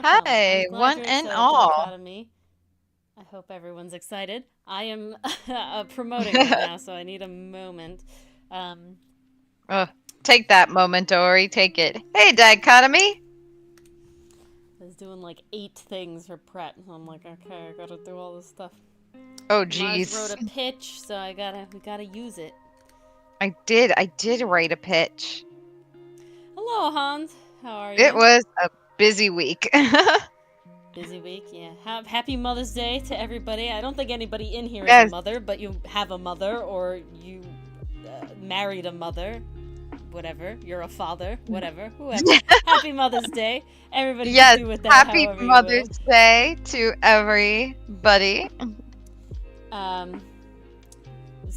welcome. I'm Hi, glad one you're and excited, all. Dichotomy. I hope everyone's excited. I am promoting right now, so I need a moment. Um, Ugh, take that moment, Dory. Take it. Hey, Dichotomy. I was doing like 8 things for Pret, so I'm like, okay, I gotta do all this stuff. Oh, Mars wrote jeez. a pitch, so we gotta use it. I did write a pitch. Hello, Hans. How are It you? was a busy week. Busy week, yeah. Happy Mother's Day to everybody. I don't think anybody in here is a Yes. mother, but you have a mother or you married a mother. Whatever. You're a father. Whatever. Whoever. Happy Mother's Day. Everybody can Yes, do with that happy however you will. Mother's Day to everybody. Um,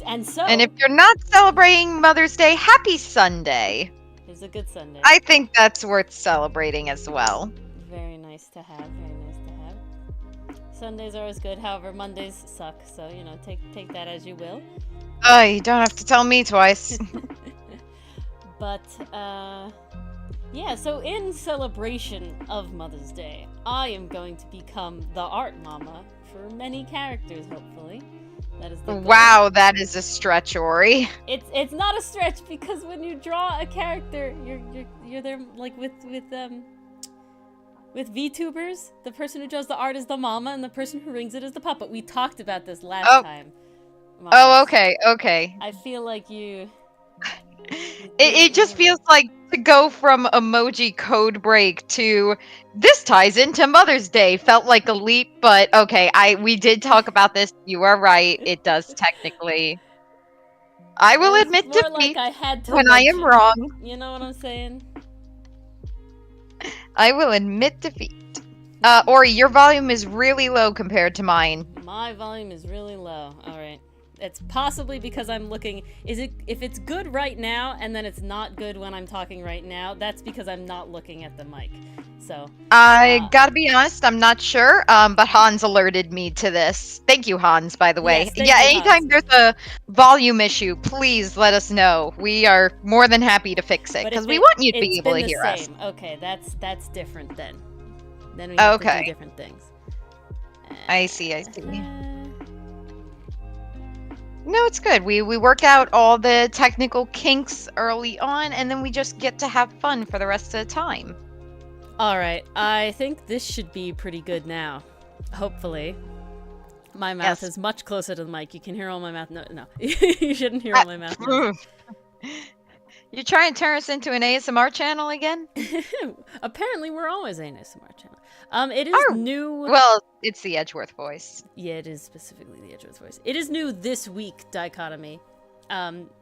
and so, And if you're not celebrating Mother's Day, happy Sunday. it's a good Sunday. I think that's worth celebrating as well. Very nice to have. Very nice to have. Sundays are always good. However, Mondays suck. So take that as you will. Oh, you don't have to tell me twice. But yeah. So in celebration of Mother's Day, I am going to become the art mama for many characters. Hopefully, that is the goal. Wow, that is a stretch, Ori. It's not a stretch because when you draw a character, you're there like with VTubers. The person who draws the art is the mama, and the person who rings it is the puppet. We talked about this last time. Mars. Oh, okay. I feel like you. It just feels like to go from emoji code break to this ties into Mother's Day felt like a leap, but okay, we did talk about this. You are right. It does technically. I will admit more defeat like I had to when I am mention. wrong. You know what I'm saying? I will admit defeat. Ori, your volume is really low compared to mine. My volume is really low. All right. It's possibly because I'm looking. If it's good right now and then it's not good when I'm talking right now, that's because I'm not looking at the mic. So I gotta be honest, I'm not sure. But Hans alerted me to this. Thank you, Hans, by the way. Yes, thank Yeah, you, anytime Hans. there's a volume issue, please let us know. We are more than happy to fix it because we want you to be able to hear us. Okay, that's different then. Then we have to do different things. I see. No, it's good. We work out all the technical kinks early on, and then we just get to have fun for the rest of the time. All right, I think this should be pretty good now. Hopefully. My mouth is much closer to the mic. You can hear all my mouth. No. You shouldn't hear all my mouth. You're trying to turn us into an ASMR channel again? Apparently, we're always an ASMR channel. It is new. Well, it's the Edgeworth voice. Yeah, it is specifically the Edgeworth voice. It is new this week, Dichotomy.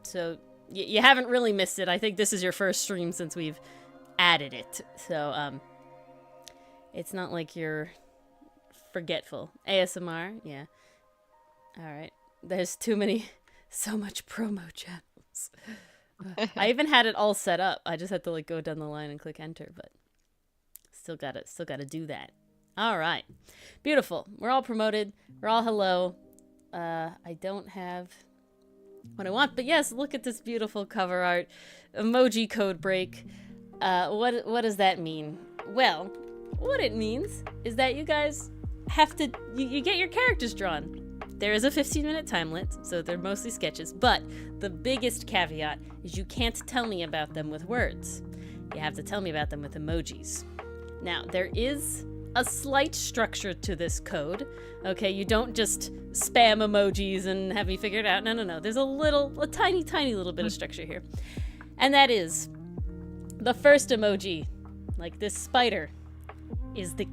So you haven't really missed it. I think this is your first stream since we've added it. So, it's not like you're forgetful. ASMR, yeah. All right. There's so much promo channels. I even had it all set up. I just had to go down the line and click enter, but still gotta do that. All right, beautiful. We're all promoted. We're all hello. I don't have what I want, but yes, look at this beautiful cover art. Emoji code break. What does that mean? Well, what it means is that you guys have to you get your characters drawn. There is a 15-minute time limit, so they're mostly sketches, but the biggest caveat is you can't tell me about them with words. You have to tell me about them with emojis. Now, there is a slight structure to this code, okay? You don't just spam emojis and have me figure it out. No. There's a tiny little bit of structure here. And that is, the first emoji, like this spider, is the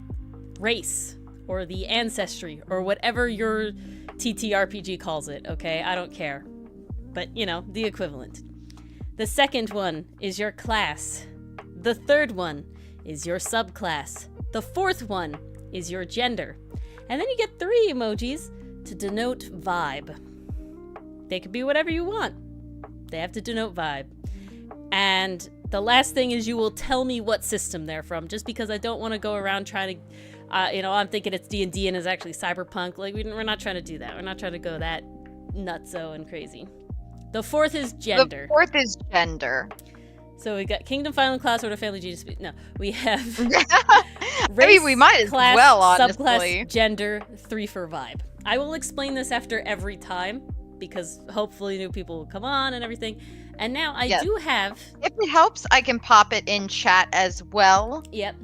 race, or the ancestry, or whatever your TTRPG calls it, okay? I don't care. But, the equivalent. The second one is your class. The third one is your subclass. The fourth one is your gender. And then you get 3 emojis to denote vibe. They could be whatever you want. They have to denote vibe. And the last thing is you will tell me what system they're from, just because I don't want to go around trying to I'm thinking it's D&D and it's actually Cyberpunk. We're not trying to do that. We're not trying to go that nutso and crazy. The fourth is gender. So we got Kingdom, Final Class, Order, Family, Genius. No, we have Race, we might as class, well, subclass, honestly. gender, 3 for vibe. I will explain this after every time because hopefully new people will come on and everything. And now I Yes. do have. If it helps, I can pop it in chat as well. Yep.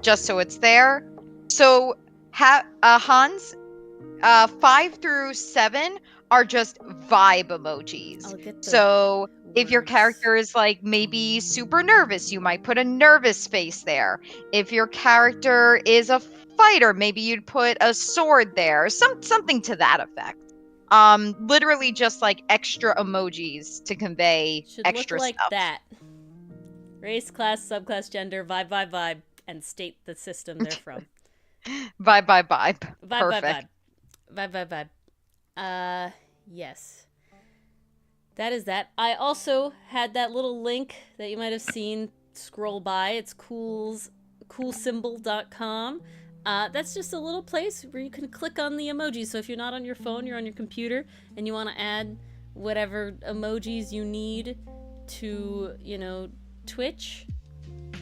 Just so it's there. So, Hans, 5 through 7 are just vibe emojis. I'll get the So, if your words. character is like maybe super nervous, you might put a nervous face there. If your character is a fighter, maybe you'd put a sword there, something to that effect. Literally just like extra emojis to convey Should extra look like stuff. that. Race, class, subclass, gender, vibe, and state the system they're from. Vibe. Vibe. Perfect. Vibe. Yes. That is that. I also had that little link that you might have seen scroll by. It's coolsymbol.com. That's just a little place where you can click on the emojis. So if you're not on your phone, you're on your computer, and you want to add whatever emojis you need to, Twitch,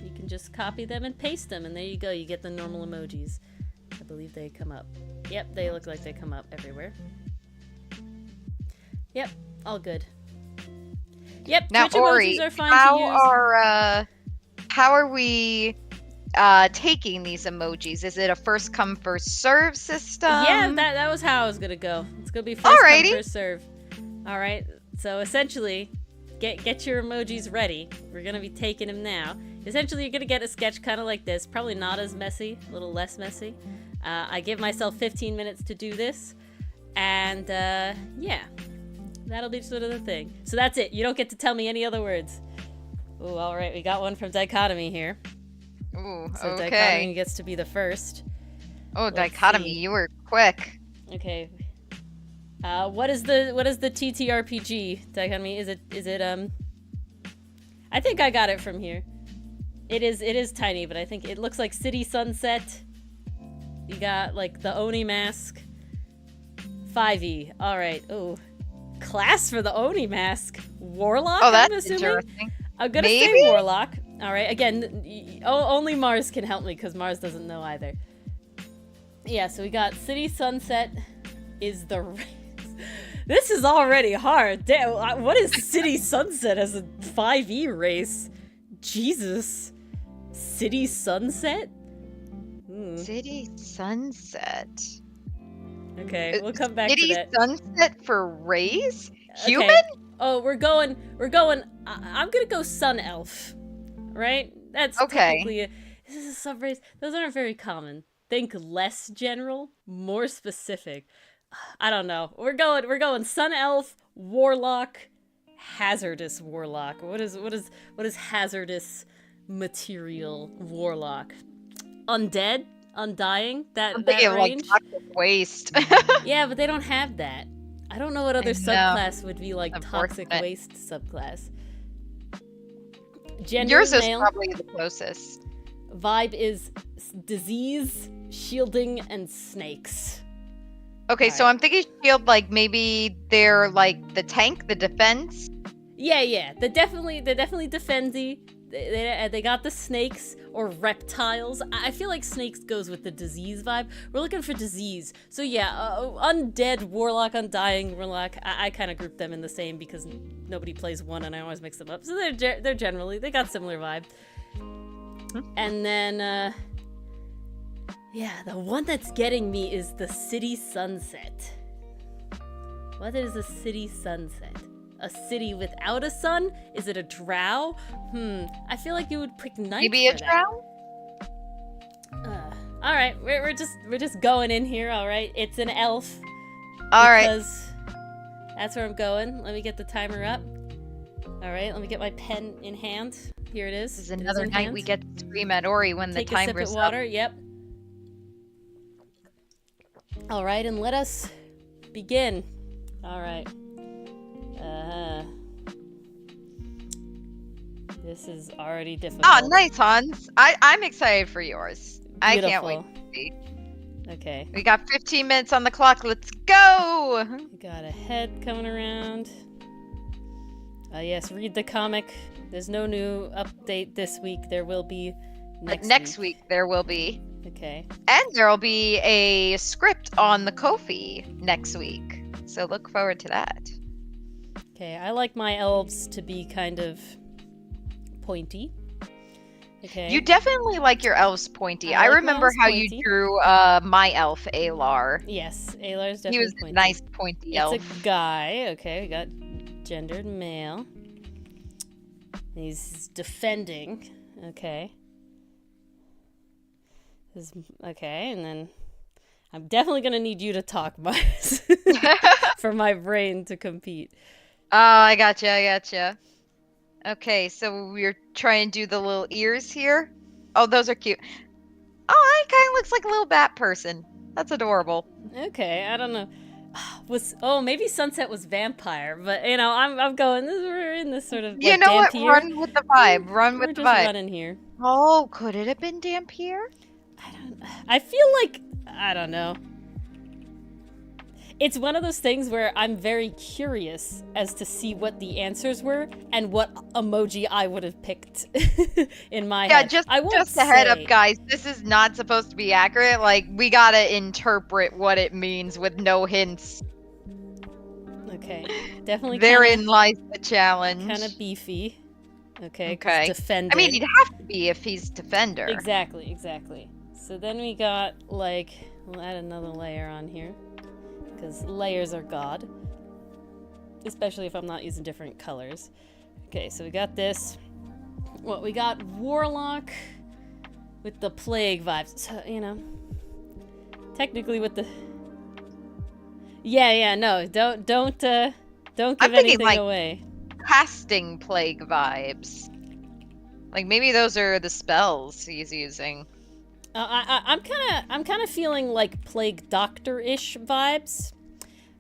you can just copy them and paste them, and there you go. You get the normal emojis. I believe they come up. Yep, they look like they come up everywhere. Yep, all good. Yep, Now, Twitch Ori, emojis are fine to use. how are we taking these emojis? Is it a first come first serve system? Yeah, that was how I was gonna go. It's gonna be first come first serve. All right. So essentially, get your emojis ready. We're gonna be taking them now. Essentially, you're gonna get a sketch kind of like this. Probably not as messy, a little less messy. I give myself 15 minutes to do this, and yeah, that'll be sort of the thing. So that's it. You don't get to tell me any other words. Ooh, all right. We got one from Dichotomy here. Ooh, So okay. Dichotomy gets to be the first. Oh, Let's Dichotomy, see. you were quick. Okay. What is the TTRPG, Dichotomy? Is it I think I got it from here. It is tiny, but I think it looks like City Sunset. You got like the Oni mask. 5e. All right. Oh. Class for the Oni mask. Warlock, Oh, that's I'm assuming. interesting. I'm gonna Maybe? say Warlock. All right. Again, only Mars can help me because Mars doesn't know either. Yeah. So we got City Sunset is the race. This is already hard. Damn, what is City Sunset as a 5e race? Jesus. City Sunset? City Sunset. Okay, we'll come back City to that. Sunset for race? Human? Okay. Oh, we're going. I'm gonna go Sun Elf. Right? That's Okay. technically this is a sub-race. Those aren't very common. Think less general, more specific. I don't know. We're going Sun Elf, Warlock, Hazardous Warlock. What is hazardous material Warlock? Undead? Undying? That range? Like toxic waste. Yeah, but they don't have that. I don't know what other subclass would be like toxic waste subclass. Gender Yours is male. probably the closest. Vibe is disease, shielding, and snakes. Okay, so I'm thinking shield, like maybe they're like the tank, the defense. Yeah. They're definitely defendy. They got the snakes or reptiles. I feel like snakes goes with the disease vibe. We're looking for disease. So yeah, undead warlock, undying warlock. I kind of group them in the same because nobody plays one and I always mix them up. So they're generally, they got similar vibe. And then yeah, the one that's getting me is the City Sunset. What is a City Sunset? A city without a sun? Is it a drow? I feel like you would pick night. Maybe a drow? All right, we're just going in here. All right, it's an elf. All right. Because that's where I'm going. Let me get the timer up. All right, let me get my pen in hand. Here it is. This is another night we get to scream at Ori when the timer's up. Take a sip of water. Yep. All right, and let us begin. All right. This is already difficult. Oh, nice, Hans. I'm excited for yours. Beautiful. I can't wait to see. Okay. We got 15 minutes on the clock. Let's go! We got a head coming around. Yes, read the comic. There's no new update this week. There will be Next week there will be. Okay. And there'll be a script on the Ko-fi next week. So look forward to that. Okay, I like my elves to be kind of pointy. Okay. You definitely like your elves pointy. I like my remember elves how pointy. you drew my elf, Alar. Yes, Alar's definitely He was pointy. a nice pointy elf. It's a guy. Okay, we got gendered male. He's defending. Okay. Okay, and then I'm definitely gonna need you to talk, Mars, for my brain to compete. Oh, I gotcha. Okay, so we're trying to do the little ears here. Oh, those are cute. Oh, it kind of looks like a little bat person. That's adorable. Okay, I don't know. Maybe Sunset was vampire, but you know, I'm going. We're in this sort of You like, know what? Dampier. Run with the vibe. Run We're with the just vibe. running here. Oh, could it have been Dampier? I feel like I don't know. It's one of those things where I'm very curious as to see what the answers were and what emoji I would have picked in my head. Just a head up, guys. This is not supposed to be accurate. Like, we gotta interpret what it means with no hints. Okay, definitely. Therein lies the challenge. Kind of beefy. Okay. Defending. I mean, he'd have to be if he's defender. Exactly. So then we got like, we'll add another layer on here. Because layers are God. Especially if I'm not using different colors. Okay, so we got this. Well, we got Warlock with the plague vibes. So, you know. Technically with the... Yeah, no. Don't give anything like, away. Casting plague vibes. Like, maybe those are the spells he's using. I'm kind of feeling like Plague Doctor-ish vibes.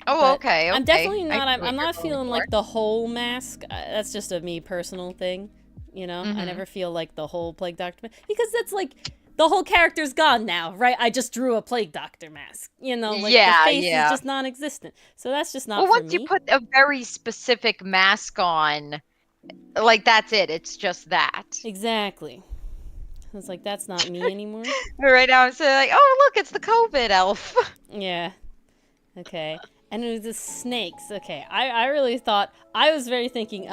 Oh, okay. I'm definitely not. I'm not feeling like the whole mask. That's just a me personal thing, you know. I never feel like the whole Plague Doctor because that's like the whole character's gone now, right? I just drew a Plague Doctor mask, you know. Like the face is just non-existent, so that's just not. Well, for once me. you put a very specific mask on, like that's it. It's just that. Exactly. I was like, that's not me anymore. Right now, I'm saying like, oh look, it's the COVID elf. Yeah. Okay. And it was the snakes. Okay. I really thought I was very thinking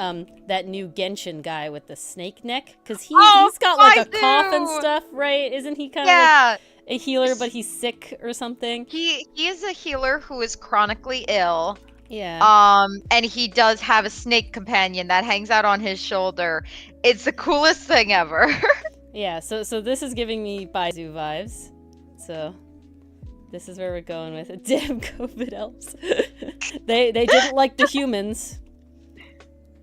that new Genshin guy with the snake neck because he's got like a cough and stuff, right? Isn't he kind of like a healer, but he's sick or something? He is a healer who is chronically ill. Yeah. And he does have a snake companion that hangs out on his shoulder. It's the coolest thing ever. Yeah, so this is giving me Baizu vibes. So this is where we're going with it. Damn COVID elves. They didn't like the humans.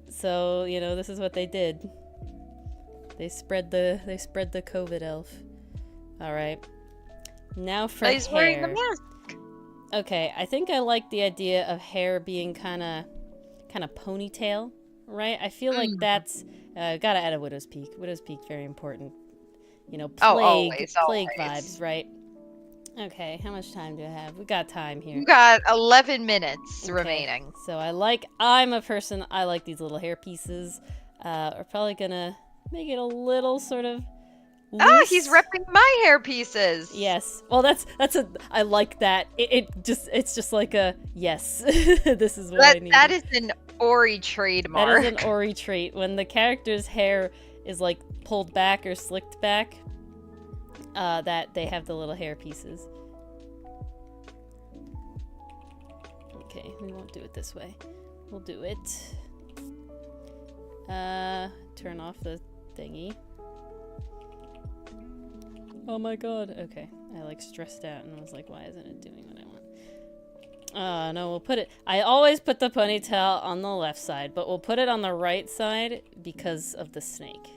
So, you know, this is what they did. They spread the COVID elf. Alright. Now for hair. He's wearing the mask. Okay, I think I like the idea of hair being kinda ponytail, right? I feel like that's gotta add a Widow's Peak. Widow's Peak, very important. You know, plague vibes, right? Okay, how much time do I have? We got time here. You got 11 minutes remaining. So I'm a person, I like these little hair pieces. We're probably gonna make it a little sort of loose. Oh, he's repping my hair pieces. Yes. Well, I like that. It's just like a, yes, this is what I need. That is an Ori trademark. That is an Ori trait. When the character's hair is like pulled back or slicked back, that they have the little hair pieces. Okay, we won't do it this way. We'll do it. Turn off the thingy. Oh my god. Okay. I like stressed out and I was like, why isn't it doing what I want? No, we'll put it... I always put the ponytail on the left side, but we'll put it on the right side because of the snake.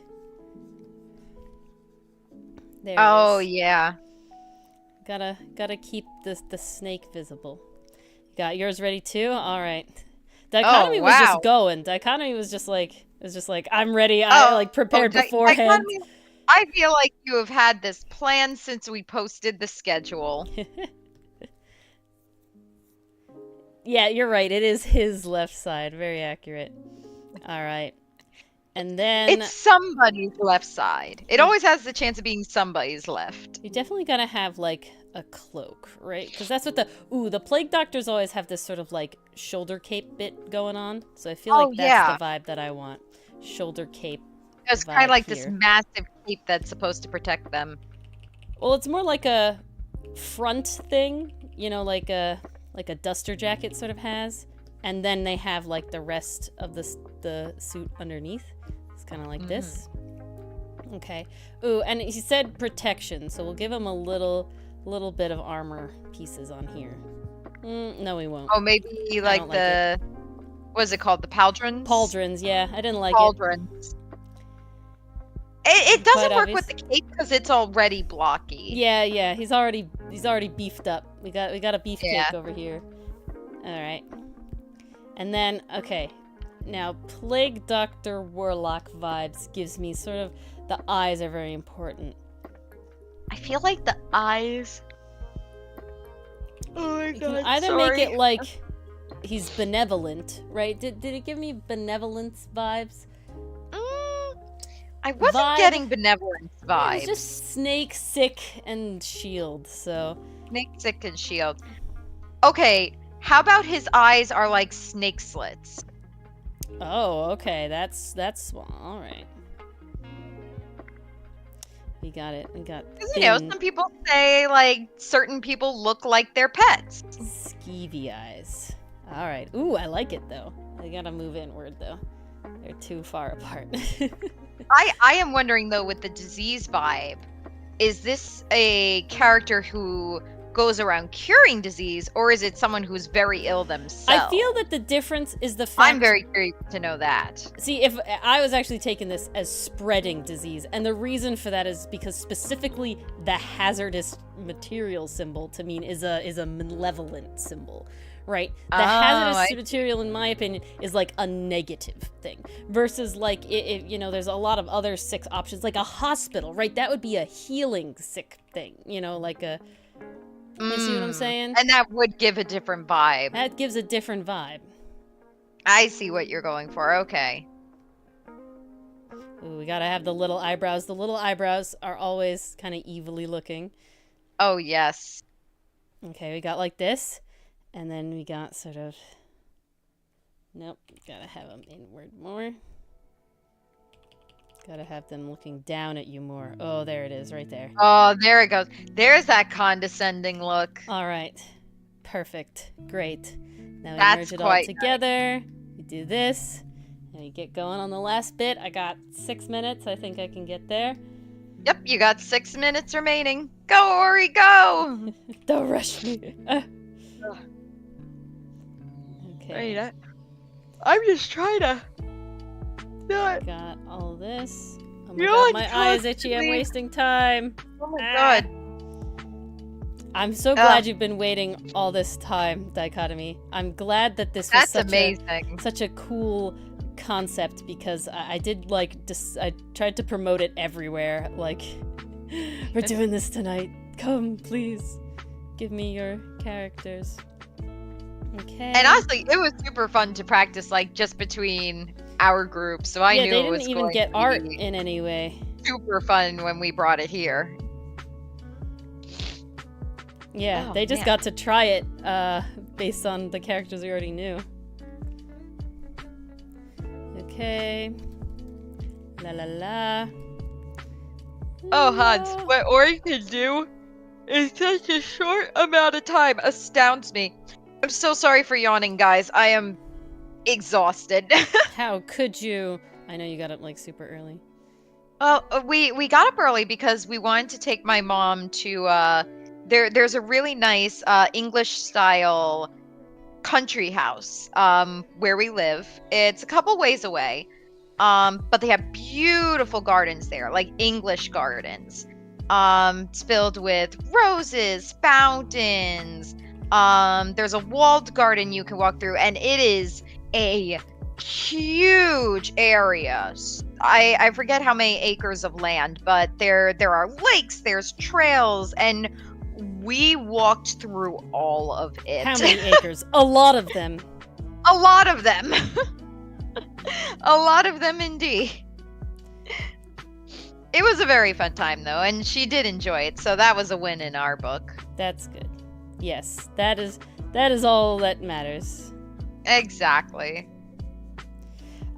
There it is. Yeah. Gotta keep the snake visible. You got yours ready too? Alright. Dichotomy was just going. Dichotomy was just like... It was just like, I'm ready. I like prepared beforehand. I feel like you have had this plan since we posted the schedule. Yeah, you're right. It is his left side. Very accurate. All right. And then It's somebody's left side. It always has the chance of being somebody's left. you definitely gotta have like a cloak, right? Because that's what the plague doctors always have this sort of like shoulder cape bit going on. So I feel like that's the vibe that I want. Shoulder cape. It's kind of like here. this massive cape that's supposed to protect them. Well, it's more like a front thing, you know, like a duster jacket sort of has, and then they have like the rest of the suit underneath. It's kind of like this. Okay. Ooh, and he said protection, so we'll give him a little bit of armor pieces on here. No, we won't. Oh, maybe like the what is it called? The pauldrons? Pauldrons, yeah. I didn't like pauldrons. It doesn't work obvious. with the cape because it's already blocky. Yeah. He's already beefed up. We got a beefcake over here. All right. And then okay, now Plague Doctor Warlock vibes gives me sort of the eyes are very important. I feel like the eyes. Oh my You god! can either sorry. make it like he's benevolent, right? Did it give me benevolence vibes? I wasn't getting benevolence It vibes. was just snake, sick, and shield. So Snake, sick, and shield. Okay, how about his eyes are like snake slits? oh, okay, that's all right. We got it. We got Because you know, some people say like certain people look like their pets. skeevy eyes. All right. Ooh, I like it though. I gotta move inward though. They're too far apart. I am wondering though, with the disease vibe, is this a character who goes around curing disease, or is it someone who's very ill themselves? I feel that the difference is the fact. I'm very curious to know that. See, if I was actually taking this as spreading disease, and the reason for that is because specifically the hazardous material symbol to me is a malevolent symbol, right? The hazardous material, in my opinion, is like a negative thing versus like it, you know, there's a lot of other sick options, like a hospital, right? That would be a healing sick thing, you know, like a. You see what I'm saying? And that would give a different vibe. That gives a different vibe. I see what you're going for. Okay. Ooh, we gotta have the little eyebrows. The little eyebrows are always kind of evilly looking. Oh, yes. Okay, we got like this. And then we got sort of... Nope, gotta have them inward more. Gotta have them looking down at you more. Oh, there it is, right there. Oh, there it goes. There's that condescending look. All right. Perfect. Great. Now we That's merge it all quite together. We do this. And we get going on the last bit. I got 6 minutes. I think I can get there. Yep, you got 6 minutes remaining. Go, Ori, go! Don't rush me. Okay. I'm just trying to... Got all this. Oh my You're god, like my eyes itchy. I'm constantly- wasting time. Oh my god. I'm so glad you've been waiting all this time, Dichotomy. I'm glad that this was That's amazing. such a cool concept because I did like I tried to promote it everywhere. Like, we're doing this tonight. Come, please. Give me your characters. Okay. And honestly, it was super fun to practice, like, just between our group, so I knew they it was didn't even going get to art be in any way. super fun when we brought it here. Yeah, Oh, they just man. got to try it based on the characters we already knew. Okay. La la la. Oh, Hans, what Ori can do in such a short amount of time astounds me. I'm so sorry for yawning, guys. I am exhausted. How could you? I know you got up like super early. Well, we got up early because we wanted to take my mom to there's a really nice English style country house where we live. It's a couple ways away. But they have beautiful gardens there, like English gardens. It's filled with roses, fountains. There's a walled garden you can walk through, and it is a huge area. I forget how many acres of land, but there are lakes, there's trails, and we walked through all of it. How many acres? A lot of them. A lot of them. A lot of them indeed. It was a very fun time, though, and she did enjoy it, so that was a win in our book. That's good. Yes, that is all that matters. Exactly.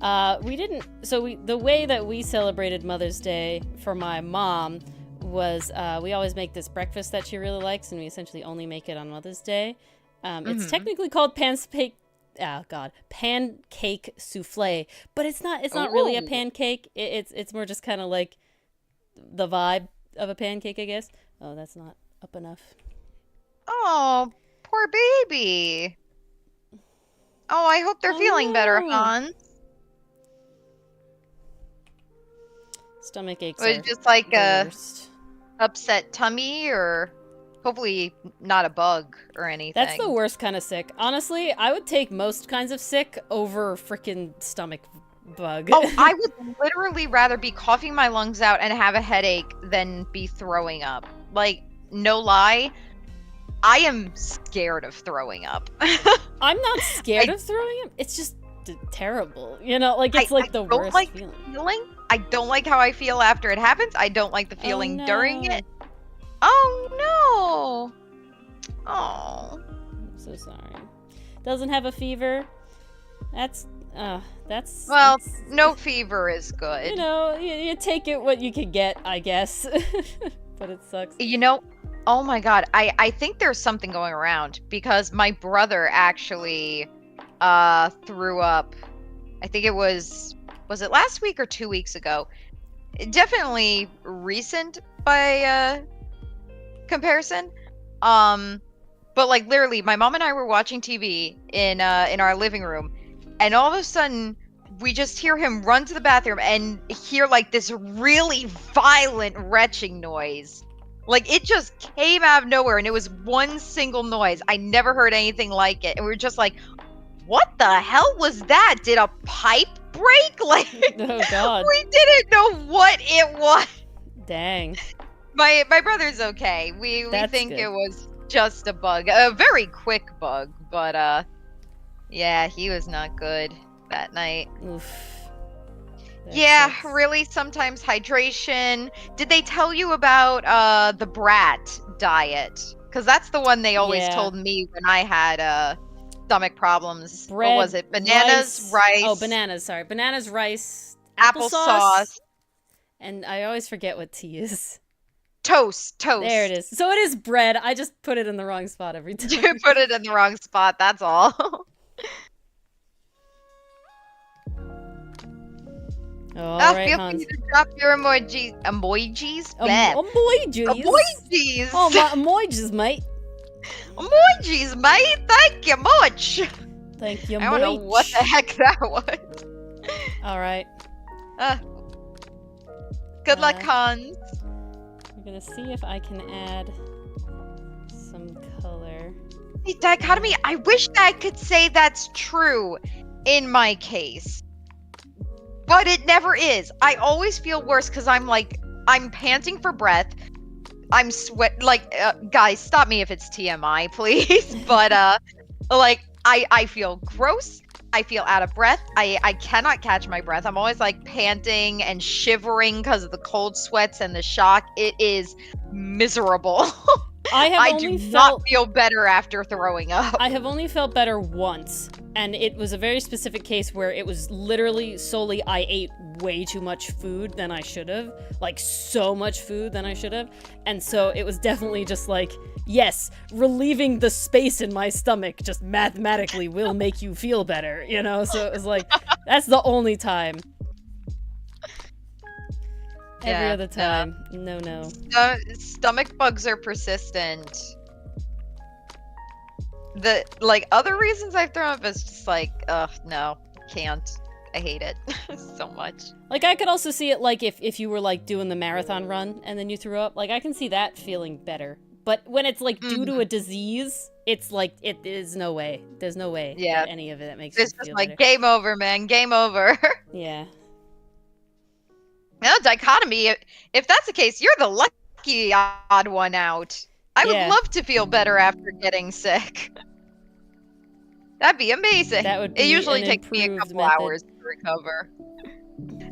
The way that we celebrated Mother's Day for my mom was we always make this breakfast that she really likes, and we essentially only make it on Mother's Day. It's technically called pancake souffle, but it's not really a pancake. It's more just kind of like the vibe of a pancake, I guess. Oh, that's not up enough. Oh, poor baby. Oh, I hope they're feeling better, Hans. Stomach aches. Was it just like a upset tummy, or hopefully not a bug or anything? That's the worst kind of sick. Honestly, I would take most kinds of sick over freaking stomach bug. Oh, I would literally rather be coughing my lungs out and have a headache than be throwing up. Like, no lie, I am scared of throwing up. I'm not scared of throwing up. It's just terrible. You know, like it's the worst feeling. I don't like how I feel after it happens. I don't like the feeling during it. Oh no. Oh. I'm so sorry. Doesn't have a fever. That's no fever is good. You know, you take it what you can get, I guess. But it sucks. You know, oh my god, I think there's something going around because my brother actually threw up. I think it was it last week or 2 weeks ago? Definitely recent by comparison. But like literally my mom and I were watching TV in our living room, and all of a sudden we just hear him run to the bathroom and hear like this really violent retching noise. Like it just came out of nowhere, and it was one single noise. I never heard anything like it. And we were just like, what the hell was that? Did a pipe break? Like, oh god. We didn't know what it was. Dang. My brother's okay. We think good. It was just a bug. A very quick bug, but yeah, he was not good that night. Oof. Yeah, really, sometimes hydration. Did they tell you about the brat diet? Because that's the one they always told me when I had stomach problems. Bread, what was it? Bananas, rice. Oh, bananas, sorry. Bananas, rice, applesauce. And I always forget what to use. Toast. There it is. So it is bread. I just put it in the wrong spot every time. You put it in the wrong spot, that's all. All right, feel Hans. free to drop your emojis. Emojis? Emojis. Oh, my emojis, mate. Emojis, mate. Thank you much. Thank you, I don't know what the heck that was. All right. Good luck, Hans. I'm gonna see if I can add some color. Hey, dichotomy. I wish that I could say that's true in my case. But it never is. I always feel worse because I'm panting for breath. I'm guys, stop me if it's TMI, please. But, I feel gross. I feel out of breath. I cannot catch my breath. I'm always, panting and shivering because of the cold sweats and the shock. It is miserable. I do not feel better after throwing up. I have only felt better once, and it was a very specific case where it was literally solely I ate way too much food than I should have. Like, so much food than I should have. And so it was definitely just yes, relieving the space in my stomach just mathematically will make you feel better, you know? So it was that's the only time. Every other time, no. Stomach bugs are persistent. The other reasons I've thrown up is just no, can't. I hate it so much. I could also see it if you were doing the marathon run and then you threw up. I can see that feeling better. But when it's due to a disease, it's it is no way. There's no way that any of it makes you feel better. It's just game over, man. Game over. Yeah. No, dichotomy. If that's the case, you're the lucky odd one out. I would love to feel better after getting sick. That'd be amazing. That would be It usually takes me a couple method. hours to recover.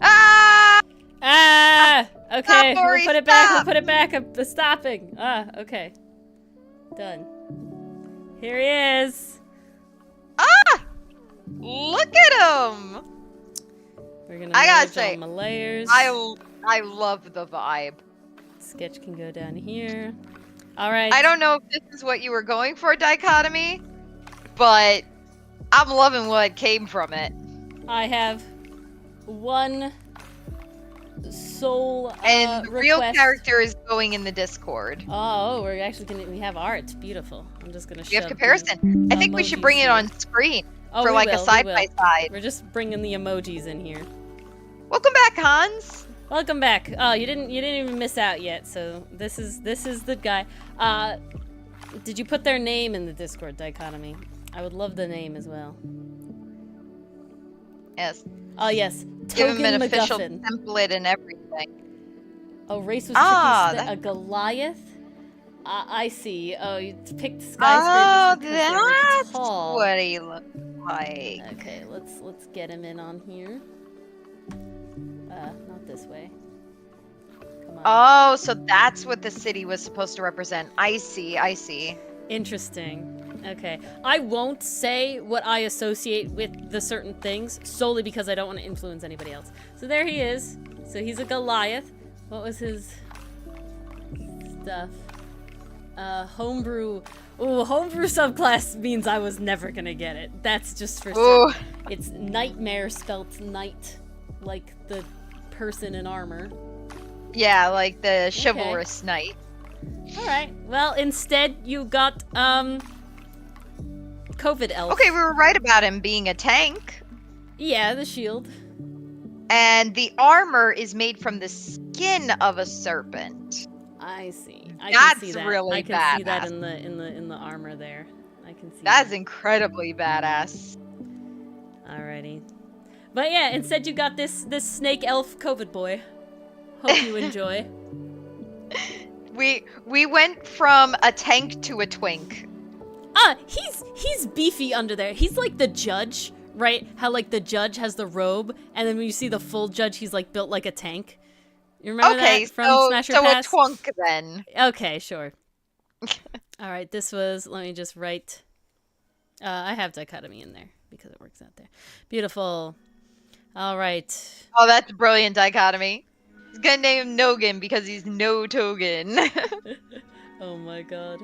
Ah! Ah! Okay, Stop, we'll Ori, put it back. We'll stop! put it back. I'm stopping. Ah, okay. Done. Here he is. Ah! Look at him! We're gonna I gotta merge say, all my layers. I love the vibe. Sketch can go down here. All right. I don't know if this is what you were going for, Dichotomy, but I'm loving what came from it. I have one soul And the real request. character is going in the Discord. Oh, we're actually gonna. We have art. Beautiful. I'm just gonna. We have shove comparison. the I think we should emojis bring it here. on screen Oh, for we like will, a side by side. We're just bringing the emojis in here. Welcome back, Hans. Welcome back. Oh, you didn't even miss out yet. So this is the guy. Did you put their name in the Discord, Dichotomy? I would love the name as well. Yes. Oh yes, Give Token him an official MacGuffin. template and everything. Oh, race was tricky. A Goliath. I see. Oh, you picked Oh, skyscrapers because they were that's tall. what he looks like. Okay, let's get him in on here. Not this way. Come on. Oh, so that's what the city was supposed to represent. I see, I see. Interesting. Okay. I won't say what I associate with the certain things solely because I don't want to influence anybody else. So there he is. So he's a Goliath. What was his stuff? Homebrew. Ooh, homebrew subclass means I was never gonna get it. That's just for certain. It's nightmare spelt knight, like the person in armor. Yeah, like the chivalrous knight. Alright. Well, instead you got, COVID elf. Okay, we were right about him being a tank. Yeah, the shield. And the armor is made from the skin of a serpent. I see. I That's can see that. really I can see that badass. in the armor there. I can see That's that. incredibly badass. Alrighty. But yeah, instead you got this snake elf COVID boy. Hope you enjoy. We went from a tank to a twink. He's beefy under there. He's like the judge, right? How like the judge has the robe, and then when you see the full judge, he's like built like a tank. You remember that from Smash or Pass? So a twunk then. Okay, sure. All right, this was. Let me just write. I have dichotomy in there because it works out there. Beautiful. All right. Oh, that's brilliant dichotomy. He's gonna name him Nogan because he's no token. Oh my god.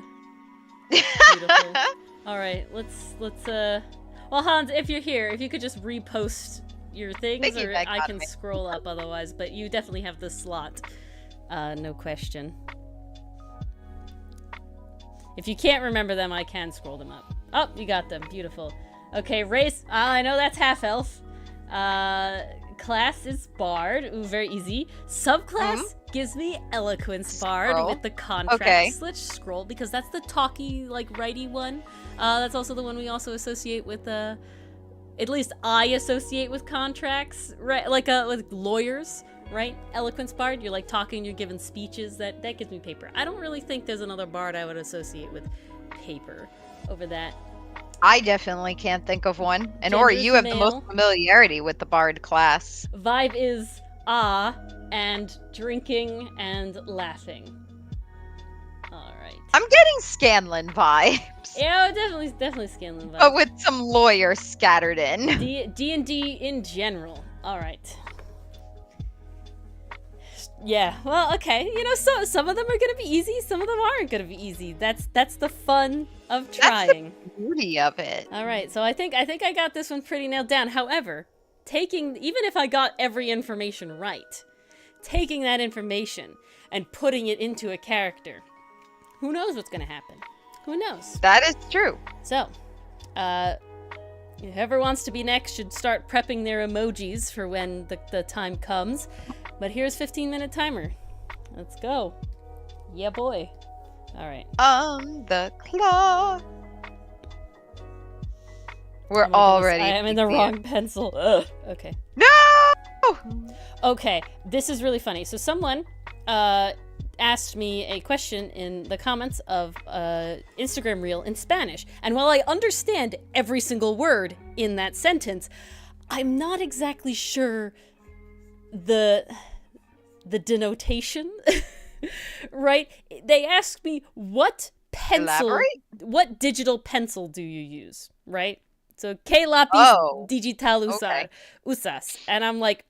Beautiful. All right, let's. Well, Hans, if you're here, if you could just repost your things, Thank you, or I can dichotomy. scroll up otherwise. But you definitely have the slot, no question. If you can't remember them, I can scroll them up. Oh, you got them. Beautiful. Okay, race. I know that's half elf. Class is bard. Ooh, very easy. Subclass gives me eloquence bard Scroll. with the contracts. Okay. Let's scroll because that's the talky, like, righty one. That's also the one we also associate with, at least I associate with contracts, right? Like lawyers, right? Eloquence bard, you're like talking, you're giving speeches. That gives me paper. I don't really think there's another bard I would associate with paper over that. I definitely can't think of one. And Gender Ori, is you have male. the most familiarity with the bard class. Vibe is and drinking and laughing. All right. I'm getting Scanlan vibes, Yeah, definitely Scanlan vibe. but with some lawyer scattered in. D&D in general. All right. Yeah. Well, okay. You know, so some of them are gonna be easy. Some of them aren't gonna be easy. That's the fun of trying. That's the beauty of it. All right. So I think I got this one pretty nailed down. However, even if I got every information right, taking that information and putting it into a character, who knows what's gonna happen? Who knows? That is true. So, whoever wants to be next should start prepping their emojis for when the time comes. But here's 15-minute timer. Let's go. Yeah, boy. All right. On the clock. We're Oh my all goodness, ready. I am in the wrong pencil. Ugh. Okay. No! Okay. This is really funny. So someone asked me a question in the comments of Instagram reel in Spanish. And while I understand every single word in that sentence, I'm not exactly sure the denotation, right? They asked me, what what digital pencil do you use, right? So, ¿qué lápiz digital usas? And I'm like,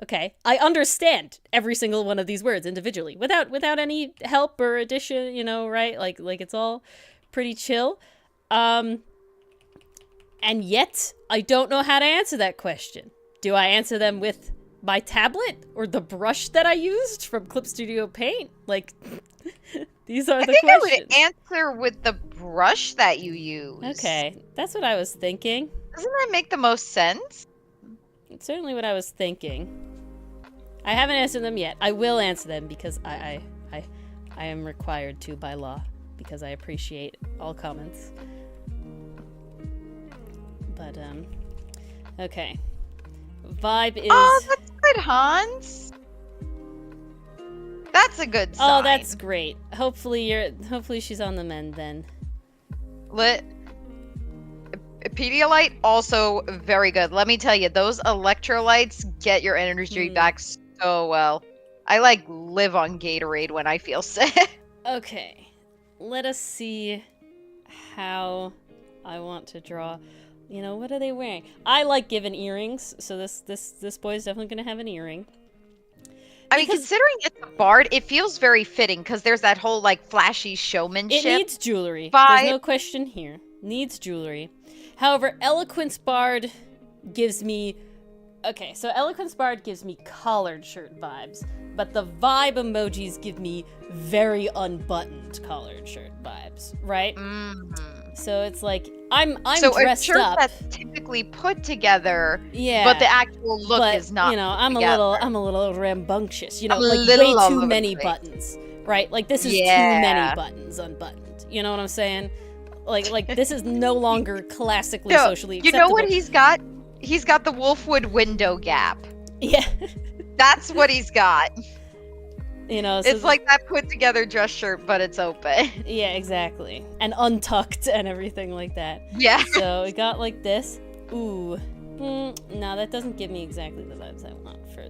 okay, I understand every single one of these words individually without any help or addition, right? Like it's all pretty chill. And yet I don't know how to answer that question. Do I answer them with my tablet or the brush that I used from Clip Studio Paint? Like, these are the questions. I would answer with the brush that you use. Okay, that's what I was thinking. Doesn't that make the most sense? It's certainly what I was thinking. I haven't answered them yet. I will answer them because I am required to by law, because I appreciate all comments. But, okay. Vibe is... Oh, that's good, Hans. That's a good sign. Oh, that's great. Hopefully she's on the mend then. Pedialyte, also very good. Let me tell you, those electrolytes get your energy back so well. I live on Gatorade when I feel sick. Okay. Let us see how I want to draw. What are they wearing? I like giving earrings, so this boy's definitely gonna have an earring. I mean, considering it's a bard, it feels very fitting because there's that whole flashy showmanship. It needs jewelry. Vibe. There's no question here. Needs jewelry. However, Eloquence Bard gives me... Okay, so Eloquence Bard gives me collared shirt vibes, but the vibe emojis give me very unbuttoned collared shirt vibes, right? Mm-hmm. So it's like, I'm so dressed a shirt up. that's typically put together, yeah, but the actual look is not. I'm together. I'm a little rambunctious. A way too many buttons, right? Like this is too many buttons unbuttoned. You know what I'm saying? Like this is no longer classically socially acceptable. You know what he's got? He's got the Wolfwood window gap. Yeah. That's what he's got. So it's like that put together dress shirt, but it's open. Yeah, exactly. And untucked and everything like that. Yeah. So we got like this. Ooh. No, that doesn't give me exactly the vibes I want for...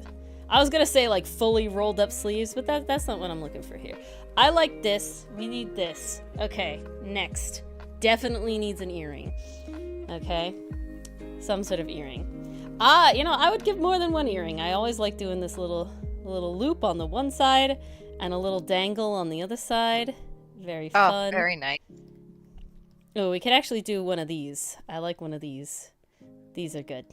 I was gonna say fully rolled up sleeves, but that's not what I'm looking for here. I like this. We need this. Okay, next. Definitely needs an earring. Okay? Some sort of earring. I would give more than one earring. I always like doing this little loop on the one side and a little dangle on the other side. Very fun. Oh, very nice. Oh, we could actually do one of these. I like one of these. These are good.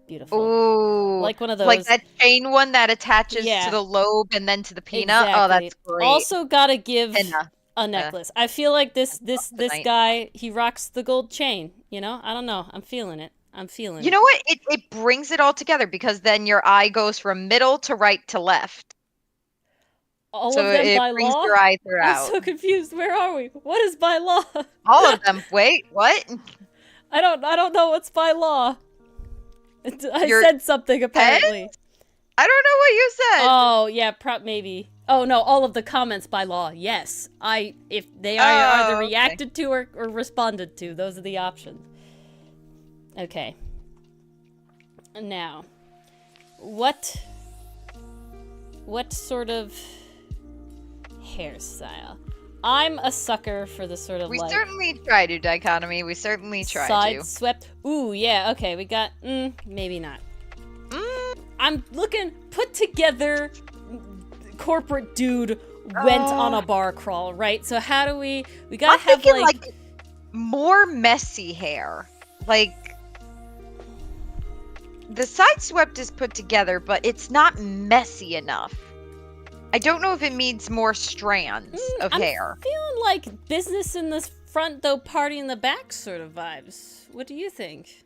Beautiful. Ooh. Like one of those. Like that chain one that attaches to the lobe and then to the peanut. Exactly. Oh, that's great. Also gotta give a necklace. I feel like this guy, he rocks the gold chain. I don't know. I'm feeling it. You know what? It brings it all together because then your eye goes from middle to right to left. All of them by brings law? Your eye throughout. I'm so confused. Where are we? What is by law? All of them. Wait, what? I don't know what's by law. I said something apparently. Head? I don't know what you said. Oh yeah, maybe. Oh no, all of the comments by law. Yes, if they are either reacted to or responded to. Those are the options. Okay. Now, what sort of hairstyle? I'm a sucker for the sort of We certainly try to, Dichotomy. We certainly try to. Side swept. Ooh, yeah, okay, we got, maybe not. I'm looking put together corporate dude went on a bar crawl, right? So how do we gotta have thinking, more messy hair. The side swept is put together, but it's not messy enough. I don't know if it needs more strands of hair. I'm feeling like business in the front, though party in the back sort of vibes. What do you think?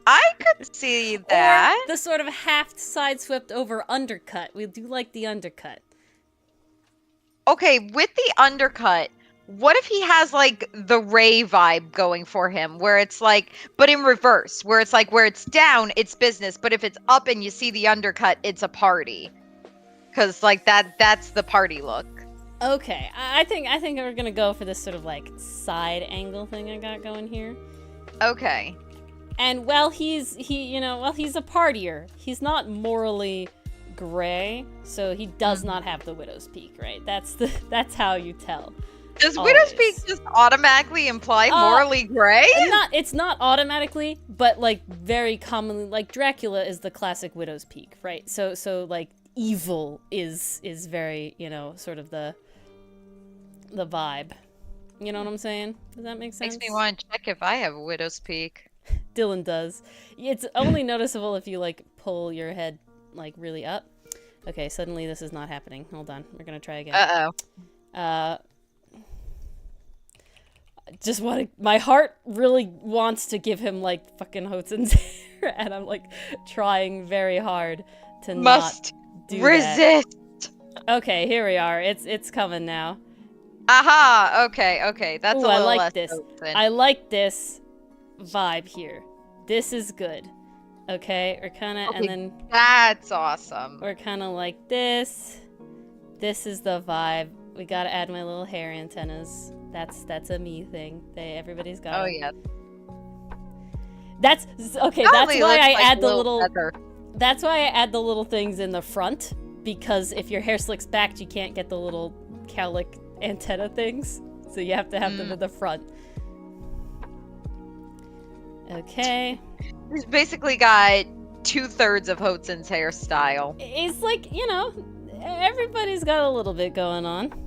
I could see that. Or the sort of half side swept over undercut. We do like the undercut. Okay, with the undercut, what if he has the Ray vibe going for him, where it's but in reverse, where it's where it's down, it's business, but if it's up and you see the undercut, it's a party. Because that's the party look. Okay, I think we're gonna go for this sort of side angle thing I got going here. Okay. And while he's a partier, he's not morally gray, so he does not have the widow's peak, right? That's how you tell. Does Always. widow's peak just automatically imply morally gray? It's not automatically, but like very commonly, like Dracula is the classic widow's peak, right? So like evil is very, you know, sort of the vibe. You know what I'm saying? Does that make sense? Makes me want to check if I have a widow's peak. Dylan does. It's only noticeable if you like pull your head like really up. Okay, suddenly this is not happening. Hold on, we're gonna try again. Just want to. My heart really wants to give him like fucking Hotzen's hair, and I'm like trying very hard to not do resist. that. Okay, here we are. It's coming now. Aha! Okay. That's Ooh, a little I like less this. open. I like this vibe here. This is good. Okay, we're kind of, and then that's awesome. we're kind of like this. This is the vibe. We gotta add my little hair antennas. That's a me thing. Everybody's got. Oh it. yeah. That's okay. Probably That's why I looks like add the little. feather. That's why I add the little things in the front, because if your hair slicks back, you can't get the little cowlick antenna things. So you have to have them in the front. Okay. He's basically got 2/3 of Hotzen's hairstyle. It's like, you know, everybody's got a little bit going on.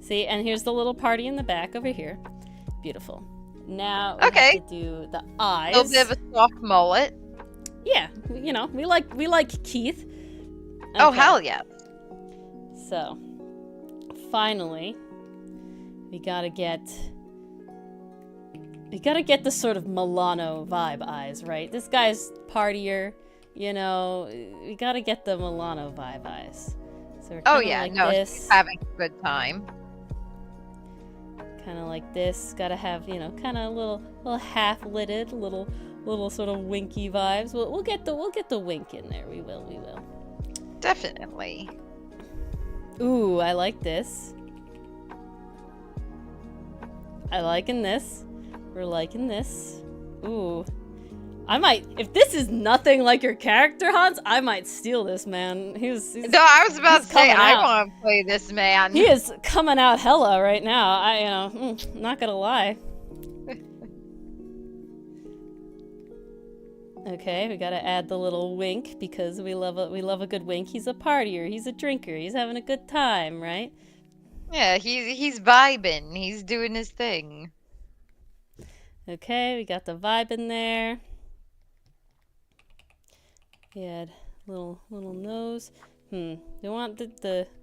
See, and here's the little party in the back over here. Beautiful. Now we have to do the eyes. A little bit of a soft mullet. Yeah, you know, we like Keith. Oh, Okay. hell yeah. So, finally, we gotta get the sort of Milano vibe eyes, right? This guy's partier, you know. We gotta get the Milano vibe eyes. So we're this. She's having a good time. Kind of like this. Gotta have, you know, kind of little half-lidded, little sort of winky vibes. We'll get the wink in there. We will. Definitely. Ooh, I like this. I liking this. We're liking this. Ooh. I might, if this is nothing like your character, Hans, I might steal this, man. No, I was about to say, I want to play this man. He is coming out hella right now. Not gonna lie. Okay, we gotta add the little wink because we love a good wink. He's a partier. He's a drinker. He's having a good time, right? Yeah, he's vibing. He's doing his thing. Okay, we got the vibe in there. We had little nose. Do you want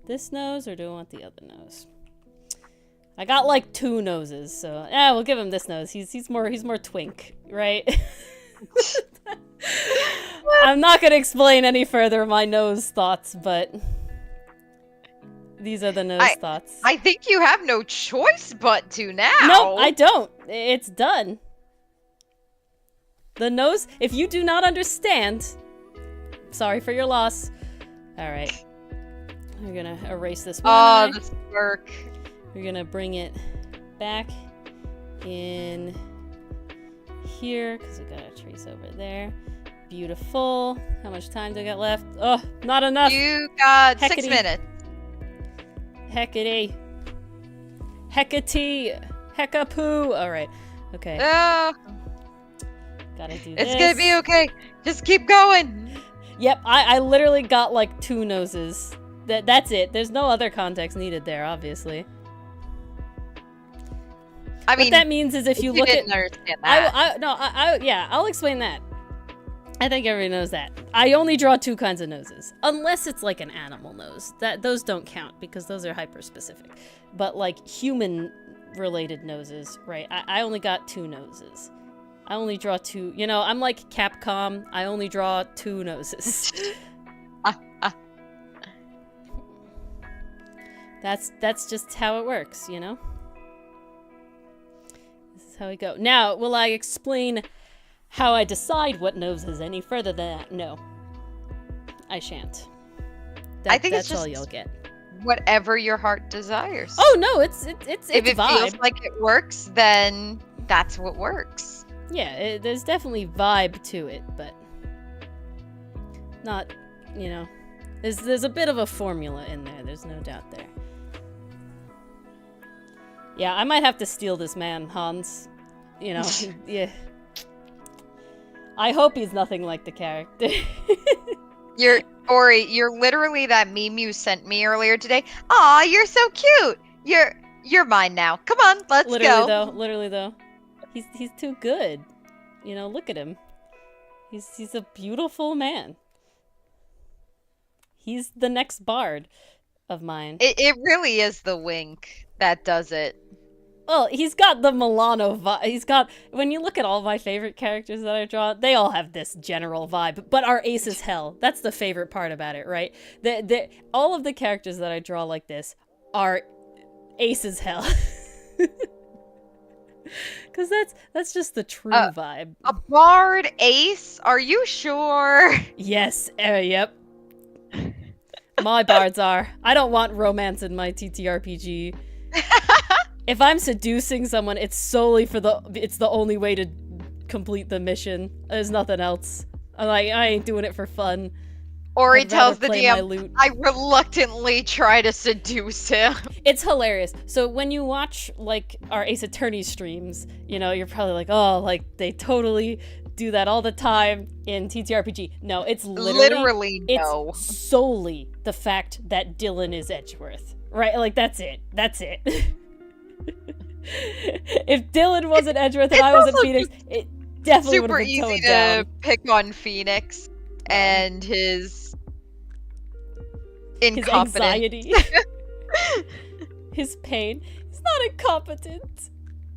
this nose or do you want the other nose? I got like 2 noses, so yeah, we'll give him this nose. He's more twink, right? I'm not gonna explain any further my nose thoughts, but these are the nose thoughts. I think you have no choice but to now. No, I don't. It's done. The nose, if you do not understand, sorry for your loss. Alright. We're gonna erase this one. Oh, this work. We're gonna bring it back in here, because we got a trace over there. Beautiful. How much time do I got left? Oh, not enough. You got Heckity. 6 minutes. Heckity. Heckity. Heckapoo. Alright. Okay. Gotta do this. It's gonna be okay. Just keep going. Yep, I literally got like 2 noses. That's it. There's no other context needed there, obviously. I mean, what that means is if you look didn't understand that. Yeah, I'll explain that. I think everybody knows that. I only draw 2 kinds of noses, unless it's like an animal nose. Those don't count because those are hyper specific. But like human-related noses, right? I only got 2 noses. I only draw 2. You know, I'm like Capcom. I only draw 2 noses. That's just how it works, you know? This is how we go. Now, will I explain how I decide what noses any further than that? No. I shan't. I think that's it's just all you'll get. Whatever your heart desires. Oh no, it's if it vibe. feels like it works, then that's what works. Yeah, there's definitely vibe to it, but not, you know, There's a bit of a formula in there. There's no doubt there. Yeah, I might have to steal this man, Hans. You know, yeah. I hope he's nothing like the character. Ori, you're literally that meme you sent me earlier today. Aw, you're so cute. You're mine now. Come on, let's go. Literally though. He's too good. You know, look at him. He's a beautiful man. He's the next bard of mine. It really is the wink that does it. Well, he's got the Milano vibe. When you look at all my favorite characters that I draw, they all have this general vibe, but are ace as hell. That's the favorite part about it, right? All of the characters that I draw like this are ace as hell. Because that's just the true vibe. A bard ace? Are you sure? Yes, yep. My bards are. I don't want romance in my TTRPG. If I'm seducing someone, it's solely it's the only way to complete the mission. There's nothing else. I'm like, I ain't doing it for fun. Ori tells the DM, I reluctantly try to seduce him. It's hilarious. So when you watch, like, our Ace Attorney streams, you know, you're probably like, oh, like, they totally do that all the time in TTRPG. No, it's literally no. It's solely the fact that Dylan is Edgeworth. Right? Like, that's it. That's it. If Dylan wasn't Edgeworth and I wasn't Phoenix, it definitely would have been toned down. Super easy to pick on Phoenix and his incompetence. His anxiety. His pain. He's not incompetent.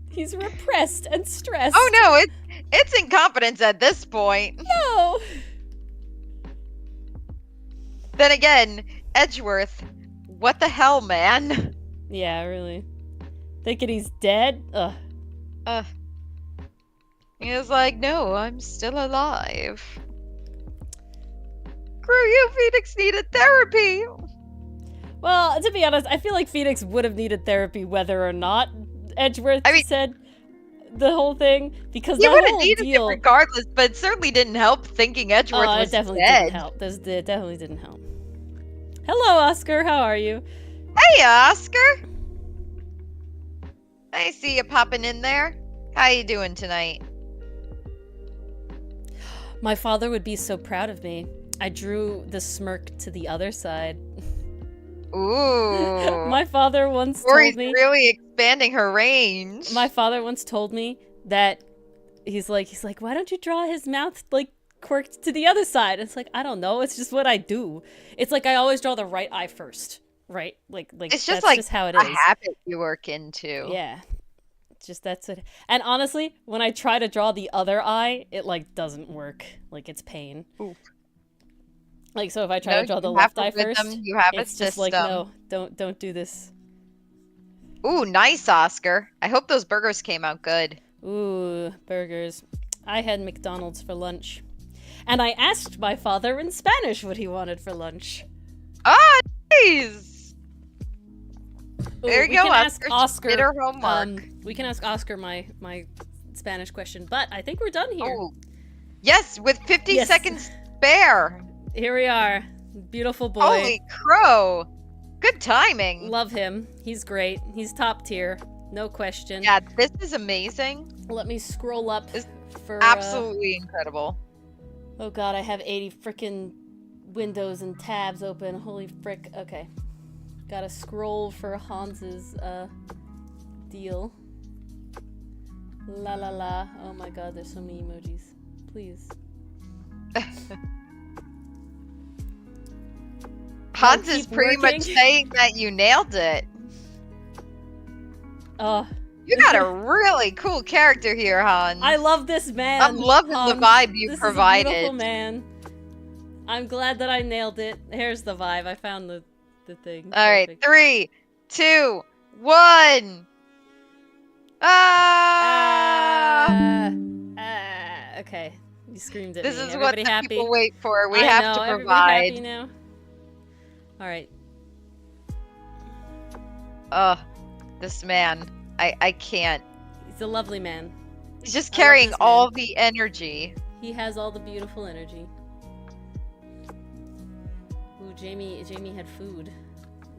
He's repressed and stressed. Oh no, it's incompetence at this point. No. Then again, Edgeworth, what the hell, man? Yeah, really. Thinking he's dead? Ugh. He was like, no, I'm still alive. Screw you, Phoenix needed therapy! Well, to be honest, I feel like Phoenix would have needed therapy whether or not Edgeworth said the whole thing, because he that would have whole needed deal... it regardless, but it certainly didn't help thinking Edgeworth was it definitely dead. Didn't help. It definitely didn't help. Hello, Oscar. How are you? Hey, Oscar! I see you popping in there. How you doing tonight? My father would be so proud of me. I drew the smirk to the other side. Ooh. My father once told me... really expanding her range. My father once told me that he's like, why don't you draw his mouth, like, quirked to the other side? It's like, I don't know. It's just what I do. It's like I always draw the right eye first. Right? Like it's just that's like just how it a is. habit you work into. Yeah. Just that's it. And honestly, when I try to draw the other eye, it like doesn't work. Like it's pain. Oof. Like so if I try to draw the left eye first, you have it's just like no, don't do this. Ooh, nice, Oscar. I hope those burgers came out good. Ooh, burgers. I had McDonald's for lunch. And I asked my father in Spanish what he wanted for lunch. Ah, nice! Ooh, there you go, Oscar. Did her homework. We can ask Oscar my Spanish question, but I think we're done here. Oh. Yes, with 50 seconds spare. Here we are. Beautiful boy. Holy crow. Good timing. Love him. He's great. He's top tier. No question. Yeah, this is amazing. Let me scroll up for... Absolutely incredible. Oh god, I have 80 frickin' windows and tabs open. Holy frick. Okay. Gotta scroll for Hans's deal. La la la. Oh my god, there's so many emojis. Please. Hans is pretty much saying that you nailed it. You got a really cool character here, Hans. I love this man. I'm loving the vibe you provided. This is a beautiful man. I'm glad that I nailed it. Here's the vibe. I found the thing. All right, 3, 2, 1. Okay, you screamed at this me. Is everybody what the happy? People wait for. We I have know, to everybody provide. Happy now? All right. This man. I can't. He's a lovely man. He's just carrying all the energy. He has all the beautiful energy. Ooh, Jamie had food.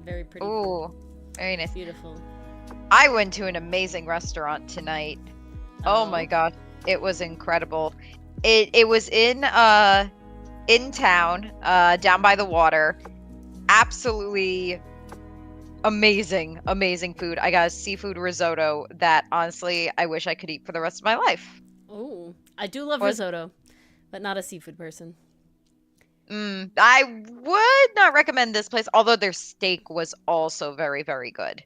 Very pretty. Ooh, very nice. Beautiful. I went to an amazing restaurant tonight. Oh my god, it was incredible. It was in town, down by the water. Absolutely amazing food. I got a seafood risotto that honestly I wish I could eat for the rest of my life. Oh, I do love risotto, but not a seafood person. I would not recommend this place, although their steak was also very, very good.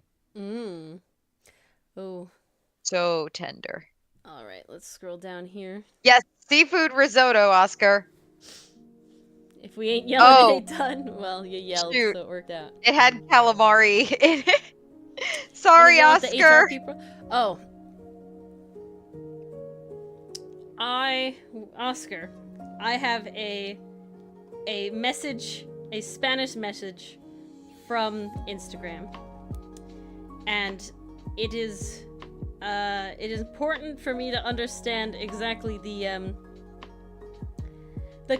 Oh. So tender. All right, let's scroll down here. Yes, seafood risotto, Oscar. If we ain't yelling, it ain't done. Well, you yelled, shoot. so it worked out. It had calamari in it. Sorry, Oscar. Oh. Oscar, I have a message, a Spanish message from Instagram. And it is important for me to understand exactly the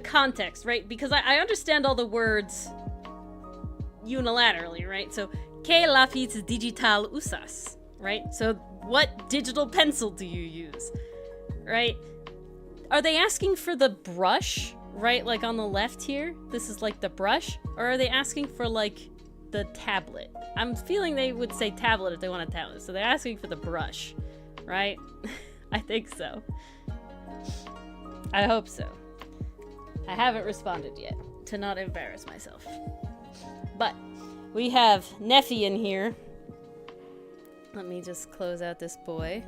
context, right? Because I understand all the words unilaterally, right? So, ¿qué lápiz digital usas? Right? So, what digital pencil do you use? Right? Are they asking for the brush, right? Like on the left here? This is like the brush? Or are they asking for like the tablet? I'm feeling they would say tablet if they want a tablet. So they're asking for the brush, right? I think so. I hope so. I haven't responded yet, to not embarrass myself. But we have Neffy in here. Let me just close out this boy.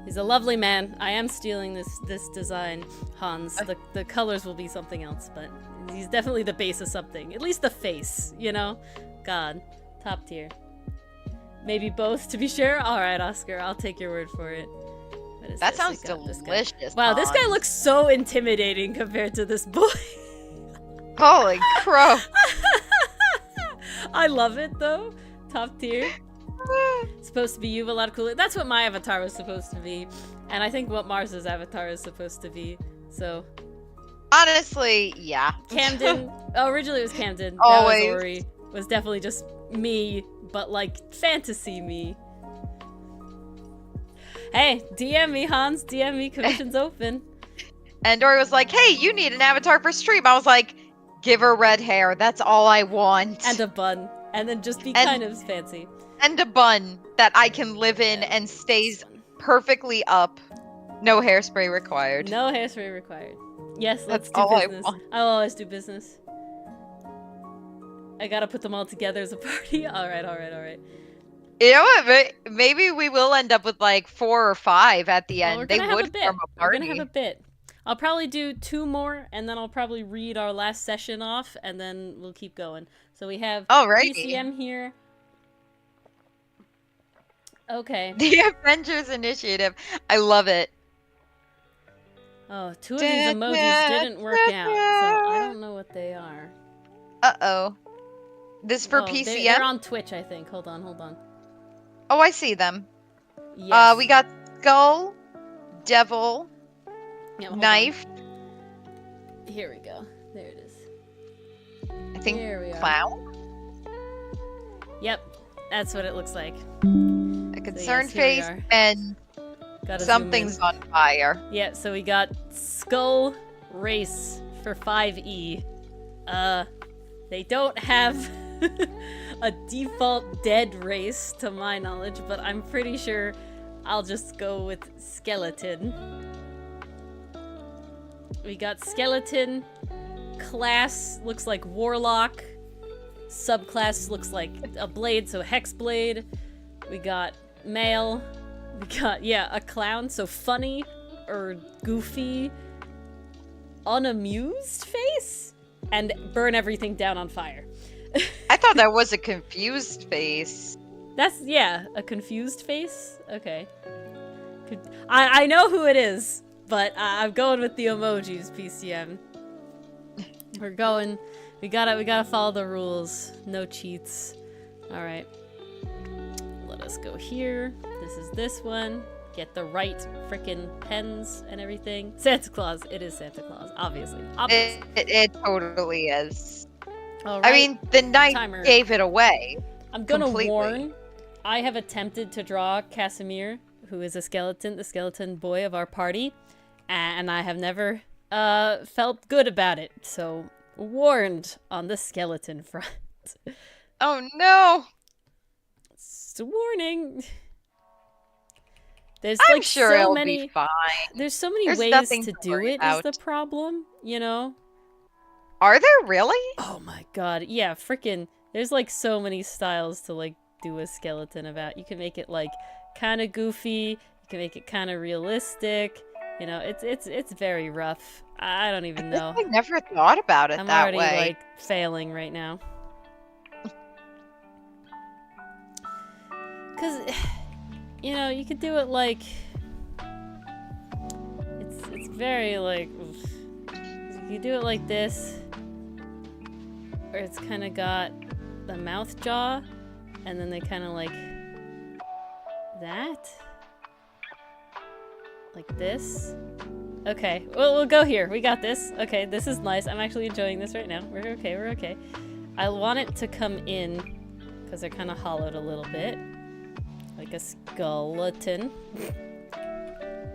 He's a lovely man. I am stealing this design, Hans. The colors will be something else, but he's definitely the base of something. At least the face, you know? God. Top tier. Maybe both, to be sure? Alright, Oscar, I'll take your word for it. That sounds delicious. Wow, this guy looks so intimidating compared to this boy. Holy crow. I love it, though. Top tier. Supposed to be you, a lot of cool. That's what my avatar was supposed to be, and I think what Mars's avatar is supposed to be. So, honestly, yeah. Camden. Originally it was Camden. Always. That was Ori. Was definitely just me, but like fantasy me. Hey, DM me, Hans. DM me. Commission's open. And Ori was like, "Hey, you need an avatar for stream." I was like, "Give her red hair. That's all I want." And a bun, and then just be kind of fancy. And a bun that I can live in and stays perfectly up. No hairspray required. No hairspray required. Yes, let's That's do all business. I'll always do business. I gotta put them all together as a party. Alright. You know what? Maybe we will end up with like 4 or 5 at the end. They would form a party. We're gonna have a bit. I'll probably do 2 more, and then I'll probably read our last session off, and then we'll keep going. So we have PCM here. Okay. The Avengers Initiative. I love it. Oh, 2 of these emojis didn't work out, so I don't know what they are. Uh-oh. This for PCM? They're on Twitch, I think. Hold on. Oh, I see them. Yes. We got Skull, Devil, Knife. Here we go. There it is. I think Here we are. Clown? Yep. That's what it looks like. A concerned face and something's on fire. Yeah, so we got Skull Race for 5E. They don't have a default dead race to my knowledge, but I'm pretty sure I'll just go with Skeleton. We got Skeleton. Class looks like Warlock. Subclass looks like a blade, so Hexblade. We got male. We got, a clown, so funny or goofy. Unamused face? And burn everything down on fire. I thought that was a confused face. That's, a confused face? Okay. I know who it is, but I'm going with the emojis, PCM. We're going... We gotta follow the rules. No cheats. Alright. Let us go here. This is this one. Get the right frickin' pens and everything. Santa Claus. It is Santa Claus, obviously. It totally is. All I right. mean, the knight Timer. gave it away. I'm gonna completely. warn. I have attempted to draw Casimir, who is a skeleton, the skeleton boy of our party, and I have never felt good about it. So warned on the skeleton front. Oh no! It's a warning. There's I'm like sure so it'll many. be fine. There's so many There's ways nothing to to do worry it. Is about. the problem? You know. Are there really? Oh my god. Yeah, freaking there's like so many styles to like do a skeleton about. You can make it like kind of goofy, you can make it kind of realistic. You know, it's very rough. I don't even know. I never thought about it I'm that already way. like failing right now. Cuz you know, you could do it like it's very like you could do it like this, where it's kind of got the mouth jaw, and then they kind of like that, like this. Okay, well, we'll go here. We got this. Okay, this is nice. I'm actually enjoying this right now. We're okay. We're okay. I want it to come in because they're kind of hollowed a little bit, like a skeleton.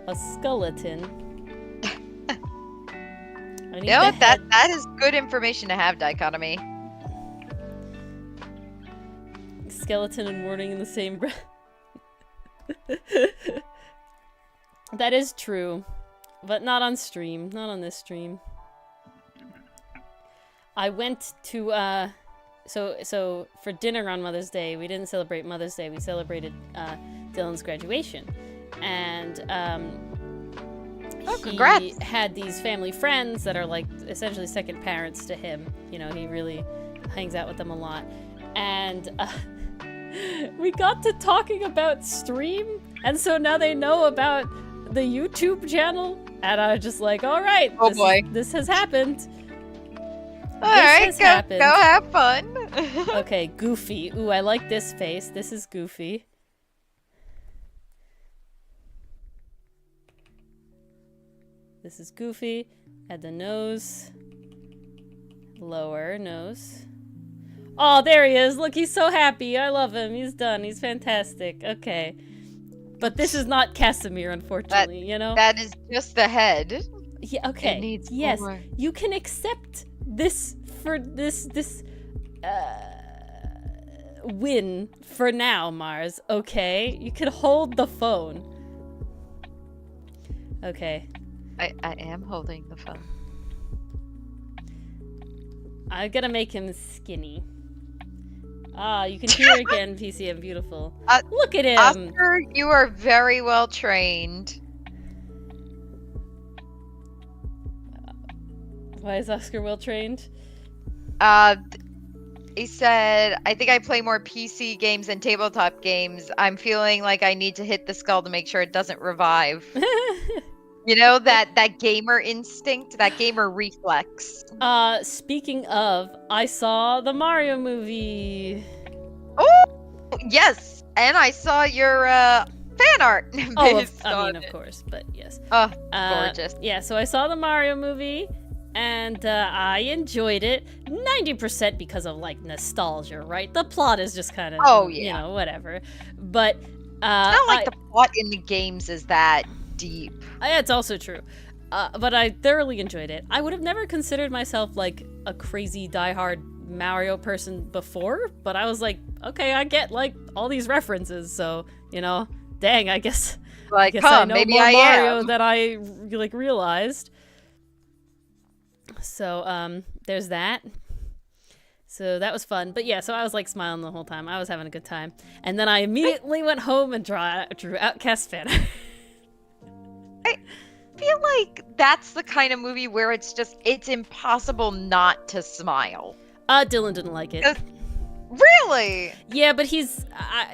A skeleton. You know what? That is good information to have, Dichotomy. Skeleton and warning in the same breath. That is true, but not on stream. Not on this stream. I went to so for dinner on Mother's Day, we didn't celebrate Mother's Day. We celebrated Dylan's graduation, and congrats. he had these family friends that are like essentially second parents to him. You know, he really hangs out with them a lot, and we got to talking about stream, and so now they know about the YouTube channel, and I was just like, all right, this has happened. All right, go have fun. Okay, Goofy. Ooh, I like this face. This is Goofy. This is Goofy. Add the nose. Lower nose. Oh, there he is. Look, he's so happy. I love him. He's done. He's fantastic. Okay. But this is not Casimir, unfortunately, you know? That is just the head. Yeah, okay. It needs yes, more. you can accept this for this win for now, Mars. Okay? You can hold the phone. Okay. I am holding the phone. I'm gonna make him skinny. Ah, you can hear again, PCM Beautiful. Look at him! Oscar, you are very well trained. Why is Oscar well trained? He said, I think I play more PC games than tabletop games. I'm feeling like I need to hit the skull to make sure it doesn't revive. You know, that gamer instinct, that gamer reflex. Speaking of, I saw the Mario movie. Oh, yes. And I saw your fan art. Of course, but yes. Oh, gorgeous. Yeah, so I saw the Mario movie, and I enjoyed it. 90% because of, like, nostalgia, right? The plot is just kind of, you know, whatever. But, it's not like the plot in the games is that deep. It's also true. But I thoroughly enjoyed it. I would have never considered myself, like, a crazy diehard Mario person before, but I was like, okay, I get, like, all these references, so, you know, dang, I guess I know maybe more Mario than I, like, realized. So, there's that. So that was fun. But yeah, so I was, like, smiling the whole time. I was having a good time. And then I immediately went home and drew Outcast fan. I feel like that's the kind of movie where it's impossible not to smile. Dylan didn't like it. Really? Yeah, but he's...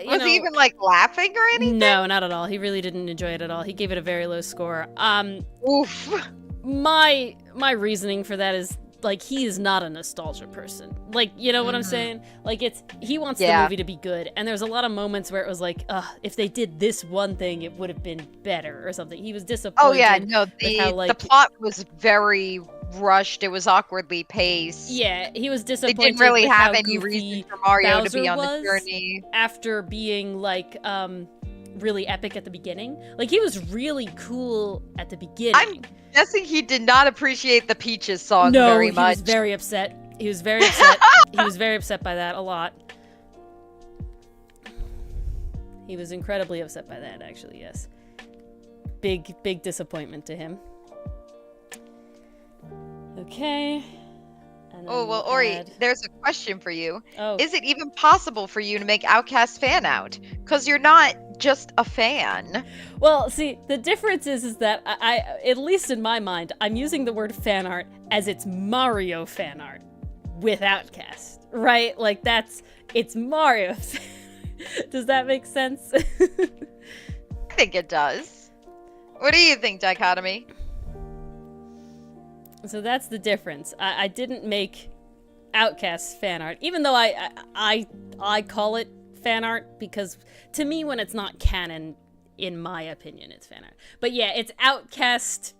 Was he even, like, laughing or anything? No, not at all. He really didn't enjoy it at all. He gave it a very low score. Oof. My reasoning for that is, like, he is not a nostalgia person. Like, you know what I'm saying? Like, he wants the movie to be good. And there's a lot of moments where it was like, if they did this one thing, it would have been better or something. He was disappointed. Oh, yeah, no, the plot was very rushed. It was awkwardly paced. Yeah, he was They disappointed. didn't really with have how any goofy reason for Mario Bowser to be on was the journey. after being like really epic at the beginning. Like he was really cool at the beginning. I'm guessing he did not appreciate the Peaches song No, very he much. was very upset. He was very upset. He was very upset by that a lot. He was incredibly upset by that, actually, yes. Big disappointment to him. Okay. And then Oh, well, we'll Ori, add- there's a question for you. Oh, Is it even possible for you to make Outcast fan out? Because you're not just a fan. well, see, the difference is that I, at least in my mind, I'm using the word fan art as it's Mario fan art with Outcast, right? Like it's Mario. Does that make sense? I think it does. What do you think, Dichotomy? So that's the difference. I didn't make Outcast fan art, even though I call it fan art because to me, when it's not canon, in my opinion, it's fan art. But yeah, it's Outcast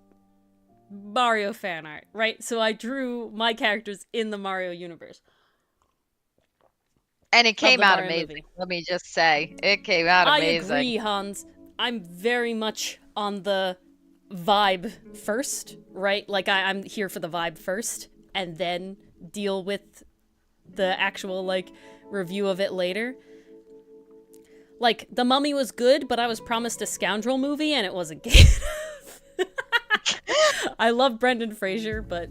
Mario fan art, right? So I drew my characters in the Mario universe. And it came out Mario amazing. movie. Let me just say, it came out amazing. I agree, Hans. I'm very much on the vibe first, right? Like I'm here for the vibe first, and then deal with the actual like review of it later. Like The Mummy was good, but I was promised a scoundrel movie, and it wasn't good enough. I love Brendan Fraser, but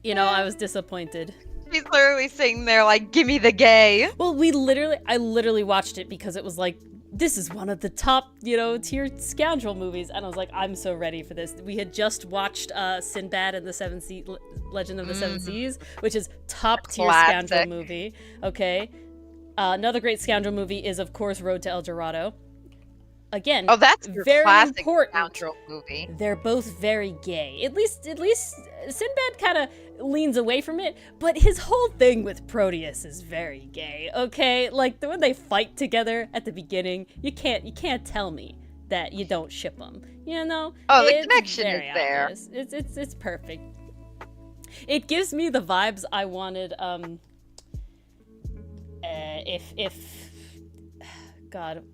you know I was disappointed. He's literally sitting there like, "Give me the gay." Well, I literally watched it because it was like, this is one of the top, tier scoundrel movies. And I was like, I'm so ready for this. We had just watched Sinbad and the Legend of the Seven Seas, which is top tier Classic. scoundrel movie. Okay. Another great scoundrel movie is, of course, Road to El Dorado. Again, Oh, that's your very classic important. scoundrel movie. They're both very gay. At least Sinbad kind of leans away from it, but his whole thing with Proteus is very gay. Okay, like when they fight together at the beginning, you can't tell me that you don't ship them. You know? Oh, the It's connection is very there. obvious. It's perfect. It gives me the vibes I wanted.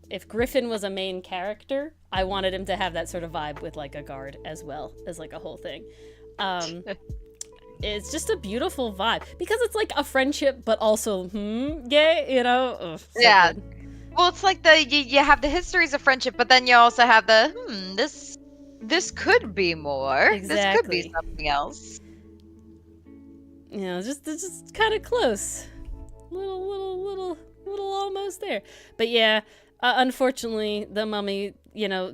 If Griffin was a main character, I wanted him to have that sort of vibe with like a guard as well as like a whole thing. It's just a beautiful vibe because it's like a friendship, but also gay. Ugh, so Yeah. good. Well, it's like you have the histories of friendship, but then you also have the this could be more. This could be Exactly. something else. Just kind of close, little almost there. But yeah, unfortunately, the Mummy,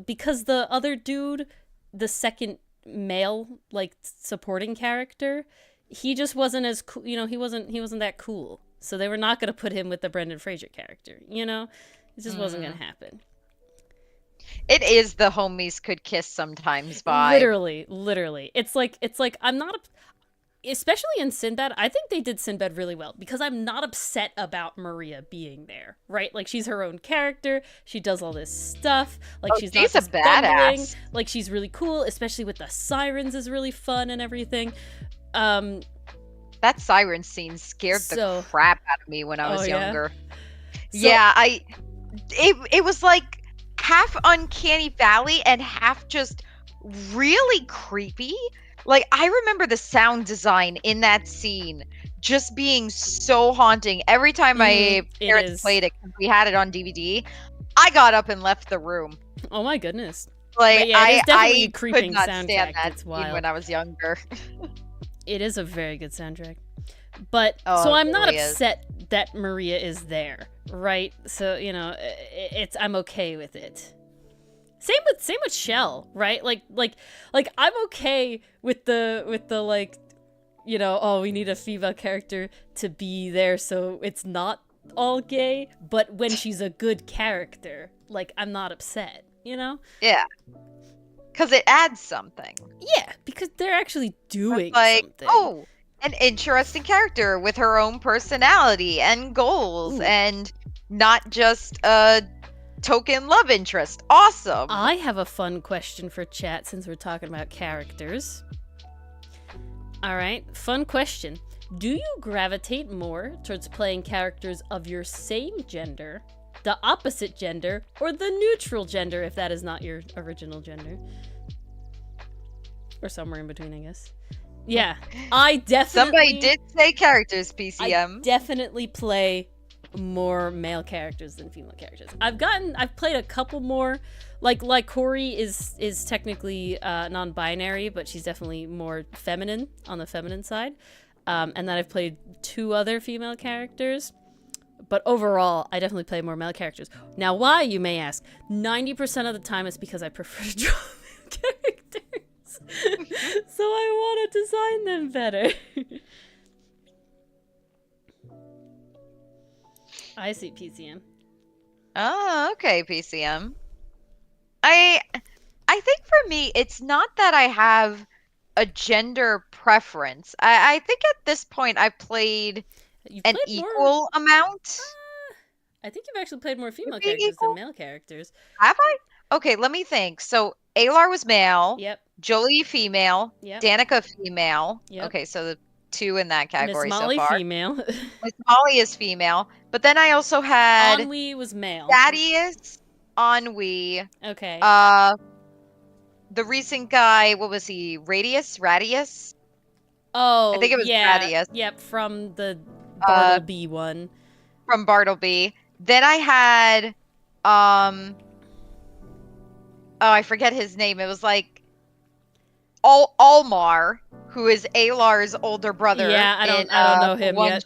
because the other dude, the second male like supporting character, he just wasn't as cool. He wasn't that cool. So they were not going to put him with the Brendan Fraser character. It just wasn't going to happen. It is the homies could kiss sometimes vibe. Literally. It's like I'm not especially in Sinbad, I think they did Sinbad really well because I'm not upset about Maria being there, right? Like she's her own character. She does all this stuff. Like she's not she's a just bumbling. badass. Like she's really cool, especially with the sirens is really fun and everything. That siren scene scared the crap out of me when I was yeah? younger. It was like half Uncanny Valley and half just really creepy. Like, I remember the sound design in that scene just being so haunting. Every time my parents played it, 'cause we had it on DVD, I got up and left the room. Oh my goodness. Like, But yeah, it is definitely a I creeping could not soundtrack. stand that It's scene wild. when I was younger. It is a very good soundtrack. But Oh, so it I'm not really is. upset that Maria is there, right? So, I'm okay with it. Same with Shell, right? Like I'm okay with the like, oh, we need a female character to be there so it's not all gay, but when she's a good character, like I'm not upset, Yeah. Because it adds something. Yeah, because they're actually doing Like, something. oh, an interesting character with her own personality and goals and not just a token love interest. Awesome. I have a fun question for chat since we're talking about characters. All right, fun question. Do you gravitate more towards playing characters of your same gender, the opposite gender, or the neutral gender if that is not your original gender? Or somewhere in between, I guess. Yeah, I definitely... Somebody did say characters, PCM. I definitely play more male characters than female characters. I've played a couple more, like Corey is technically non-binary, but she's definitely more feminine, on the feminine side. And then I've played 2 other female characters, but overall, I definitely play more male characters. Now, why, you may ask? 90% of the time it's because I prefer to draw male characters. So I want to design them better. I see, PCM. Oh, okay, PCM. I think for me, it's not that I have a gender preference. I think at this point I've played an equal amount. I think you've actually played more female characters than male characters. Have I? Okay, let me think. So Alar was male. Yep. Jolie female. Yep. Danica female. Yep. Okay, so the 2 in that category Miss Molly so far. female. Miss Molly is female. But then I also had Ennui was male. Thaddeus, Ennui. Okay. The recent guy, what was he? Radius? Oh, I think it was Radius. Yep, from the Bartleby one. From Bartleby. Then I had I forget his name. It was like Almar, who is Alar's older brother. Yeah, I don't know him yet.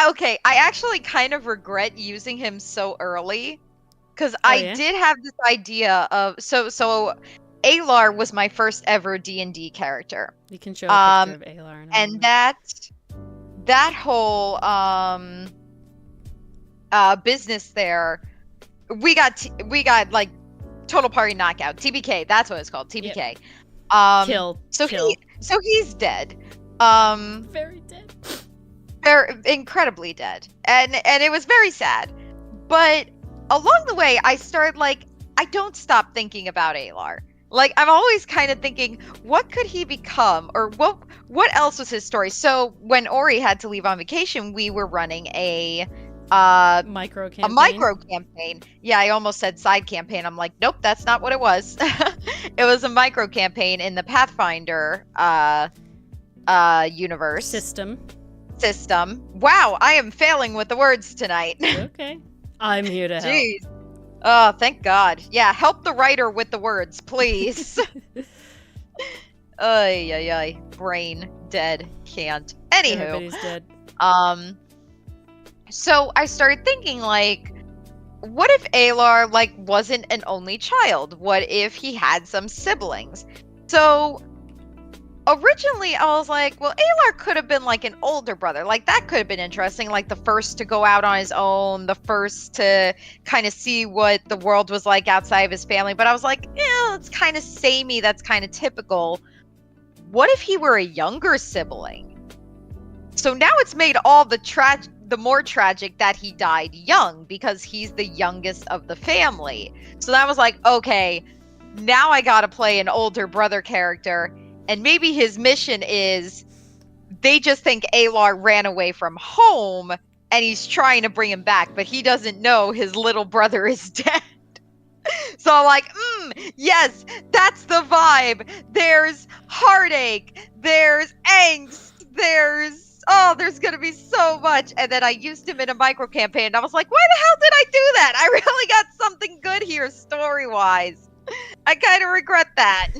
Okay, I actually kind of regret using him so early, because I did have this idea of so Alar was my first ever D&D character. You can show a picture of Alar, and that whole business there, we got like total party knockout, TBK. That's what it's called, TBK. Yep. Kill. So he's dead. Very dead. They're incredibly dead, and it was very sad. But along the way, I started I don't stop thinking about Alar. Like, I'm always kind of thinking, what could he become, or what else was his story? So when Ori had to leave on vacation, we were running a micro campaign. A micro campaign. Yeah, I almost said side campaign. I'm like, nope, that's not what it was. It was a micro campaign in the Pathfinder universe. System. Wow, I am failing with the words tonight. Okay. I'm here to help. Jeez. Oh, thank God. Yeah, help the writer with the words, please. Ay. Brain dead. Can't. Anywho. Everybody's dead. So I started thinking, what if Alar, wasn't an only child? What if he had some siblings? So originally I was like, well, Alar could have been an older brother. That could have been interesting. The first to go out on his own, the first to kind of see what the world was like outside of his family. But I was like, yeah, it's kind of samey. That's kind of typical. What if he were a younger sibling? So now it's made all the more tragic that he died young, because he's the youngest of the family. So that was like, okay, now I gotta play an older brother character. And maybe his mission is they just think Alar ran away from home and he's trying to bring him back, but he doesn't know his little brother is dead. So I'm like, yes, that's the vibe. There's heartache, there's angst, there's gonna be so much. And then I used him in a micro campaign and I was like, why the hell did I do that? I really got something good here story-wise. I kind of regret that.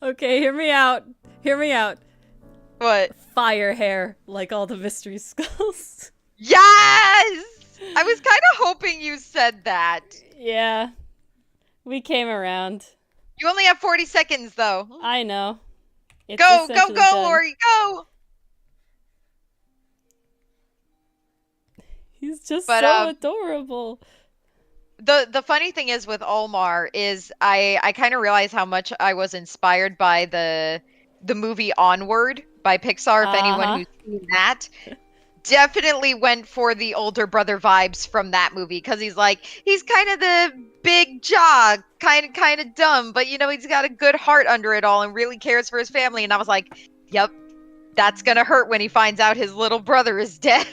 Okay, hear me out. What? Fire hair, like all the mystery skulls. Yes! I was kind of hoping you said that. Yeah. We came around. You only have 40 seconds, though. I know. It's go, Ori, go! He's just so adorable. The funny thing is with Olmar is I kind of realized how much I was inspired by the movie Onward by Pixar, if anyone who's seen that. definitely went for the older brother vibes from that movie because he's kind of the big jaw, kind of dumb, but he's got a good heart under it all and really cares for his family. And I was like, yep, that's gonna hurt when he finds out his little brother is dead.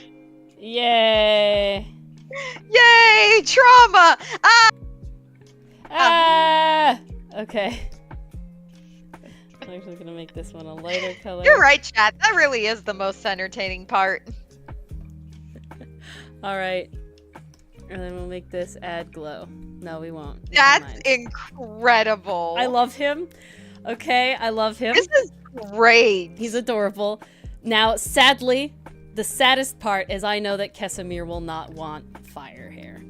Yay! Yay! Trauma! Okay. I'm actually gonna make this one a lighter color. You're right, chat. That really is the most entertaining part. Alright. And then we'll make this add glow. No, we won't. That's incredible. I love him. Okay, I love him. This is great. He's adorable. Now, sadly, the saddest part is I know that Kesamir will not want fire hair.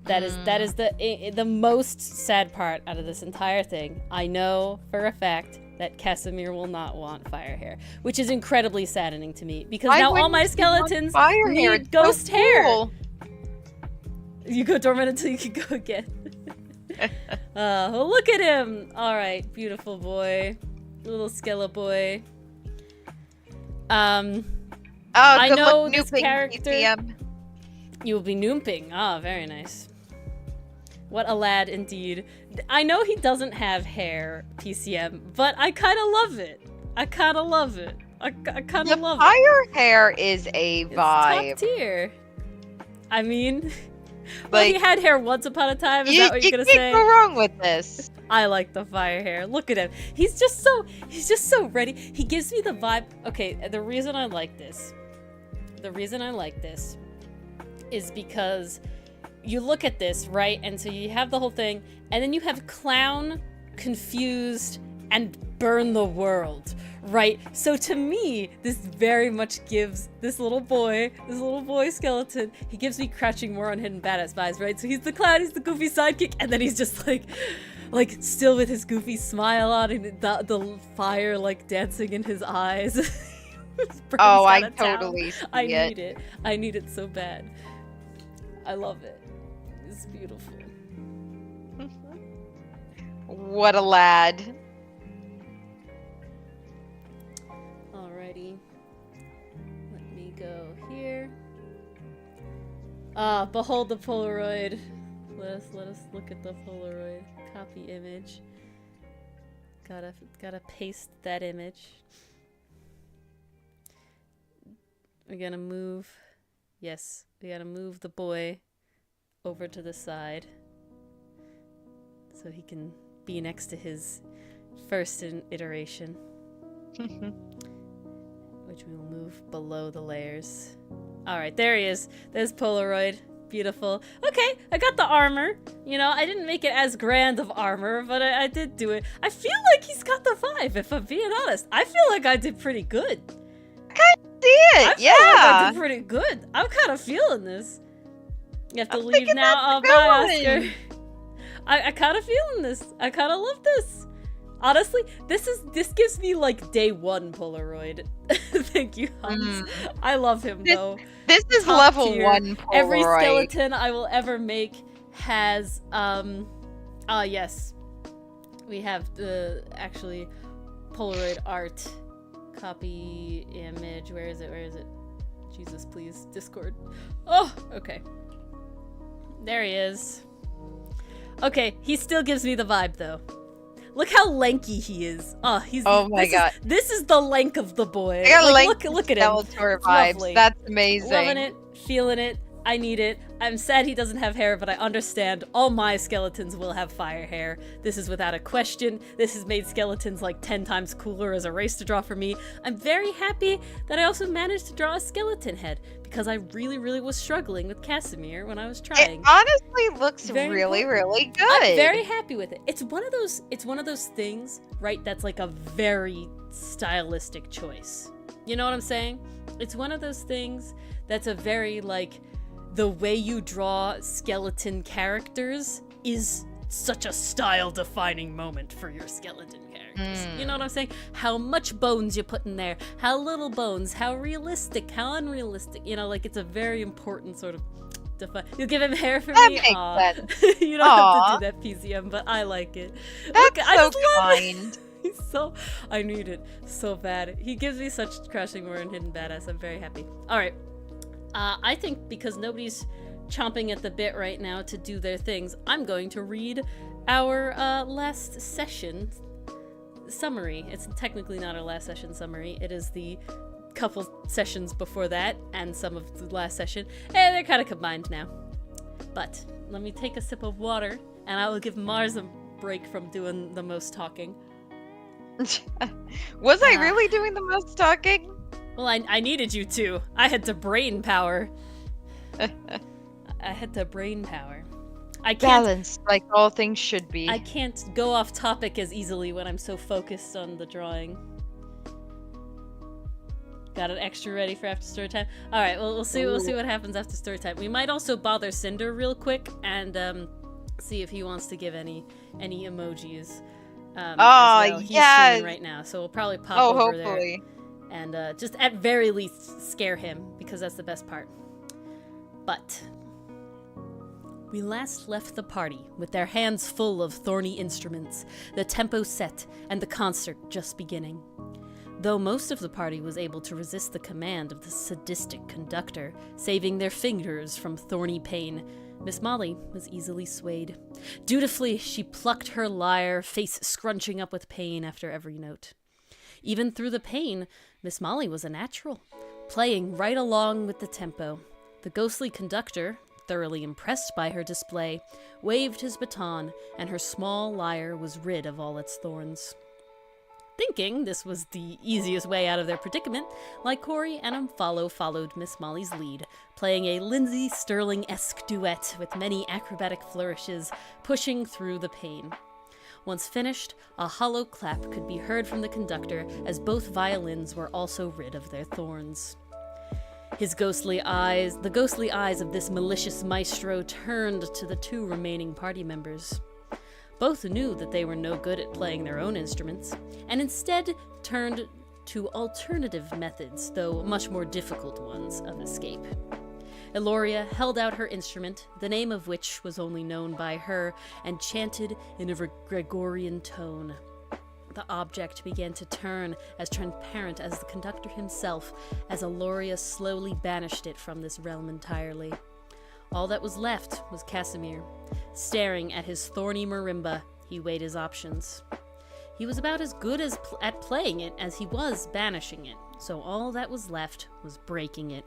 That is the most sad part out of this entire thing. I know for a fact that Kesamir will not want fire hair, which is incredibly saddening to me because now all my skeletons need ghost hair. You go dormant until you can go again. Look at him. All right, beautiful boy, little skeleton boy. I know this character. PCM. You will be noomping. Ah, very nice. What a lad indeed. I know he doesn't have hair, PCM, but I kind of love it. I kind of love it. I kind of love it. Fire hair is a vibe. It's top tier. I mean, well, he had hair once upon a time. Is that what you're gonna say? You can't go wrong with this. I like the fire hair. Look at him. He's just so ready. He gives me the vibe. Okay, the reason I like this is because you look at this, right? And so you have the whole thing, and then you have clown, confused, and burn the world, right? So to me, this very much gives this little boy skeleton, he gives me Crouching More on Hidden Badass vibes, right? So he's the clown, he's the goofy sidekick, and then he's just like still with his goofy smile on, and the fire like dancing in his eyes. Oh, I totally see I need it. I need it so bad. I love it. It's beautiful. What a lad. Alrighty. Let me go here. Behold the Polaroid. Let us look at the Polaroid. Copy image. Gotta paste that image. We're gonna move. Yes, we gotta move the boy over to the side so he can be next to his first iteration, which we will move below the layers. All right, there he is. There's Polaroid. Beautiful. Okay, I got the armor. I didn't make it as grand of armor, but I did do it. I feel like he's got the vibe, if I'm being honest. I feel like I did pretty good. See it, I feel like I did pretty good. I'm kind of feeling this. You have to leave now. Oh, bye, Oscar. I kind of feeling this. I kind of love this. Honestly, this gives me like day one Polaroid. Thank you, Hans. I love him though. This is Top level tier. 1 Polaroid. Every skeleton I will ever make has yes. We have the actually Polaroid art. Copy image. Where is it? Jesus, please. Discord. Oh, okay. There he is. Okay, he still gives me the vibe, though. Look how lanky he is. Oh my god. This is the length of the boy. Look at him. Skeletor vibes. Lovely. That's amazing. Loving it. Feeling it. I need it. I'm sad he doesn't have hair, but I understand all my skeletons will have fire hair. This is without a question. This has made skeletons like 10 times cooler as a race to draw for me. I'm very happy that I also managed to draw a skeleton head because I really was struggling with Casimir when I was trying. It honestly looks really good. I'm very happy with it. It's one of those things, right, that's like a very stylistic choice. You know what I'm saying? It's one of those things that's a very like the way you draw skeleton characters is such a style-defining moment for your skeleton characters. You know what I'm saying? How much bones you put in there, how little bones, how realistic, how unrealistic. Like it's a very important sort of define. You'll give him hair for that me? Makes sense. You don't have to do that, PCM, but I like it. That's I so just love kind. it. I need it so bad. He gives me such Crouching More and Hidden Badass. I'm very happy. All right. I think because nobody's chomping at the bit right now to do their things, I'm going to read our last session summary. It's technically not our last session summary. It is the couple sessions before that and some of the last session. And they're kind of combined now. But let me take a sip of water, and I will give Mars a break from doing the most talking. Was I really doing the most talking? Well, I needed you to. I had to brain power. I had to brain power. I can't, Balanced, like all things should be. I can't go off topic as easily when I'm so focused on the drawing. Got it extra ready for after story time. All right, well we'll see what happens after story time. We might also bother Cinder real quick and see if he wants to give any emojis. He's streaming right now, so we'll probably pop over hopefully. there and just at very least scare him, because that's the best part. But we last left the party with their hands full of thorny instruments, the tempo set, and the concert just beginning. Though most of the party was able to resist the command of the sadistic conductor, saving their fingers from thorny pain, Miss Molly was easily swayed. Dutifully, she plucked her lyre, face scrunching up with pain after every note. Even through the pain, Miss Molly was a natural, playing right along with the tempo. The ghostly conductor, thoroughly impressed by her display, waved his baton, and her small lyre was rid of all its thorns. Thinking this was the easiest way out of their predicament, Lycori and Umfalo followed Miss Molly's lead, playing a Lindsay Sterling-esque duet with many acrobatic flourishes, pushing through the pain. Once finished, a hollow clap could be heard from the conductor as both violins were also rid of their thorns. The ghostly eyes of this malicious maestro turned to the two remaining party members. Both knew that they were no good at playing their own instruments, and instead turned to alternative methods, though much more difficult ones, of escape. Eloria held out her instrument, the name of which was only known by her, and chanted in a Gregorian tone. The object began to turn as transparent as the conductor himself, as Eloria slowly banished it from this realm entirely. All that was left was Casimir. Staring at his thorny marimba, he weighed his options. He was about as good at playing it as he was banishing it, so all that was left was breaking it.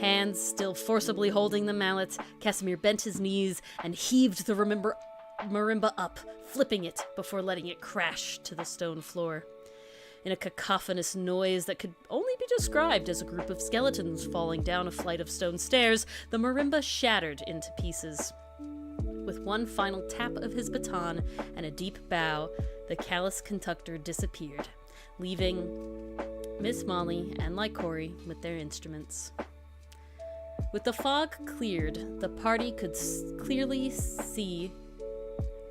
Hands still forcibly holding the mallet, Casimir bent his knees and heaved the marimba up, flipping it before letting it crash to the stone floor. In a cacophonous noise that could only be described as a group of skeletons falling down a flight of stone stairs, the marimba shattered into pieces. With one final tap of his baton and a deep bow, the callous conductor disappeared, leaving Miss Molly and Lycori with their instruments. With the fog cleared, the party could clearly see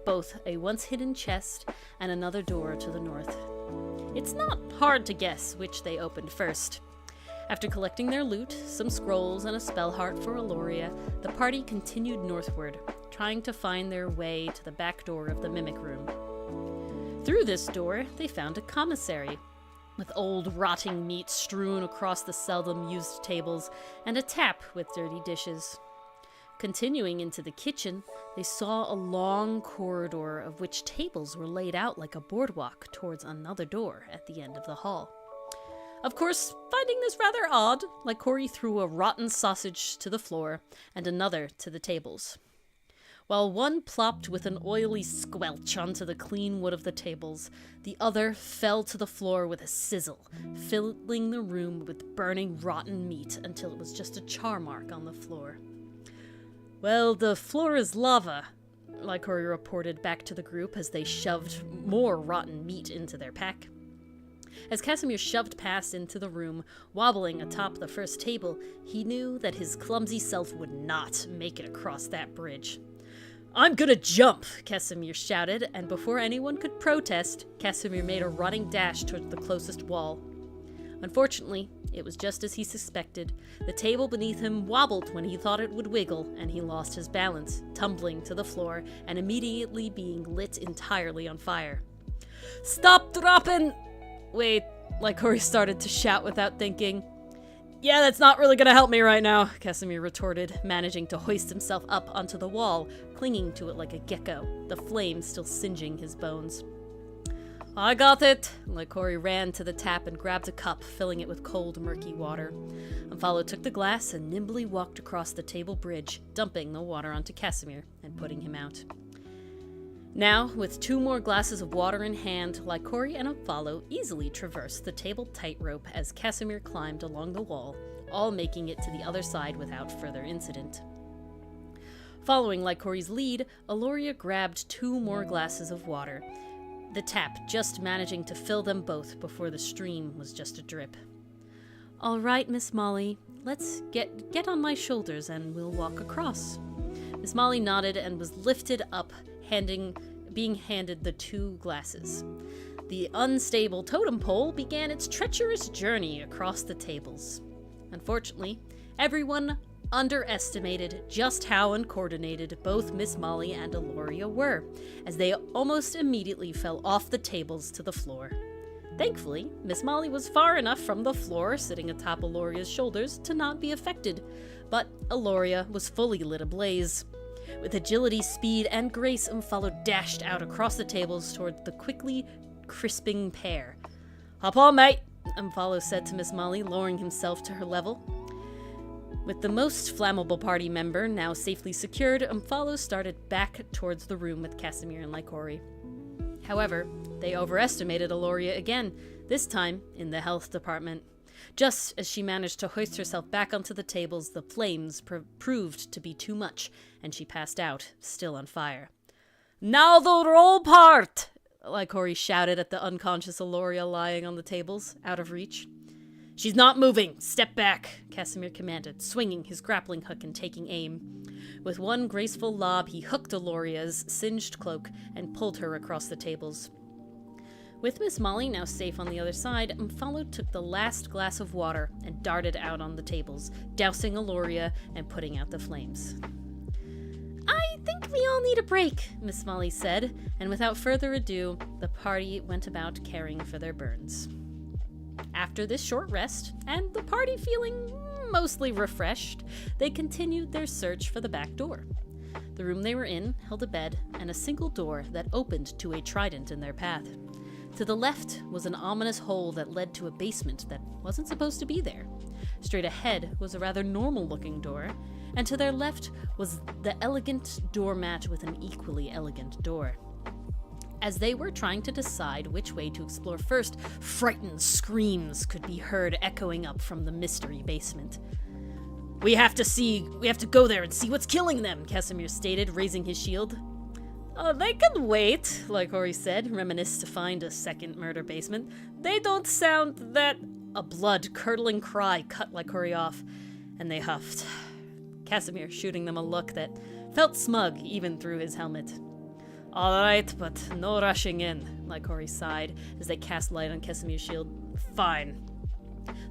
both a once-hidden chest and another door to the north. It's not hard to guess which they opened first. After collecting their loot, some scrolls, and a spell heart for Eloria, the party continued northward, trying to find their way to the back door of the Mimic Room. Through this door, they found a commissary, with old rotting meat strewn across the seldom-used tables, and a tap with dirty dishes. Continuing into the kitchen, they saw a long corridor of which tables were laid out like a boardwalk towards another door at the end of the hall. Of course, finding this rather odd, Lycori threw a rotten sausage to the floor and another to the tables. While one plopped with an oily squelch onto the clean wood of the tables, the other fell to the floor with a sizzle, filling the room with burning rotten meat until it was just a char mark on the floor. "Well, the floor is lava," Lycori reported back to the group as they shoved more rotten meat into their pack. As Casimir shoved past into the room, wobbling atop the first table, he knew that his clumsy self would not make it across that bridge. "I'm gonna jump!" Casimir shouted, and before anyone could protest, Casimir made a running dash toward the closest wall. Unfortunately, it was just as he suspected. The table beneath him wobbled when he thought it would wiggle, and he lost his balance, tumbling to the floor and immediately being lit entirely on fire. "Stop dropping!" Wait, Lycori started to shout without thinking. Yeah, that's not really gonna help me right now, Casimir retorted, managing to hoist himself up onto the wall, clinging to it like a gecko, the flames still singeing his bones. I got it! Lycori ran to the tap and grabbed a cup, filling it with cold, murky water. Umfalo took the glass and nimbly walked across the table bridge, dumping the water onto Casimir and putting him out. Now, with 2 more glasses of water in hand, Lycori and Umfalo easily traversed the table tightrope as Casimir climbed along the wall, all making it to the other side without further incident. Following Lycori's lead, Aloria grabbed 2 more glasses of water, the tap just managing to fill them both before the stream was just a drip. All right, Miss Molly, let's get on my shoulders and we'll walk across. Miss Molly nodded and was lifted up, being handed the 2 glasses. The unstable totem pole began its treacherous journey across the tables. Unfortunately, everyone underestimated just how uncoordinated both Miss Molly and Aloria were, as they almost immediately fell off the tables to the floor. Thankfully, Miss Molly was far enough from the floor, sitting atop Aloria's shoulders, to not be affected, but Aloria was fully lit ablaze. With agility, speed, and grace, Umfalo dashed out across the tables toward the quickly crisping pair. "Hop on, mate," Umfalo said to Miss Molly, lowering himself to her level. With the most flammable party member now safely secured, Umfalo started back towards the room with Casimir and Lycori. However, they overestimated Aloria again, this time in the health department. Just as she managed to hoist herself back onto the tables, the flames proved to be too much, and she passed out, still on fire. "Now the roll part!" Lycori shouted at the unconscious Aloria lying on the tables, out of reach. "She's not moving! Step back!" Casimir commanded, swinging his grappling hook and taking aim. With one graceful lob, he hooked Aloria's singed cloak and pulled her across the tables. With Miss Molly now safe on the other side, Umfalo took the last glass of water and darted out on the tables, dousing Aloria and putting out the flames. "I think we all need a break," Miss Molly said, and without further ado, the party went about caring for their burns. After this short rest, and the party feeling mostly refreshed, they continued their search for the back door. The room they were in held a bed and a single door that opened to a trident in their path. To the left was an ominous hole that led to a basement that wasn't supposed to be there. Straight ahead was a rather normal-looking door, and to their left was the elegant doormat with an equally elegant door. As they were trying to decide which way to explore first, frightened screams could be heard echoing up from the mystery basement. We have to go there and see what's killing them," Casimir stated, raising his shield. They can wait," Lycori said, reminiscent to find a second murder basement. "They don't sound that—" A blood-curdling cry cut Lycori off, and they huffed. Casimir shooting them a look that felt smug even through his helmet. "All right, but no rushing in," Lycori sighed as they cast light on Casimir's shield. "Fine."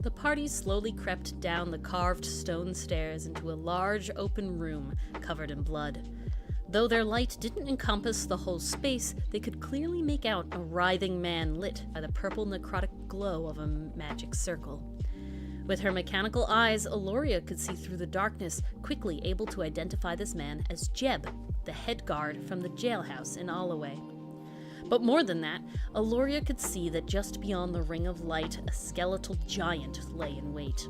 The party slowly crept down the carved stone stairs into a large open room covered in blood. Though their light didn't encompass the whole space, they could clearly make out a writhing man lit by the purple necrotic glow of a magic circle. With her mechanical eyes, Aloria could see through the darkness, quickly able to identify this man as Jeb, the head guard from the jailhouse in Alloway. But more than that, Aloria could see that just beyond the ring of light, a skeletal giant lay in wait.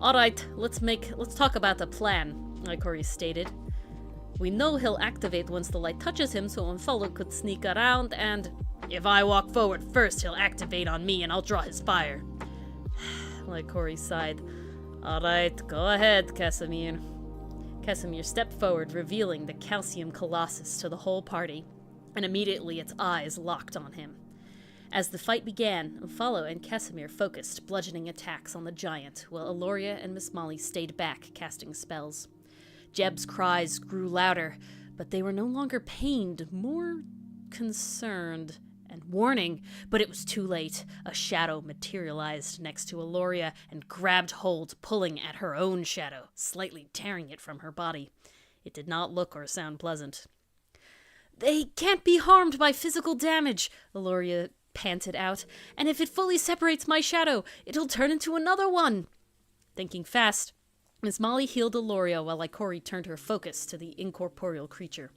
"All right, let's talk about the plan," Lycori stated. "We know he'll activate once the light touches him, so Umfalo could sneak around, and if I walk forward first, he'll activate on me and I'll draw his fire." Lycori sighed. "All right, go ahead, Casimir." Casimir stepped forward, revealing the calcium colossus to the whole party, and immediately its eyes locked on him. As the fight began, Umfalo and Casimir focused bludgeoning attacks on the giant, while Aloria and Miss Molly stayed back, casting spells. Jeb's cries grew louder, but they were no longer pained, more concerned and warning. But it was too late. A shadow materialized next to Aloria and grabbed hold, pulling at her own shadow, slightly tearing it from her body. It did not look or sound pleasant. "They can't be harmed by physical damage," Aloria panted out, "and if it fully separates my shadow, it'll turn into another one." Thinking fast, Miss Molly healed Aloria while Lycori turned her focus to the incorporeal creature.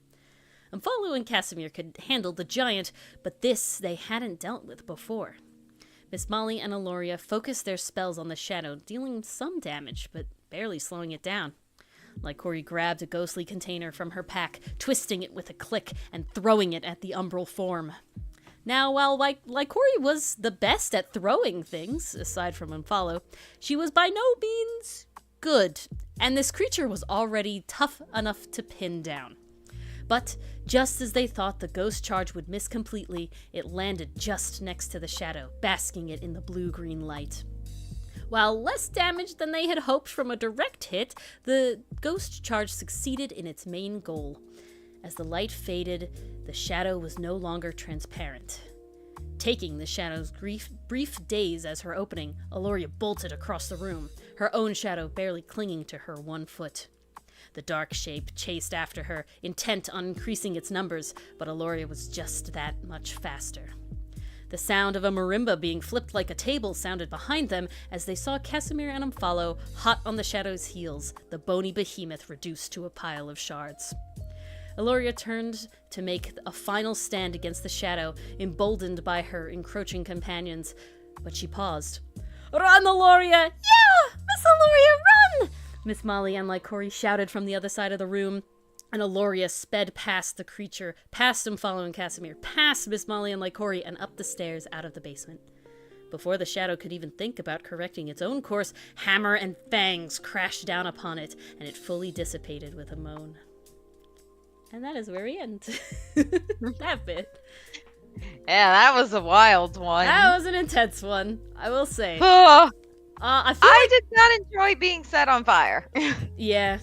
Umfalu and Casimir could handle the giant, but this they hadn't dealt with before. Miss Molly and Aloria focused their spells on the shadow, dealing some damage, but barely slowing it down. Lycori grabbed a ghostly container from her pack, twisting it with a click and throwing it at the umbral form. Now, while Lycori was the best at throwing things, aside from Umfalu, she was by no means good, and this creature was already tough enough to pin down. But just as they thought the ghost charge would miss completely, it landed just next to the shadow, basking it in the blue-green light. While less damage than they had hoped from a direct hit, the ghost charge succeeded in its main goal. As the light faded, the shadow was no longer transparent. Taking the shadow's brief daze as her opening, Aloria bolted across the room, her own shadow barely clinging to her 1 foot. The dark shape chased after her, intent on increasing its numbers, but Aloria was just that much faster. The sound of a marimba being flipped like a table sounded behind them as they saw Casimir and Umfalu hot on the shadow's heels, the bony behemoth reduced to a pile of shards. Aloria turned to make a final stand against the shadow, emboldened by her encroaching companions, but she paused. "Run, Aloria! Yeah! Miss Aloria, run!" Miss Molly and Lycori shouted from the other side of the room, and Aloria sped past the creature, past Umfalu and Casimir, past Miss Molly and Lycori, and up the stairs out of the basement. Before the shadow could even think about correcting its own course, hammer and fangs crashed down upon it, and it fully dissipated with a moan. And that is where we end. That bit. Yeah, that was a wild one. That was an intense one, I will say. I did not enjoy being set on fire. Yeah.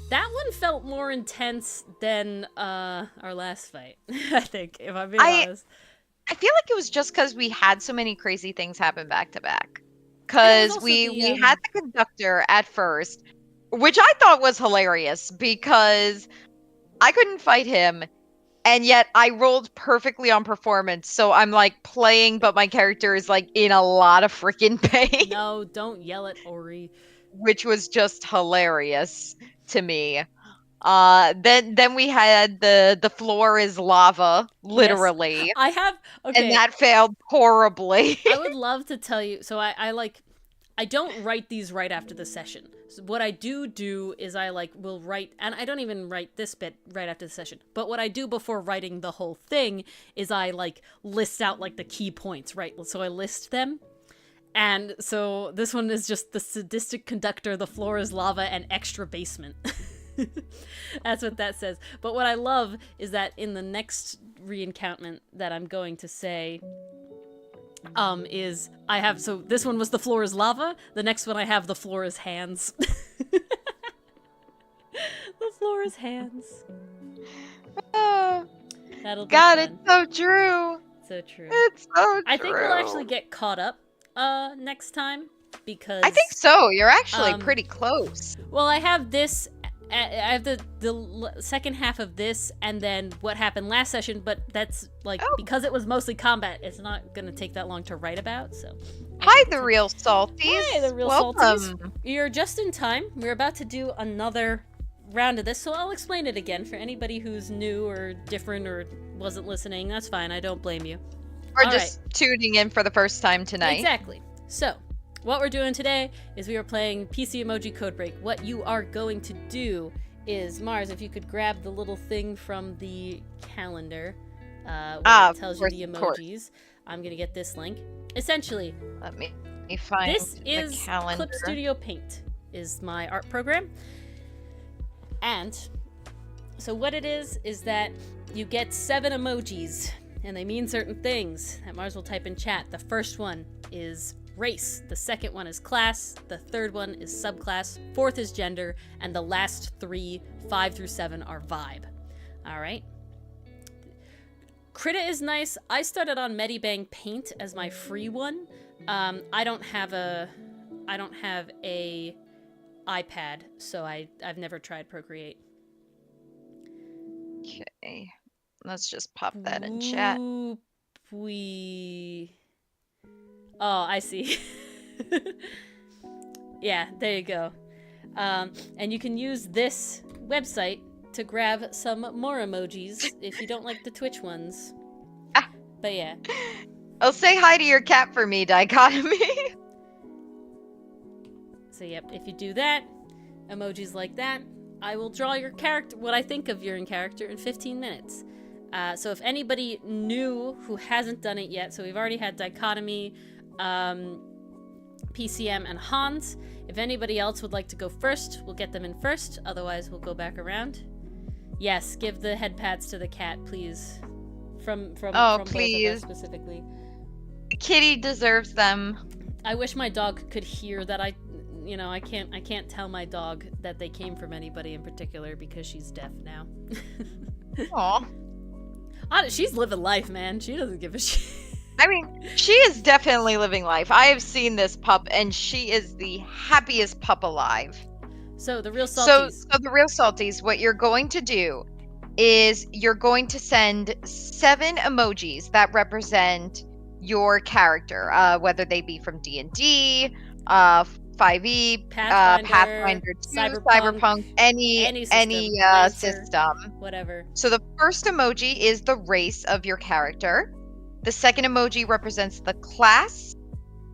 That one felt more intense than our last fight, I think, if I'm being honest. I feel like it was just because we had so many crazy things happen back to back. Because we had the conductor at first, which I thought was hilarious because I couldn't fight him, and yet I rolled perfectly on performance, so I'm like playing, but my character is like in a lot of freaking pain. No, don't yell at Ori. Which was just hilarious to me. Then we had the floor is lava, literally. Yes. And that failed horribly. I would love to tell you. So I don't write these right after the session. So what I do is I will write, and I don't even write this bit right after the session. But what I do before writing the whole thing is I list out the key points, right? So I list them. And so this one is just the sadistic conductor, the floor is lava, and extra basement. That's what that says. But what I love is that in the next re-encounterment that I'm going to say, is I have, so this one was the floor is lava, the next one I have the floor is hands. The floor is hands. That'll be God, fun. it's so true. So true. It's so true. I think we'll actually get caught up next time, because I think so. You're actually pretty close. Well, I have this. I have the second half of this, and then what happened last session. But that's because it was mostly combat. It's not gonna take that long to write about. So, hi, the real salties. Hi, the real salties. You're just in time. We're about to do another round of this, so I'll explain it again for anybody who's new or different or wasn't listening. That's fine. I don't blame you. Or just tuning in for the first time tonight. Exactly. So, what we're doing today is we are playing PC Emoji Codebreak. What you are going to do is, Mars, if you could grab the little thing from the calendar where it tells you the emojis. I'm going to get this link. Essentially, let me find this is calendar. Clip Studio Paint is my art program. And so what it is that you get 7 emojis, and they mean certain things that Mars will type in chat. The first one is race, the second one is class, the third one is subclass, fourth is gender, and the last 3, 5 through 7, are vibe. Alright? Krita is nice. I started on Medibang Paint as my free one. I don't have a iPad, so I've never tried Procreate. Okay. Let's just pop that in chat. Oh, I see. Yeah, there you go. And you can use this website to grab some more emojis if you don't like the Twitch ones. But yeah. Oh, say hi to your cat for me, Dichotomy. So yep, if you do that, emojis like that, I will draw your character, what I think of your character, in 15 minutes. So if anybody new who hasn't done it yet, so we've already had Dichotomy, PCM, and Hans. If anybody else would like to go first, we'll get them in first. Otherwise, we'll go back around. Yes, give the head pats to the cat, please. From please. Both of us specifically. Kitty deserves them. I wish my dog could hear that I can't tell my dog that they came from anybody in particular because she's deaf now. Aw. She's living life, man. She doesn't give a shit. I mean, she is definitely living life. I have seen this pup, and she is the happiest pup alive. So the real salties. So the real salties, what you're going to do is you're going to send 7 emojis that represent your character, whether they be from D&D, 5e, Pathfinder 2, Cyberpunk, any system. Whatever. So the first emoji is the race of your character. The second emoji represents the class.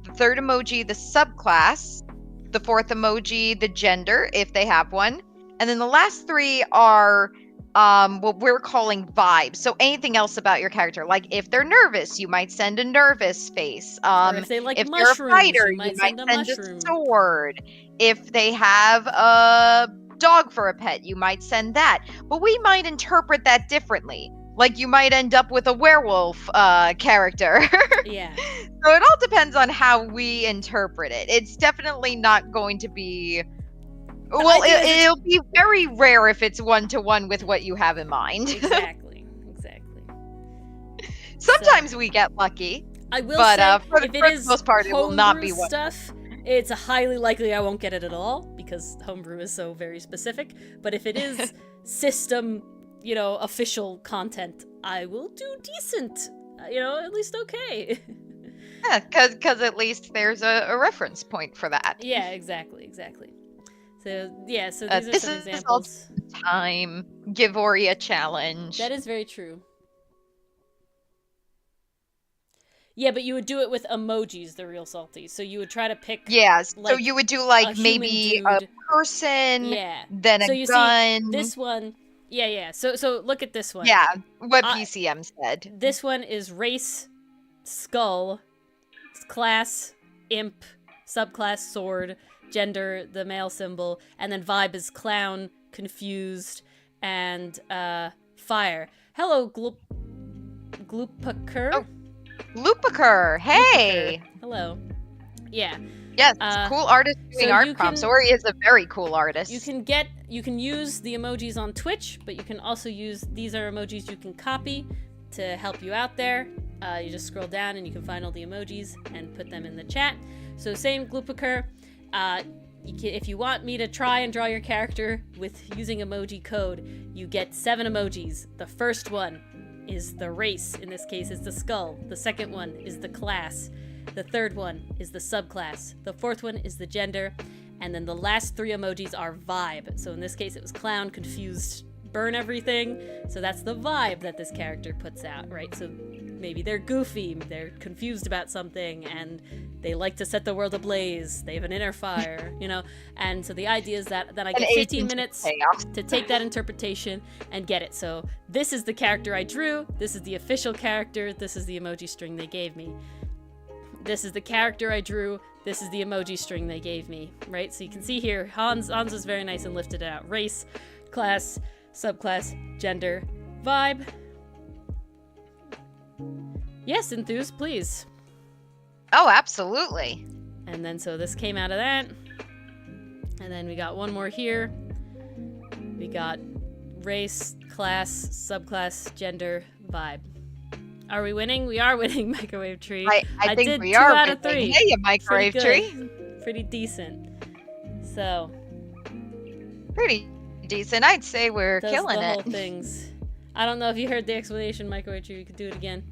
The third emoji, the subclass. The fourth emoji, the gender, if they have one. And then the last 3 are what we're calling vibes. So anything else about your character. Like if they're nervous, you might send a nervous face. Or if they like if mushrooms, they're a fighter, you might send a sword. If they have a dog for a pet, you might send that. But we might interpret that differently. Like you might end up with a werewolf character. Yeah. So it all depends on how we interpret it. It's definitely not going to be... Well, it'll be very rare if it's one-to-one with what you have in mind. Exactly. Sometimes we get lucky. I will say, for the most part, it will not be one. Stuff, it's highly likely I won't get it at all, because homebrew is so very specific. But if it is system, official content, I will do decent. At least okay. Yeah, because at least there's a reference point for that. Yeah, exactly. So these are some examples. Time. Give Ori a challenge. That is very true. Yeah, but you would do it with emojis, the real salty. So you would try to pick. Yeah, so you would do maybe a person, then a gun. See, this one. Yeah. So look at this one. Yeah, what PCM said. This one is race, skull, class, imp, subclass, sword, gender, the male symbol, and then vibe is clown, confused, and fire. Hello, Gloopaker. Oh, Gloopaker. Hey. Gloopaker. Hello. Yeah. Yes, cool artist doing art prompts. Ori is a very cool artist. You can use the emojis on Twitch, but you can also use, these are emojis you can copy to help you out there. You just scroll down and you can find all the emojis and put them in the chat. So same Gloopaker. If you want me to try and draw your character with using emoji code, you get 7 emojis. The first one is the race. In this case, it's the skull. The second one is the class. The third one is the subclass. The fourth one is the gender. And then the last 3 emojis are vibe. So in this case, it was clown, confused, burn everything. So that's the vibe that this character puts out, right? So maybe they're goofy, they're confused about something, and they like to set the world ablaze. They have an inner fire, And so the idea is that I get 15 minutes to take that interpretation and get it. So this is the character I drew. This is the official character. This is the emoji string they gave me. This is the character I drew. This is the emoji string they gave me, right? So you can see here, Hans is very nice and lifted it out. Race, class, subclass, gender, vibe. Yes, Enthuse, please. Oh, absolutely. And then so this came out of that. And then we got one more here. We got race, class, subclass, gender, vibe. Are we winning? We are winning, Microwave Tree. I think did we 2 are out of 3. Hey, Microwave Tree. Pretty decent. So. Pretty decent. I'd say we're Does killing the it. whole things. I don't know if you heard the explanation, Microwave Tree. You could do it again.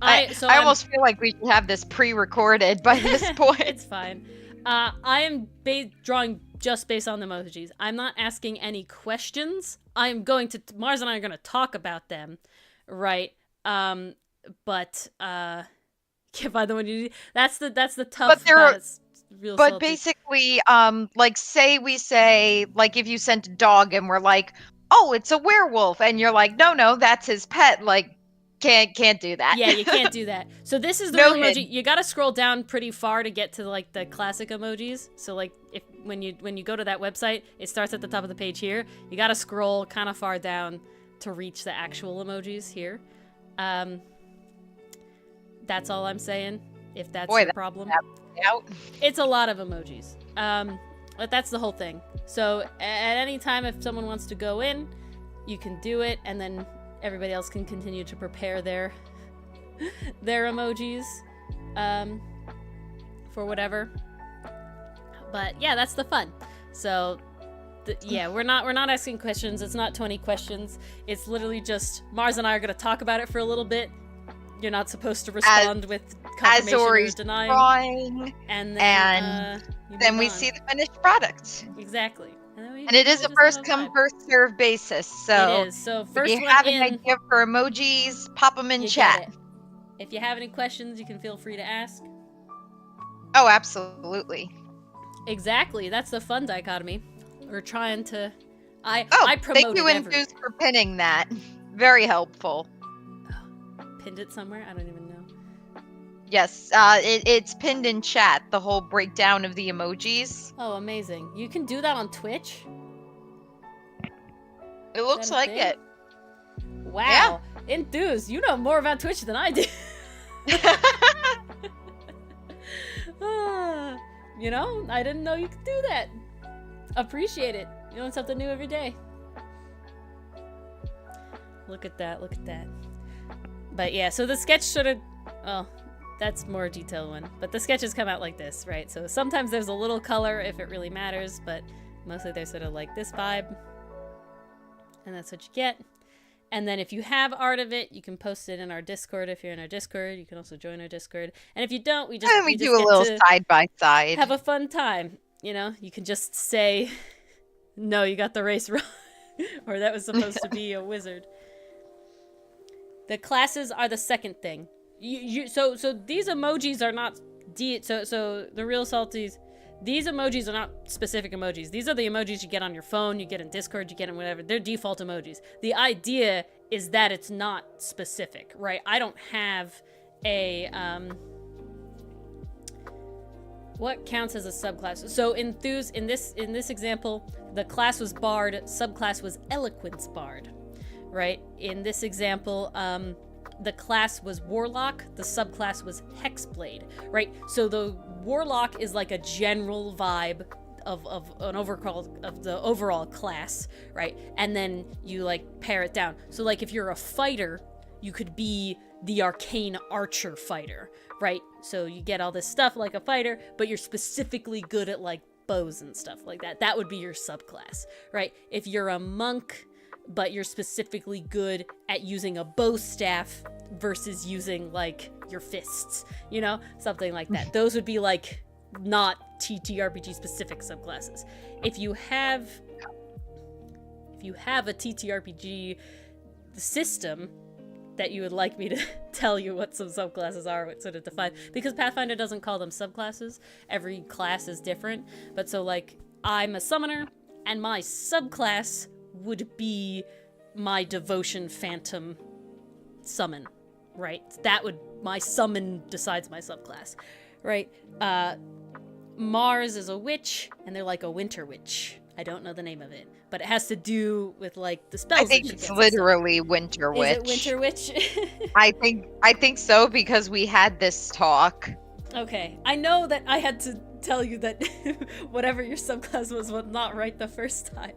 I almost feel like we should have this pre-recorded by this point. It's fine. I am drawing just based on the emojis. I'm not asking any questions. I'm going to Mars and I are going to talk about them, right? But by the way, that's the tough. But basically, like we say, like if you sent a dog and we're like, oh, it's a werewolf, and you're like, no, that's his pet. Like, can't do that. Yeah, you can't do that. So this is the real emoji. You gotta scroll down pretty far to get to like the classic emojis. So like when you go to that website, it starts at the top of the page here. You gotta scroll kind of far down to reach the actual emojis here. That's all I'm saying. If that's the problem, it's a lot of emojis. But that's the whole thing. So at any time, if someone wants to go in, you can do it, and then everybody else can continue to prepare their emojis for whatever. But yeah, that's the fun. So we're not asking questions. It's not 20 questions. It's literally just Mars and I are going to talk about it for a little bit. You're not supposed to respond with confirmation or denial. And then we see the finished product. Exactly. And it is a first come, first serve basis. So it is. So first, if you have an idea for emojis, pop them in chat. If you have any questions, you can feel free to ask. Oh, absolutely. Exactly. That's the fun dichotomy. We're trying to. I promote thank you, Enthuse, for pinning that. Very helpful. Pinned it somewhere? I don't even know. Yes, it's pinned in chat, the whole breakdown of the emojis. Oh, amazing. You can do that on Twitch? It looks like it. Wow. Yeah. Enthuse, you know more about Twitch than I do. You know, I didn't know you could do that. Appreciate it. You learn something new every day. Look at that, look at that. But yeah, so the sketch sort of, that's more detailed one. But the sketches come out like this, right? So sometimes there's a little color if it really matters, but mostly they're sort of like this vibe. And that's what you get. And then if you have art of it, you can post it in our Discord. If you're in our Discord, you can also join our Discord. And if you don't, we do a little side by side. Have a fun time. You know, you can just say, no, you got the race wrong. Or that was supposed to be a wizard. The classes are the second thing. So these emojis are not so the real salties. These emojis are not specific emojis. These are the emojis you get on your phone, you get in Discord, you get in whatever. They're default emojis. The idea is that it's not specific, right? I don't have a what counts as a subclass? So in this example, the class was Bard, subclass was Eloquence Bard. Right? In this example, the class was Warlock, the subclass was Hexblade, right? So the Warlock is like a general vibe of the overall class, right? And then you like pare it down. So like if you're a fighter, you could be the arcane archer fighter, right? So you get all this stuff like a fighter, but you're specifically good at like bows and stuff like that. That would be your subclass, right? If you're a monk, but you're specifically good at using a bow staff versus using like your fists, you know, something like that. Those would be like not TTRPG specific subclasses. If you have a TTRPG system that you would like me to tell you what some subclasses are, what sort of define, because Pathfinder doesn't call them subclasses. Every class is different. But so like I'm a summoner and my subclass would be my devotion phantom summon, right? That would, my summon decides my subclass, right? Mars is a witch, and they're like a winter witch. I don't know the name of it, but it has to do with like the spells. I think it's literally winter witch. Is it winter witch? I think so, because we had this talk. Okay, I know that I had to tell you that whatever your subclass was not right the first time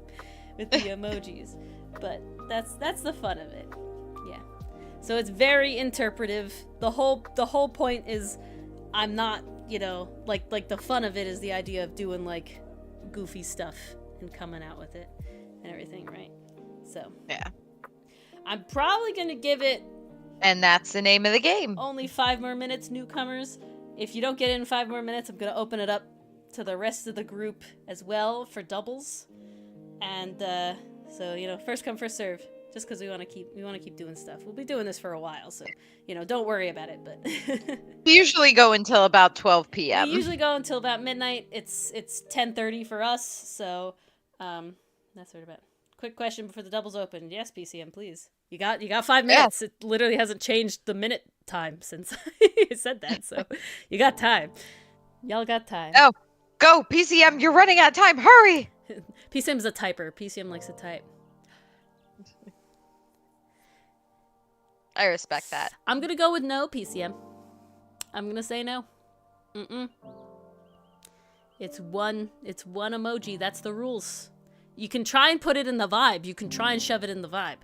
with the emojis, but that's the fun of it. Yeah, so it's very interpretive. The whole point is, I'm not, you know, like the fun of it is the idea of doing like goofy stuff and coming out with it and everything, right? So yeah, I'm probably gonna give it And that's the name of the game. Only 5 more minutes, newcomers. If you don't get in 5 more minutes, I'm gonna open it up to the rest of the group as well for doubles. And so first come, first serve. Just because we want to keep doing stuff. We'll be doing this for a while, so don't worry about it. But we usually go until about 12 p.m. We usually go until about midnight. It's 10:30 for us, so that's sort of about. Quick question before the doubles open. Yes, PCM, please. You got 5 minutes. Yeah. It literally hasn't changed the minute time since I said that, so you got time. Y'all got time. Oh, go PCM! You're running out of time. Hurry! PCM's a typer. PCM likes to type. I respect that. I'm gonna go with no, PCM. I'm gonna say no. It's one emoji. That's the rules. You can try and put it in the vibe. You can try and shove it in the vibe.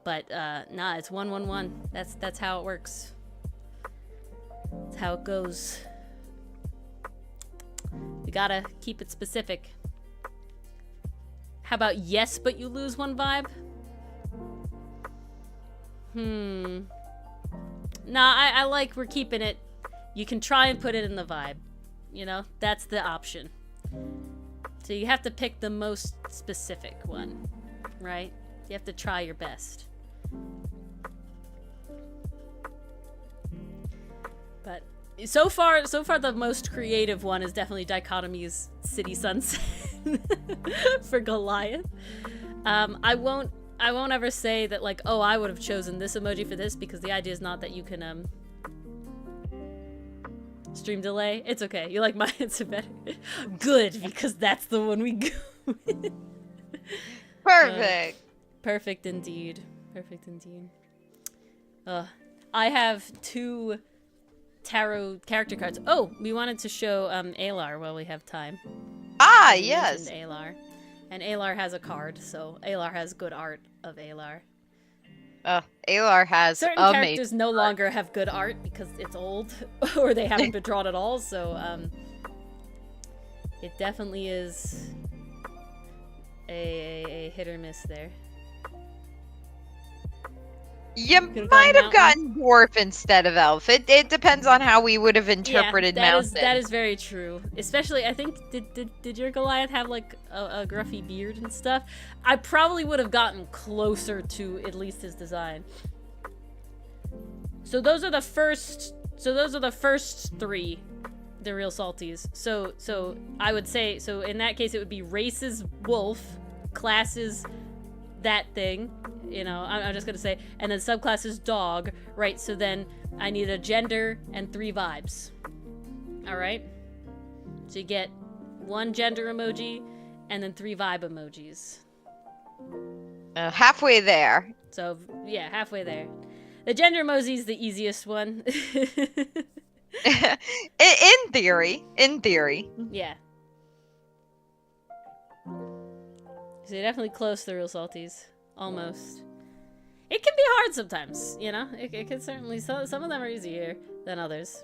But nah, it's 111. That's how it works. That's how it goes. You gotta keep it specific. How about yes, but you lose one vibe? Nah, I like we're keeping it. You can try and put it in the vibe. That's the option. So you have to pick the most specific one, right? You have to try your best. But so far the most creative one is definitely Dichotomy's City Sunset for Goliath. I won't ever say that like, oh, I would have chosen this emoji for this, because the idea is not that you can stream delay. It's okay. You like my answer better. Good, because that's the one we go with. Perfect. Perfect indeed. Perfect indeed. I have 2 tarot character cards. Oh, we wanted to show Alar while we have time. Ah, yes. Alar. And Alar has a card, so Alar has good art of Alar. Alar has certain characters no longer have good art because it's old or they haven't been drawn at all, so it definitely is a hit or miss there. You might have gotten dwarf instead of elf. It depends on how we would have interpreted mountain. That is very true. Especially, I think, did your Goliath have like a gruffy beard and stuff? I probably would have gotten closer to at least his design. So those are the first 3, the real salties. So I would say, so in that case it would be races wolf, classes that thing. I'm just gonna say, and then subclass is dog, right? So then I need a gender and 3 vibes. All right. So you get 1 gender emoji and then 3 vibe emojis. Halfway there. So yeah, halfway there. The gender emoji is the easiest one. In theory. Yeah. So you're definitely close to the real salties. Almost. It can be hard sometimes, It can certainly... some of them are easier than others.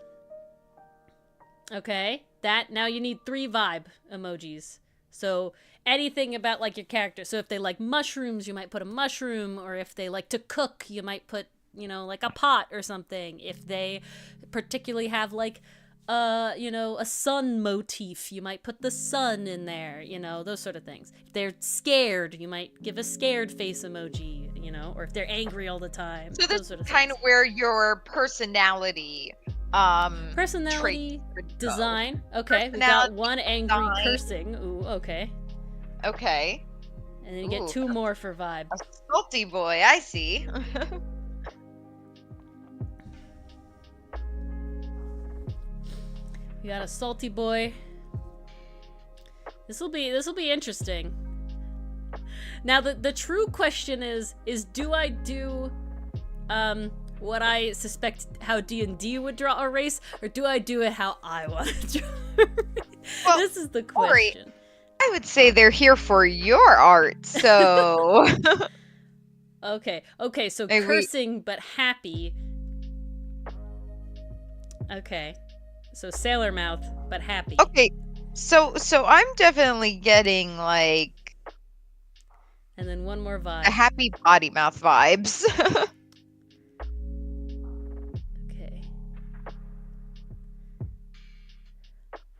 Okay. Now you need 3 vibe emojis. So anything about, like, your character. So if they like mushrooms, you might put a mushroom. Or if they like to cook, you might put, like a pot or something. If they particularly have, like... a sun motif, you might put the sun in there, those sort of things. If they're scared, you might give a scared face emoji, or if they're angry all the time. So this is kind of where your personality design. Okay, we got 1 angry cursing. Ooh, okay. Okay. And then you get 2 more for vibe. A salty boy, I see. You got a salty boy. This will be interesting. Now the true question is do I do what I suspect how D&D would draw a race, or do I do it how I want to draw a race? Well, this is the question. I would say they're here for your art, so Okay, so cursing but happy. Okay. So sailor mouth, but happy. Okay, so I'm definitely getting like, and then 1 more vibe. A happy body mouth vibes.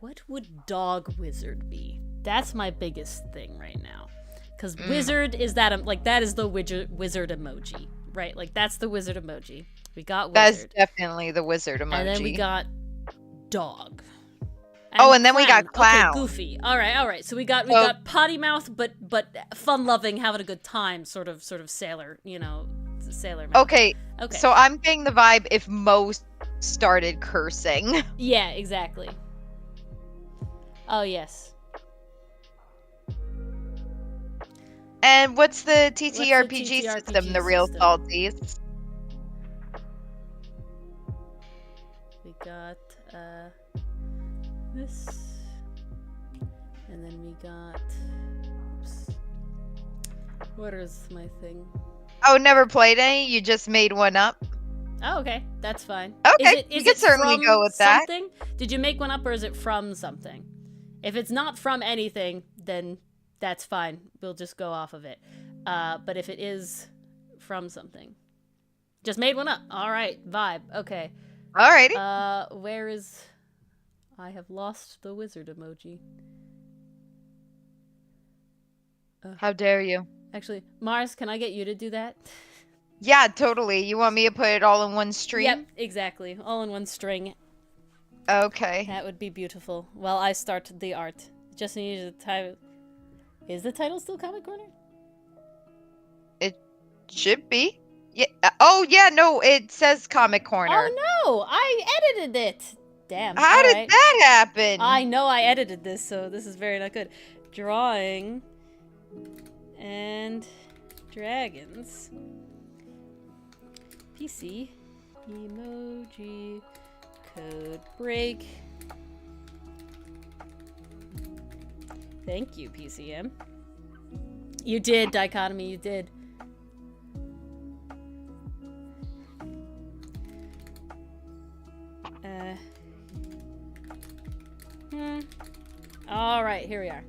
what would dog wizard be? That's my biggest thing right now. Because wizard is that, like, that is the wizard emoji, right? Like, that's the wizard emoji. We got wizard. That's definitely the wizard emoji. And then we got dog. And then we got clown. Okay, goofy. All right. So we got potty mouth, but fun loving, having a good time, sort of sailor, sailor man. Okay. So I'm getting the vibe if Mo started cursing. Yeah, exactly. Oh yes. And what's the TTRPG system? The real salties. We got this, and then we got. Oops. What is my thing? Oh, never played any? You just made one up? Oh, okay. That's fine. Okay, you can certainly go with that. Something? Did you make one up, or is it from something? If it's not from anything, then that's fine. We'll just go off of it. But if it is from something. Just made one up. All right. Vibe. Okay. Alrighty. Where is... I have lost the wizard emoji. How dare you? Actually, Mars, can I get you to do that? Yeah, totally. You want me to put it all in one stream? Yep, exactly. All in one string. Okay. That would be beautiful. While I start the art. Just need the title. Is the title still Comic Corner? It should be. Yeah. Oh, yeah, no, it says Comic Corner. Oh, no! I edited it! Damn. How did that happen? I know I edited this, so this is very not good. Drawing and dragons. PC. Emoji. Code break. Thank you, PCM. You did, Dichotomy, you did. Alright, here we are.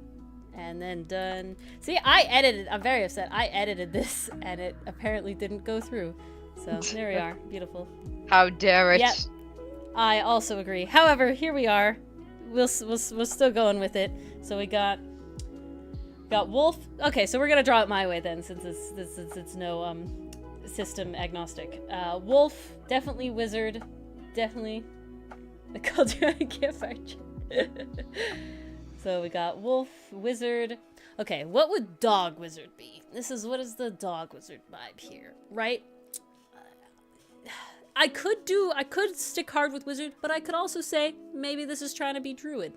And then done. See, I edited, I'm very upset. I edited this, and it apparently didn't go through. So, there we are. Beautiful. How dare it. Yep. I also agree. However, here we are. We're still going with it. So we got wolf. Okay, so we're gonna draw it my way then, since it's no system agnostic. Wolf, definitely wizard, definitely the culture gift archer. So we got wolf, wizard. Okay, what would dog wizard be? What is the dog wizard vibe here, right? I could stick hard with wizard, but I could also say maybe this is trying to be druid.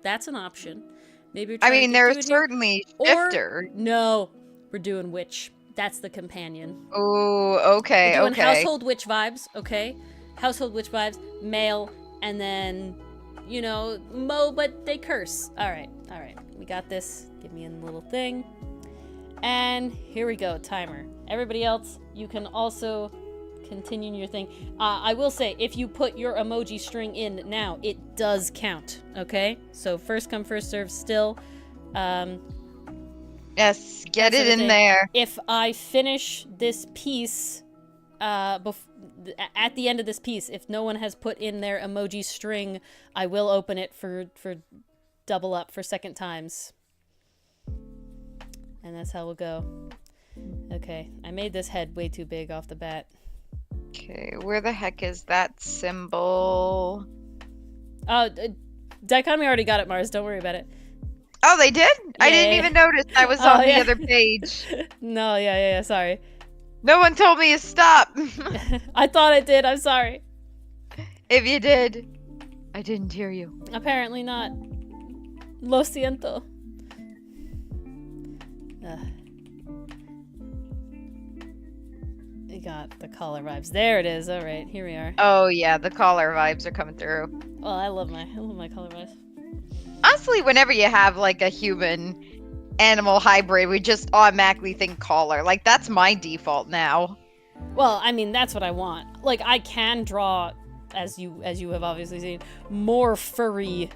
That's an option. Maybe. I mean, there's certainly shifter. No, we're doing witch. That's the companion. Oh, okay, we're doing okay. Household witch vibes, okay? Household witch vibes, male, and then, Mo, but they curse. All right. We got this. Give me a little thing. And here we go, timer. Everybody else, you can also continue your thing. I will say, if you put your emoji string in now, it does count, okay? So first come, first serve still. Yes, get it in there. If I finish this piece, at the end of this piece, if no one has put in their emoji string, I will open it for double up for second times. And that's how we'll go. Okay, I made this head way too big off the bat. Okay, where the heck is that symbol? Oh, Dichotomy already got it, Mars. Don't worry about it. Oh, they did? Yeah, I didn't even notice. I was on the other page. No, yeah, sorry. No one told me to stop. I thought I did. I'm sorry. If you did, I didn't hear you. Apparently not. Lo siento. We got the collar vibes. There it is. All right, here we are. Oh yeah, the collar vibes are coming through. Well, I love my collar vibes. Honestly, whenever you have like a human animal hybrid, we just automatically think collar. Like that's my default now. Well, I mean, that's what I want. Like I can draw, as you have obviously seen, more furry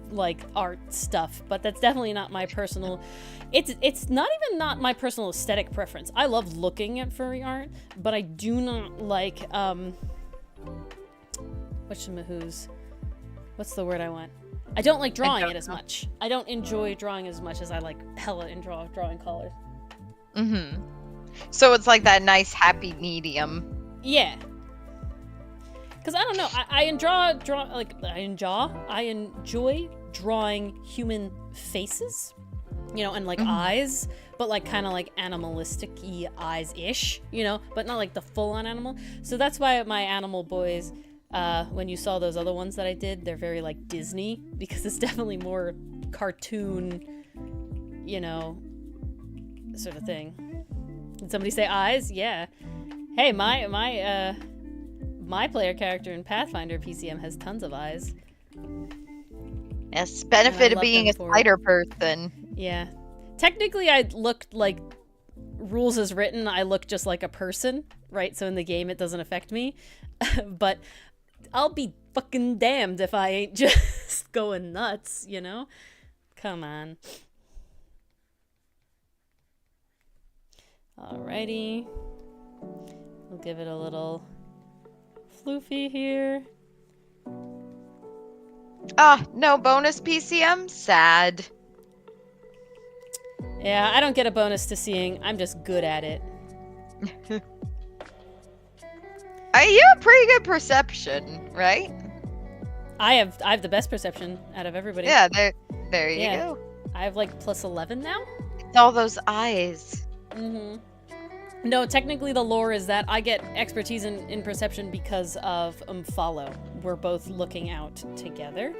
like art stuff, but that's definitely not my personal. It's not even not my personal aesthetic preference. I love looking at furry art, but I do not like what's the word I want? I don't like drawing it as much. I don't enjoy drawing as much as I like hella in drawing color. Mm-hmm. So it's like that nice happy medium. Yeah. Because I don't know, I enjoy drawing human faces, you know, and like eyes, but like kind of like animalistic-y eyes-ish, you know, but not like the full-on animal. So that's why my animal boys, when you saw those other ones that I did, they're very like Disney, because it's definitely more cartoon, you know, sort of thing. Did somebody say eyes? Yeah. Hey, my player character in Pathfinder PCM has tons of eyes. Yes, benefit of being a spider person. Yeah. Technically, I looked like rules as written, I look just like a person, right? So in the game, it doesn't affect me. But I'll be fucking damned if I ain't just going nuts, you know? Come on. Alrighty. We'll give it a little floofy here. No bonus PCM? Sad. Yeah, I don't get a bonus to seeing. I'm just good at it. You have pretty good perception, right? I have the best perception out of everybody. Yeah, there you go. I have like plus 11 now. It's all those eyes. Mm-hmm. No, technically the lore is that I get expertise in perception because of follow. We're both looking out together,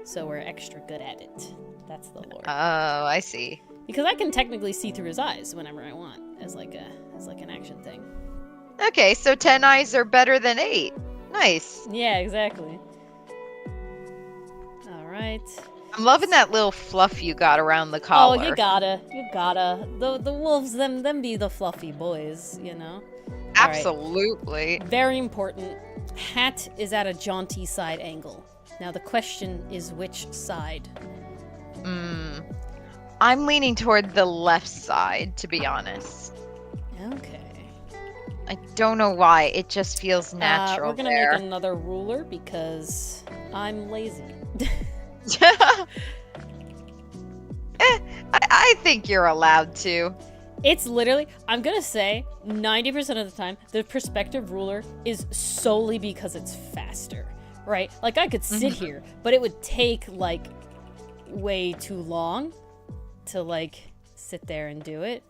so we're extra good at it. That's the lore. Oh, I see. Because I can technically see through his eyes whenever I want, as like an action thing. Okay, so 10 eyes are better than 8. Nice. Yeah, exactly. All right. I'm loving that little fluff you got around the collar. Oh, you gotta. The wolves, them be the fluffy boys, you know? Absolutely. Right. Very important. Hat is at a jaunty side angle. Now the question is which side? I'm leaning toward the left side, to be honest. Okay. I don't know why. It just feels natural. We're gonna make another ruler because I'm lazy. I think you're allowed to. It's literally, I'm gonna say, 90% of the time, the perspective ruler is solely because it's faster, right? Like, I could sit here, but it would take, like, way too long to, like, sit there and do it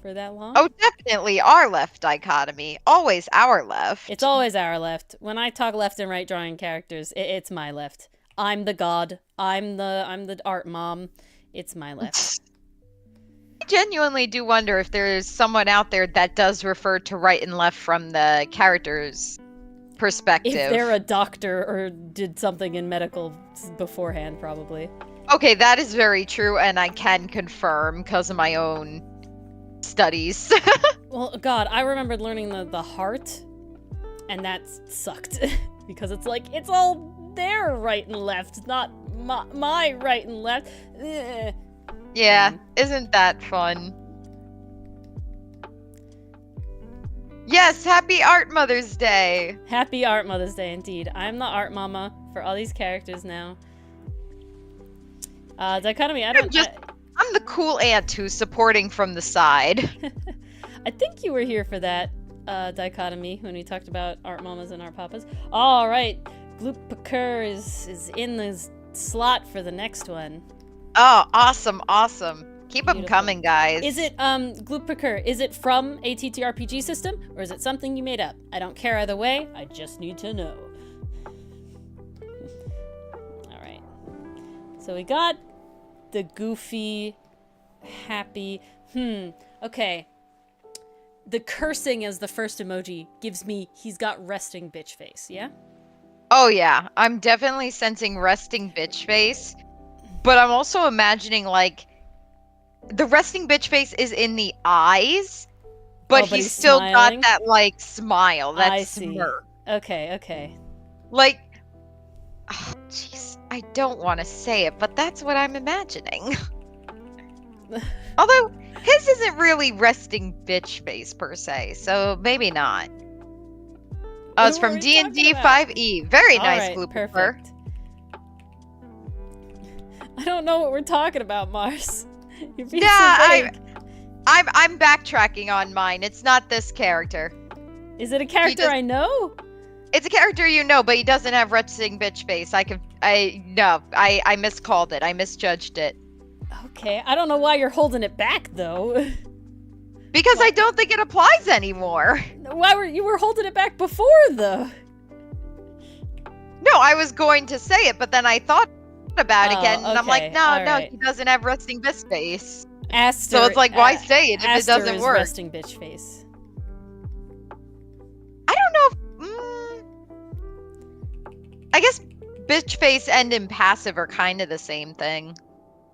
for that long. Oh, definitely our left dichotomy. Always our left. It's always our left. When I talk left and right drawing characters, it's my left. I'm the god. I'm the art mom. It's my left. I genuinely do wonder if there's someone out there that does refer to right and left from the character's perspective. If they're a doctor or did something in medical beforehand, probably. Okay, that is very true, and I can confirm because of my own studies. Well, God, I remembered learning the heart, and that sucked. Because it's like, it's all their right and left, not my right and left. Yeah, isn't that fun? Yes, happy Art Mother's Day! Happy Art Mother's Day, indeed. I'm the art mama for all these characters now. Dichotomy, I'm the cool aunt who's supporting from the side. I think you were here for that, Dichotomy, when we talked about art mamas and art papas. Alright, Gloop is in the slot for the next one. Oh, awesome. Keep them Beautiful. coming, guys. Is it, Gloop, is it from a TTRPG system, or is it something you made up? I don't care either way, I just need to know. Alright. So we got the goofy, happy, okay. The cursing as the first emoji gives me, he's got resting bitch face, yeah? Oh yeah, I'm definitely sensing resting bitch face, but I'm also imagining, like, the resting bitch face is in the eyes, but he's still smiling? got that, like, smile, that I see. smirk. Okay. Like, oh, jeez, I don't want to say it, but that's what I'm imagining. Although, his isn't really resting bitch face, per se, so maybe not. Oh, it's from D&D 5e. Very nice, Blooper. Perfect. I don't know what we're talking about, Mars. You're being Yeah, so vague. I'm backtracking on mine. It's not this character. Is it a character I know? It's a character you know, but he doesn't have resting bitch face. I miscalled it. I misjudged it. Okay, I don't know why you're holding it back though. Because I don't think it applies anymore. Why were you holding it back before though? No, I was going to say it, but then I thought about it again, and okay. I'm like, no, Right. he doesn't have resting bitch face. Aster, So it's like, why say it if it doesn't work? Resting bitch face. I don't know if... I guess bitch face and impassive are kind of the same thing.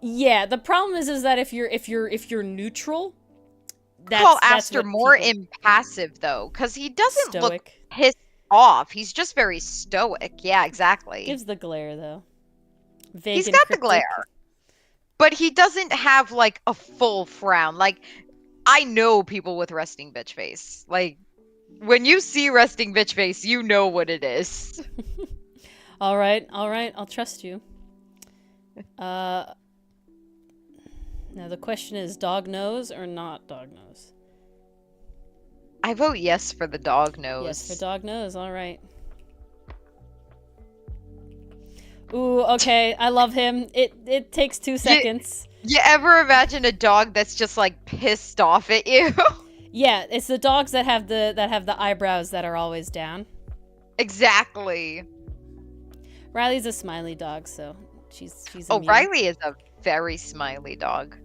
Yeah, the problem is that if you're neutral, Call Aster more impassive though, because he doesn't look pissed off. He's just very stoic. Yeah, exactly. Gives the glare though. Vague He's and got cryptic. the glare, but he doesn't have like a full frown. Like, I know people with resting bitch face. Like, when you see resting bitch face, you know what it is. All right, I'll trust you. Now the question is, dog nose or not dog nose? I vote yes for the dog nose. Yes for dog nose, all right. Ooh, okay, I love him. It takes 2 seconds. You ever imagine a dog that's just like pissed off at you? Yeah, it's the dogs that have the eyebrows that are always down. Exactly. Riley's a smiley dog, so she's immune. Riley is a very smiley dog.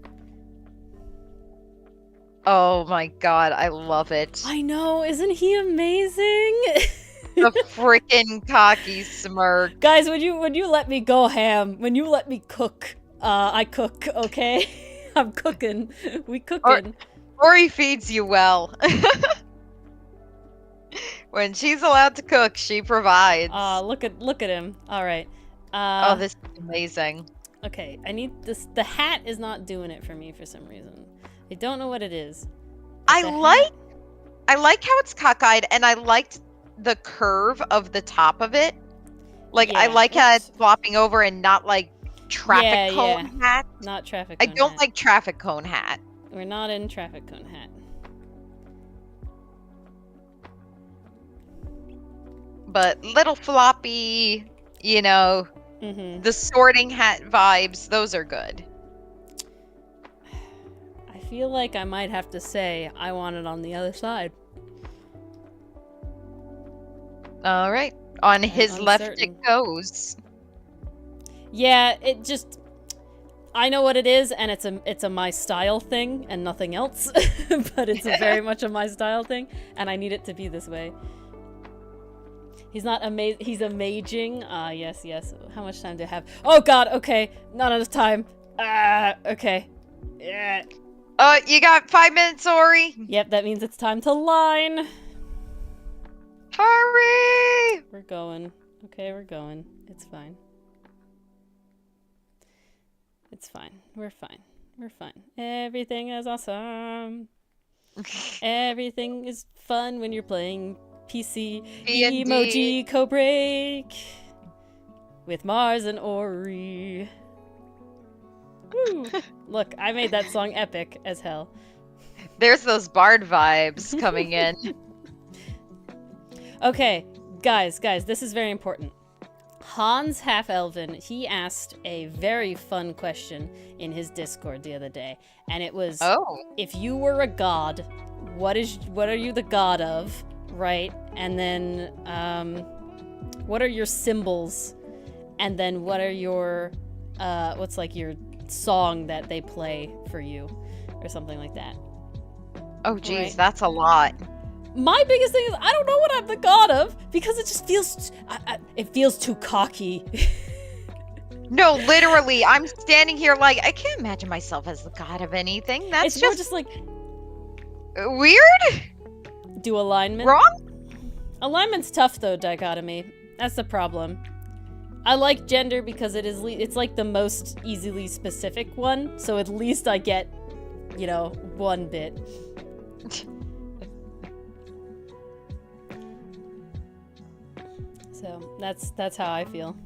Oh my god, I love it. I know, isn't he amazing? The freaking cocky smirk. Guys, when you let me go ham, when you let me cook, I cook, okay? I'm cooking. We cooking. Or he feeds you well. When she's allowed to cook, she provides. Look at him. All right. Oh, this is amazing. Okay, I need this. The hat is not doing it for me for some reason. I don't know what it is. I like how it's cockeyed, and I liked the curve of the top of it. Like, yeah, I like how it's flopping over and not like traffic cone hat. Not traffic cone hat. I don't like traffic cone hat. We're not in traffic cone hat. But little floppy, you know, the sorting hat vibes, those are good. I feel like I might have to say I want it on the other side. All right. On his left it goes. Yeah, it just... I know what it is, and it's a my style thing and nothing else. But it's very much a my style thing, and I need it to be this way. He's not amazing. He's amazing. Yes. How much time do I have? Oh god, okay. Not enough time. Okay. Yeah. You got 5 minutes, Ori. Yep, that means it's time to line. Hurry! We're going. Okay, we're going. It's fine. It's fine. We're fine. We're fine. Everything is awesome. Everything is fun when you're playing PC Emoji Co-Break with Mars and Ori. Woo. Look, I made that song epic as hell. There's those bard vibes coming in. Okay, guys, this is very important. Hans Half-Elven, he asked a very fun question in his Discord the other day, and it was, if you were a god, what are you the god of, right? And then, what are your symbols? And then what are your, what's like your song that they play for you, or something like that. Oh geez, right? That's a lot. My biggest thing is I don't know what I'm the god of, because it just feels, it feels too cocky. No, literally, I'm standing here like, I can't imagine myself as the god of anything. That's it's just like... weird? Do alignment. Wrong? Alignment's tough though, dichotomy. That's the problem. I like gender because it's like the most easily specific one, so at least I get, you know, one bit. So that's how I feel.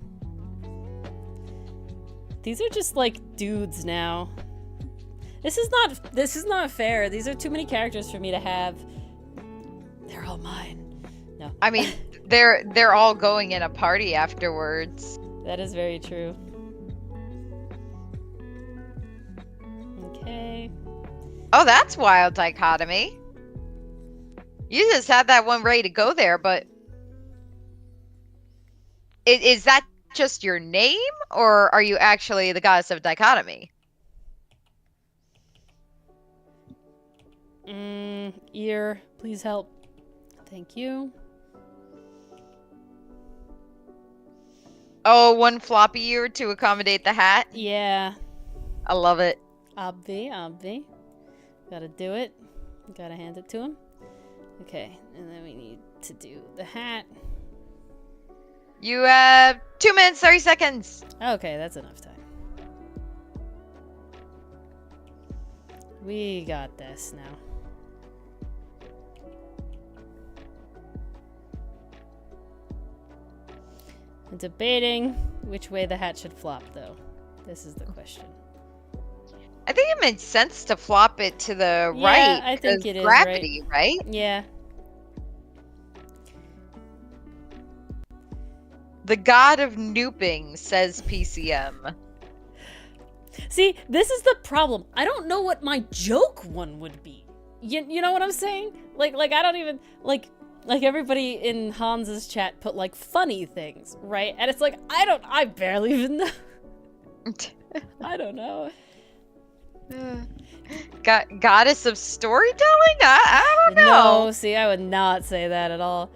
These are just like dudes now. This is not fair. These are too many characters for me to have. They're all mine. No. I mean, they're all going in a party afterwards. That is very true. Okay. Oh, that's wild dichotomy. You just had that one ready to go there, but is that just your name, or are you actually the goddess of dichotomy? Ear, please help. Thank you. Oh, one floppy ear to accommodate the hat? Yeah. I love it. Obvi. Gotta do it. Gotta hand it to him. Okay, and then we need to do the hat. You have 2 minutes, 30 seconds. Okay, that's enough time. We got this now. I'm debating which way the hat should flop, though. This is the question. I think it makes sense to flop it to the Yeah, right. I think it is, gravity, right? Yeah. The god of nooping, says PCM. See, this is the problem. I don't know what my joke one would be. You know what I'm saying? Like I don't even like everybody in Hans's chat put like funny things, right? And it's like I barely even know. I don't know. Goddess of storytelling? I don't know. No, see, I would not say that at all.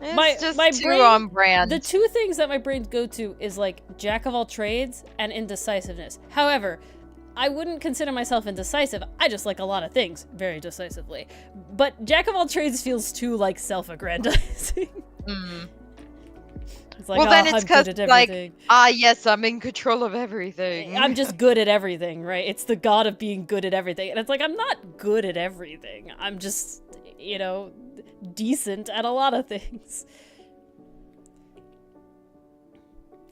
It's just too on brand. The two things that my brain go to is like jack of all trades and indecisiveness. However, I wouldn't consider myself indecisive. I just like a lot of things very decisively. But jack of all trades feels too like self-aggrandizing. It's like, well, then it's because like, yes, I'm in control of everything. I'm just good at everything, right? It's the god of being good at everything. And it's like, I'm not good at everything. I'm just, decent at a lot of things.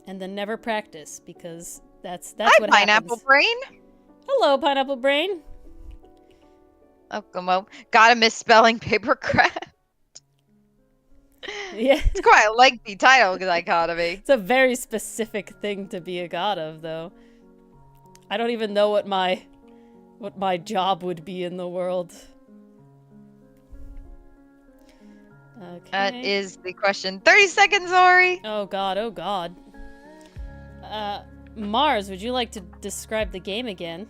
And then never practice, because that's Hi, what Pineapple happens. Brain. Hello, Pineapple Brain. Oh, come on. Gotta misspelling papercraft. Yeah. It's quite a lengthy title, dichotomy. It's a very specific thing to be a god of, though. I don't even know what my job would be in the world. Okay. That is the question. 30 seconds, Ori. Oh god. Mars, would you like to describe the game again?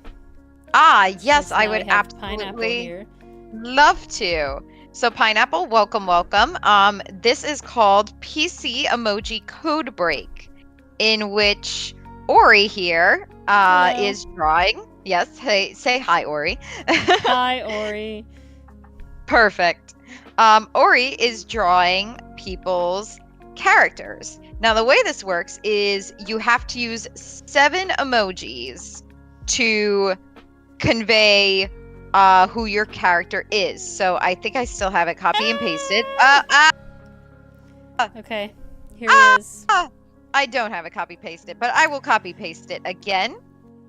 Yes, Since I now would we have Pineapple absolutely here. love to. So Pineapple, welcome. This is called PC Emoji Codebreak, in which Ori here is drawing. Yes, hey, say hi, Ori. Hi, Ori. Perfect. Ori is drawing people's characters. Now, the way this works is you have to use 7 emojis to convey who your character is. So I think I still have it copy and pasted. Okay, here it is. I don't have it copy pasted, but I will copy paste it again.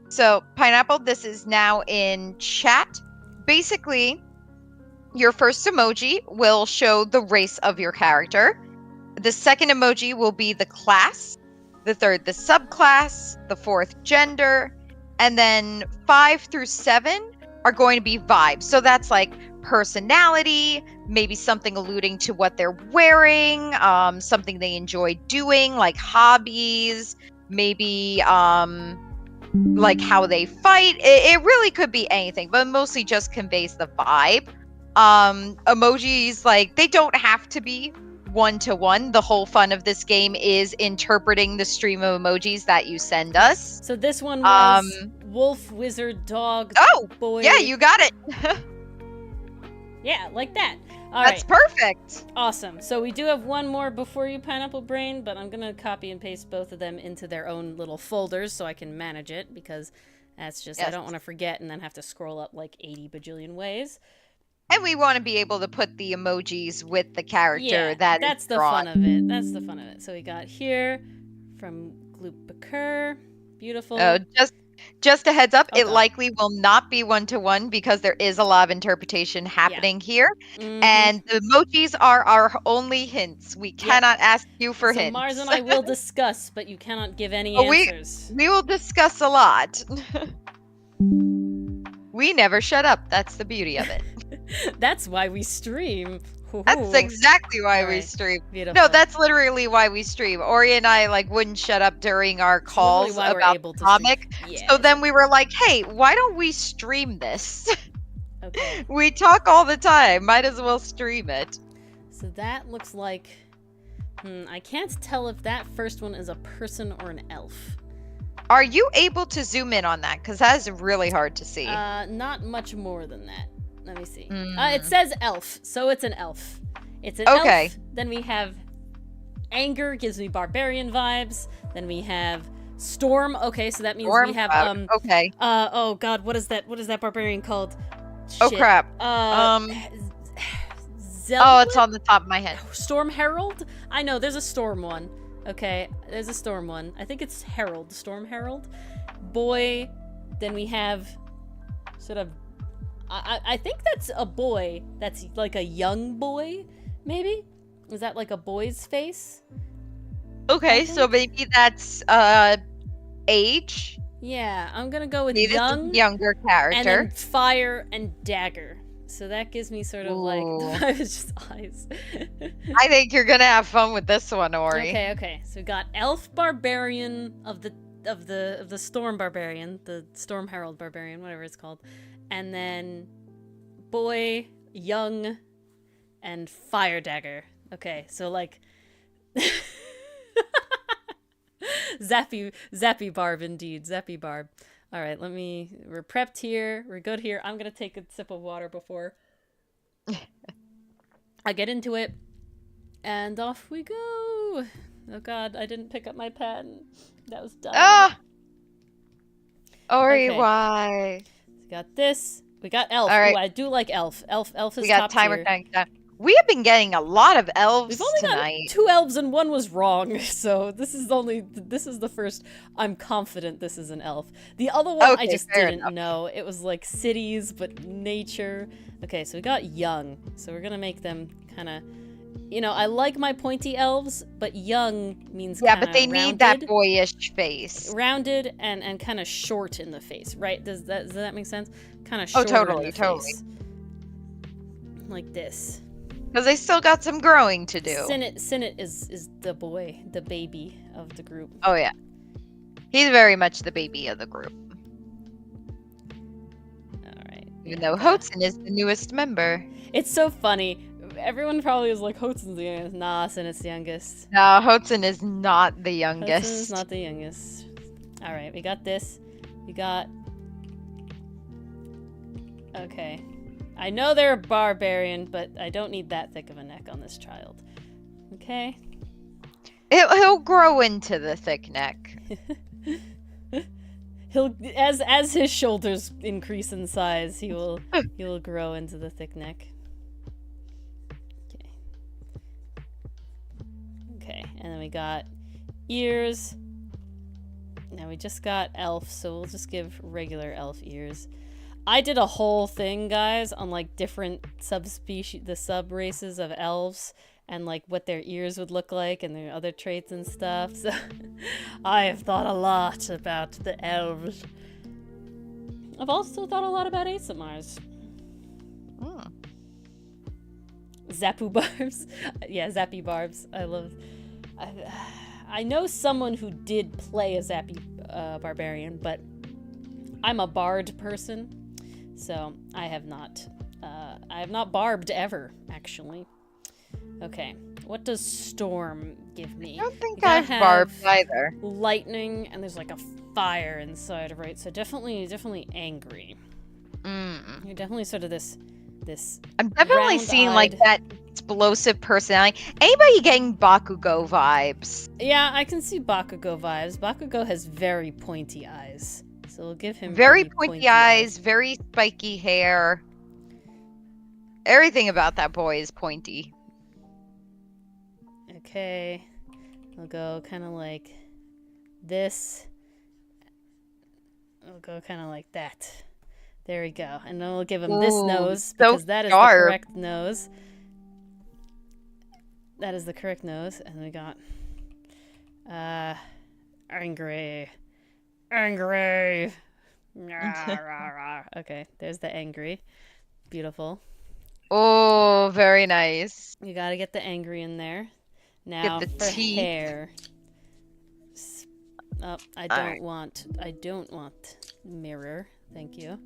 So Pineapple, this is now in chat. Basically, your first emoji will show the race of your character. The second emoji will be the class. The third, the subclass. The fourth, gender. And then 5 through 7 are going to be vibes. So that's like personality, maybe something alluding to what they're wearing, something they enjoy doing, like hobbies, maybe like how they fight. It really could be anything, but mostly just conveys the vibe. Emojis, like, they don't have to be one-to-one. The whole fun of this game is interpreting the stream of emojis that you send us. So this one was wolf, wizard, dog, boy. Yeah, you got it. Yeah, like that. That's perfect. Awesome. So we do have one more before you, Pineapple Brain, but I'm going to copy and paste both of them into their own little folders so I can manage it, because that's just, I don't want to forget and then have to scroll up like 80 bajillion ways. And we want to be able to put the emojis with the character that's is the drawn. fun of it. That's the fun of it. So we got here from Gloop Bakur. Beautiful. Just a heads up, Oh, it God. likely will not be one-to-one because there is a lot of interpretation happening here. Mhm. And the emojis are our only hints. We cannot ask you for So hints. Mars and I will discuss, but you cannot give any But answers. we will discuss a lot. We never shut up. That's the beauty of it. That's why we stream. That's exactly why we Alright. stream. Beautiful. No, that's literally why we stream. Ori and I wouldn't shut up during our It's literally calls why we're about able the to stream. comic. Yeah, So then we were like, hey, why don't we stream this? Okay. We talk all the time. Might as well stream it. So that looks like... I can't tell if that first one is a person or an elf. Are you able to zoom in on that? Because that is really hard to see. Not much more than that. Let me see. It says elf, so it's an elf. It's an Okay. elf. Then we have anger, gives me barbarian vibes. Then we have storm. Okay, so that means Storm we have cloud. Okay. oh god, what is that barbarian called? Oh Shit. crap. Oh, it's on the top of my head. Storm Herald? I know, there's a storm one. Okay, there's a storm one. I think it's Herald, Storm Herald. Boy, then we have sort of... I think that's a boy. That's like a young boy, maybe? Is that like a boy's face? Okay, so maybe that's age. Yeah, I'm gonna go with Maybe young. it's a younger character. And then fire and dagger. So that gives me sort of like it's just eyes. I think you're gonna have fun with this one, Ori. Okay. So we got elf barbarian of the storm barbarian, the storm herald barbarian, whatever it's called, and then boy, young, and fire dagger. Okay, so like Zappy Barb indeed, Zappy Barb. All right, we're prepped here. We're good here. I'm going to take a sip of water before I get into it. And off we go. Oh god, I didn't pick up my pen. That was dumb. Ah! Ori, why? We got this. We got elf. All right. Ooh, I do like elf. Elf is we got top timer tier. counting down. We have been getting a lot of elves We've only tonight. got 2 elves and 1 was wrong, so this is the first I'm confident this is an elf. The other one I just didn't know. It was like cities, but nature. Okay, so we got young, so we're gonna make them kind of, I like my pointy elves, but young means but they need that boyish face. Rounded and kind of short in the face, right? Does that make sense? Kind of short totally, in the face. Like this. Because they still got some growing to do. Sinnit is the boy, the baby of the group. Oh yeah. He's very much the baby of the group. Alright. Even though Hotson is the newest member. It's so funny. Everyone probably is like, Hotson's the youngest. Nah, Sinnit's the youngest. No, Hotson is not the youngest. Hotson's not the youngest. Alright, we got this. We got... Okay. I know they're a barbarian, but I don't need that thick of a neck on this child. Okay? He'll grow into the thick neck. He'll as his shoulders increase in size, he will grow into the thick neck. Okay, and then we got ears. Now we just got elf, so we'll just give regular elf ears. I did a whole thing, guys, on like different subspecies, the sub races of elves, and like what their ears would look like and their other traits and stuff. So I have thought a lot about the elves. I've also thought a lot about ASMRs. Zappu barbs. Yeah, zappy barbs. I know someone who did play a zappy barbarian, but I'm a bard person. So I have not barbed ever, actually. Okay, what does storm give me? I don't think I've barbed either. Lightning, and there's like a fire inside, right? So definitely angry. You're definitely sort of this. I'm definitely seeing like that explosive personality. Anybody getting Bakugo vibes? Yeah, I can see Bakugo vibes. Bakugo has very pointy eyes. So we'll give him very pointy eyes, very spiky hair. Everything about that boy is pointy. Okay. I'll go kind of like this. We'll go kind of like that. There we go. And then we'll give him this nose so because that is the sharp. correct nose. That is the correct nose. And we got angry. Angry. Okay, there's the angry. Beautiful. Oh, very nice. You got to get the angry in there. Now Get the for teeth. hair. Oh, I Alright. don't want mirror. Thank you.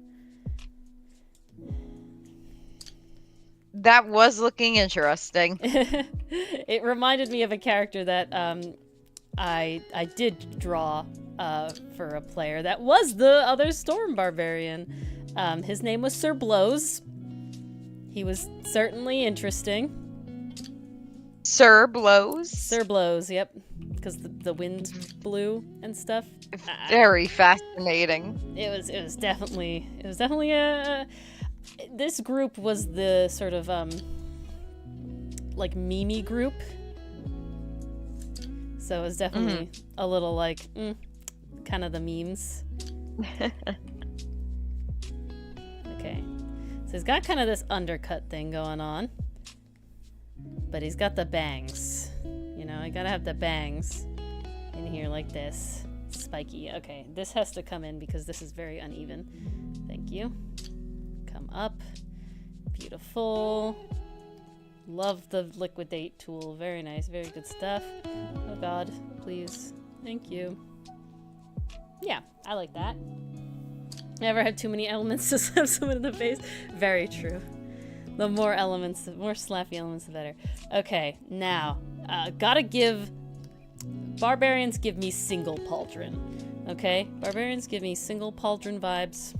That was looking interesting. It reminded me of a character that I did draw for a player that was the other Storm Barbarian. His name was Sir Blows. He was certainly interesting. Sir Blows. Sir Blows, yep. Because the wind blew and stuff. Very fascinating. It was definitely a. This group was the sort of like meme group. So it was definitely a little like kind of the memes. Okay. So he's got kind of this undercut thing going on. But he's got the bangs. You know, I gotta have the bangs in here like this. Spiky. Okay, this has to come in because this is very uneven. Thank you. Come up. Beautiful. Love the liquidate tool. Very nice. Very good stuff. Oh god, please. Thank you. Yeah, I like that. Never had too many elements to slap someone in the face. Very true. The more elements, the more slappy elements, the better. Okay, now, gotta give... Barbarians give me single pauldron. Okay? Barbarians give me single pauldron vibes.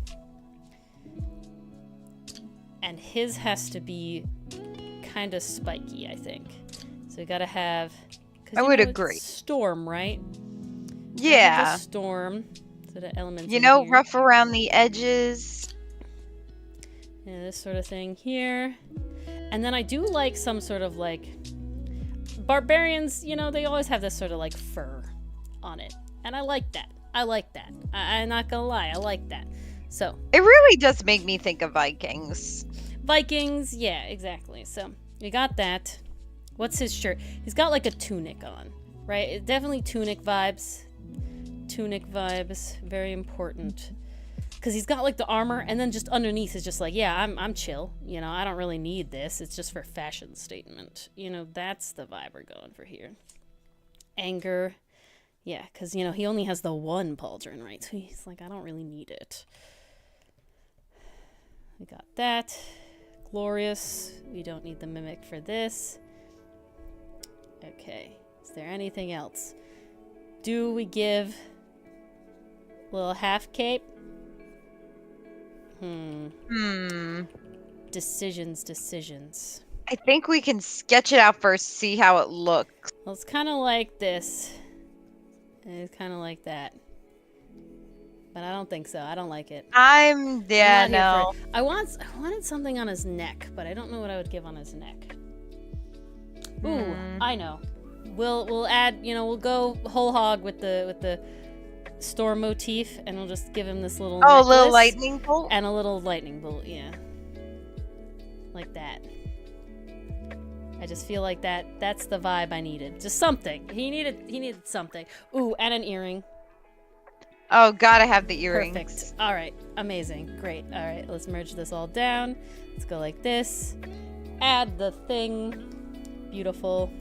And his has to be kind of spiky, I think. So we gotta have... I would agree. Storm, right? Yeah. Storm. So the elements You in know, here. rough around the edges. Yeah, this sort of thing here. And then I do like some sort of like... Barbarians, you know, they always have this sort of like fur on it. And I like that. I like that. I'm not gonna lie, I like that. So. It really does make me think of Vikings. Vikings, yeah, exactly. So, we got that. What's his shirt? He's got like a tunic on, right? Definitely tunic vibes. Tunic vibes, very important. Because he's got like the armor, and then just underneath is just like, yeah, I'm chill. You know, I don't really need this. It's just for fashion statement. You know, that's the vibe we're going for here. Anger. Yeah, because, you know, he only has the one pauldron, right? So he's like, I don't really need it. We got that. Glorious. We don't need the mimic for this. Okay. Is there anything else? Do we give a little half cape? Decisions. I think we can sketch it out first, see how it looks. Well, it's kind of like this. And it's kind of like that. But I don't think so. I don't like it. I wanted something on his neck, but I don't know what I would give on his neck. Ooh, I know. We'll add, you know, we'll go whole hog with the storm motif, and we'll just give him this little necklace little lightning bolt? and a little lightning bolt, yeah. Like that. I just feel like that's the vibe I needed. Just something. He needed something. Ooh, and an earring. Oh, gotta have the earrings. Perfect. All right. Amazing. Great. All right. Let's merge this all down. Let's go like this. Add the thing. Beautiful.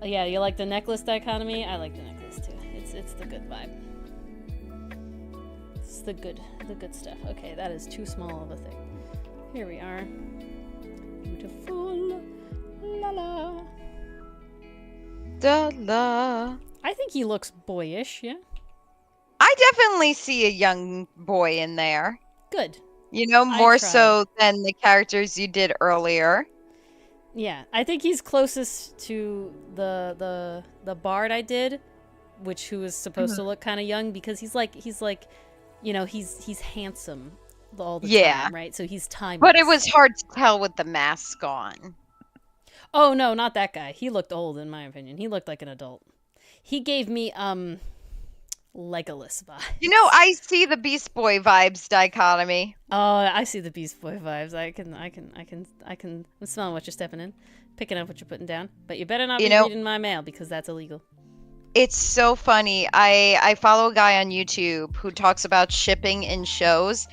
Oh, yeah, you like the necklace dichotomy? I like the necklace too. It's the good vibe. It's the good stuff. Okay, that is too small of a thing. Here we are. Beautiful. La la. Da la. I think he looks boyish, yeah? I definitely see a young boy in there. Good. You know, more so than the characters you did earlier. Yeah, I think he's closest to the bard I did, who was supposed to look kind of young because he's like, you know, he's handsome all the time, right? So he's timeless. But it was hard to tell with the mask on. Oh no, not that guy. He looked old in my opinion. He looked like an adult. He gave me Legolas vibes. You know, I see the Beast Boy vibes dichotomy. Oh, I see the Beast Boy vibes. I'm smelling what you're stepping in, picking up what you're putting down. But you better not You be know, reading my mail because that's illegal. it's so funny. I follow a guy on YouTube who talks about shipping in shows,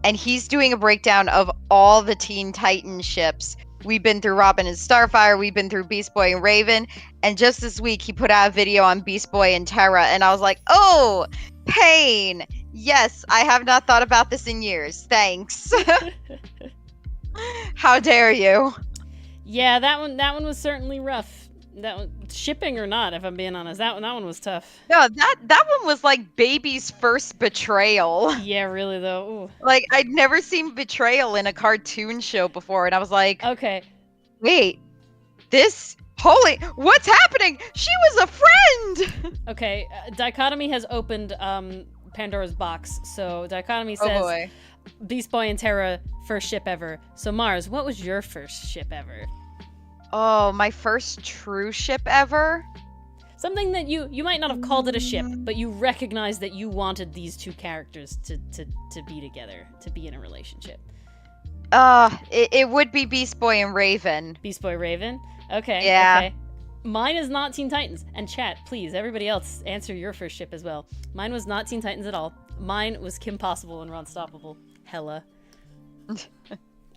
and he's doing a breakdown of all the Teen Titans ships. We've been through Robin and Starfire, we've been through Beast Boy and Raven, and just this week he put out a video on Beast Boy and Terra, and I was like, oh, pain. Yes, I have not thought about this in years. Thanks. How dare you? Yeah, that one was certainly rough. That one, shipping or not, if I'm being honest, that one was tough. No, that one was like baby's first betrayal. Yeah, really though. Ooh. Like, I'd never seen betrayal in a cartoon show before, and I was like, Okay. wait, what's happening? She was a friend! Okay, Dichotomy has opened Pandora's box. So Dichotomy Oh says, boy. Beast Boy and Terra, first ship ever. So Mars, what was your first ship ever? Oh, my first true ship ever? Something that you might not have called it a ship, but you recognized that you wanted these two characters to be together, to be in a relationship. It would be Beast Boy and Raven. Beast Boy Raven? Okay. Yeah. Okay. Mine is not Teen Titans. And chat, please, everybody else, answer your first ship as well. Mine was not Teen Titans at all. Mine was Kim Possible and Ron Stoppable. Hella.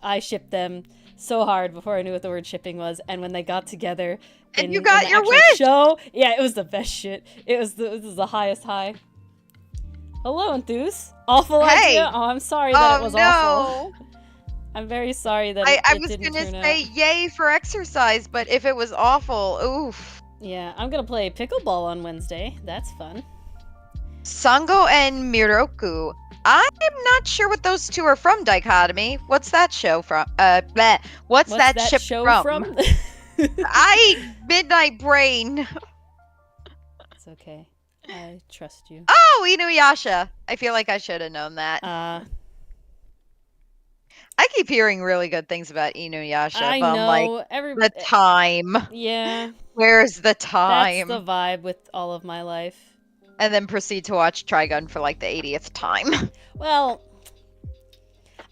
I shipped them so hard before I knew what the word shipping was, and when they got together And you got in the your actual wish! show, yeah, it was the best shit. It was the highest high. Hello, Enthuse. Awful Hey! idea. Oh, I'm sorry that it was no. awful. I'm very sorry that I it was didn't gonna turn say out. yay for exercise, but if it was awful, oof. Yeah, I'm gonna play pickleball on Wednesday. That's fun. Sango and Miroku. I'm not sure what those two are from, Dichotomy. What's that show from? Bleh. What's that ship show from? Midnight Brain. It's okay. I trust you. Oh, Inuyasha. I feel like I should have known that. I I keep hearing really good things about Inuyasha, but I'm know. like, the time. Yeah. Where's the time? That's the vibe with all of my life. And then proceed to watch Trigun for like the 80th time. Well,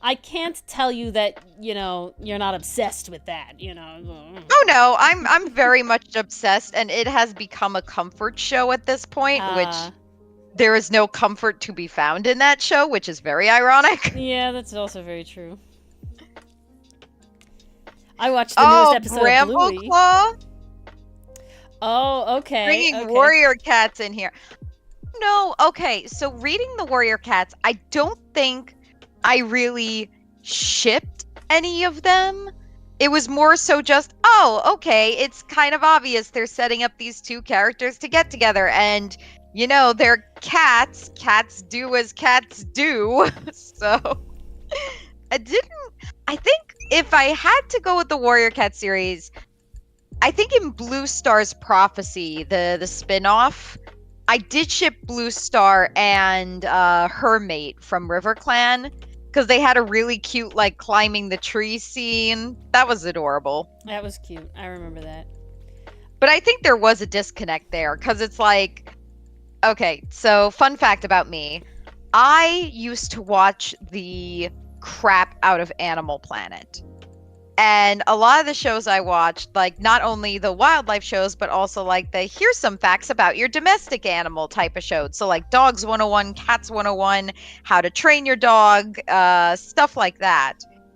I can't tell you that, you're not obsessed with that, Oh no, I'm very much obsessed, and it has become a comfort show at this point, which there is no comfort to be found in that show, which is very ironic. Yeah, that's also very true. I watched the newest episode of Bluey. Brambleclaw? Oh, okay. Bringing warrior cats in here. No, okay, so reading the warrior cats, I don't think I really shipped any of them. It was more so just, oh, okay, it's kind of obvious they're setting up these two characters to get together, and, they're cats. Cats do as cats do. So, I think if I had to go with the Warrior Cat series, I think in Blue Star's Prophecy, the spin-off, I did ship Blue Star and her mate from River Clan, because they had a really cute, like, climbing the tree scene. That was adorable. That was cute. I remember that. But I think there was a disconnect there, because it's like, okay, so fun fact about me. I used to watch the crap out of Animal Planet. And a lot of the shows I watched, like, not only the wildlife shows, but also, like, here's some facts about your domestic animal type of shows. So, like, Dogs 101, Cats 101, How to Train Your Dog, stuff like that.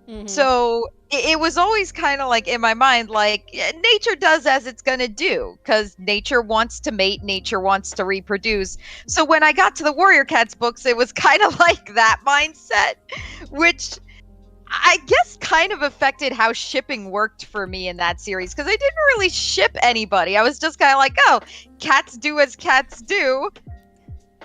Mm-hmm. So, it was always kind of, like, in my mind, like, nature does as it's gonna do. Because nature wants to mate, nature wants to reproduce. So, when I got to the Warrior Cats books, it was kind of like that mindset, which I guess kind of affected how shipping worked for me in that series, because I didn't really ship anybody. I was just kind of like, oh, cats do as cats do,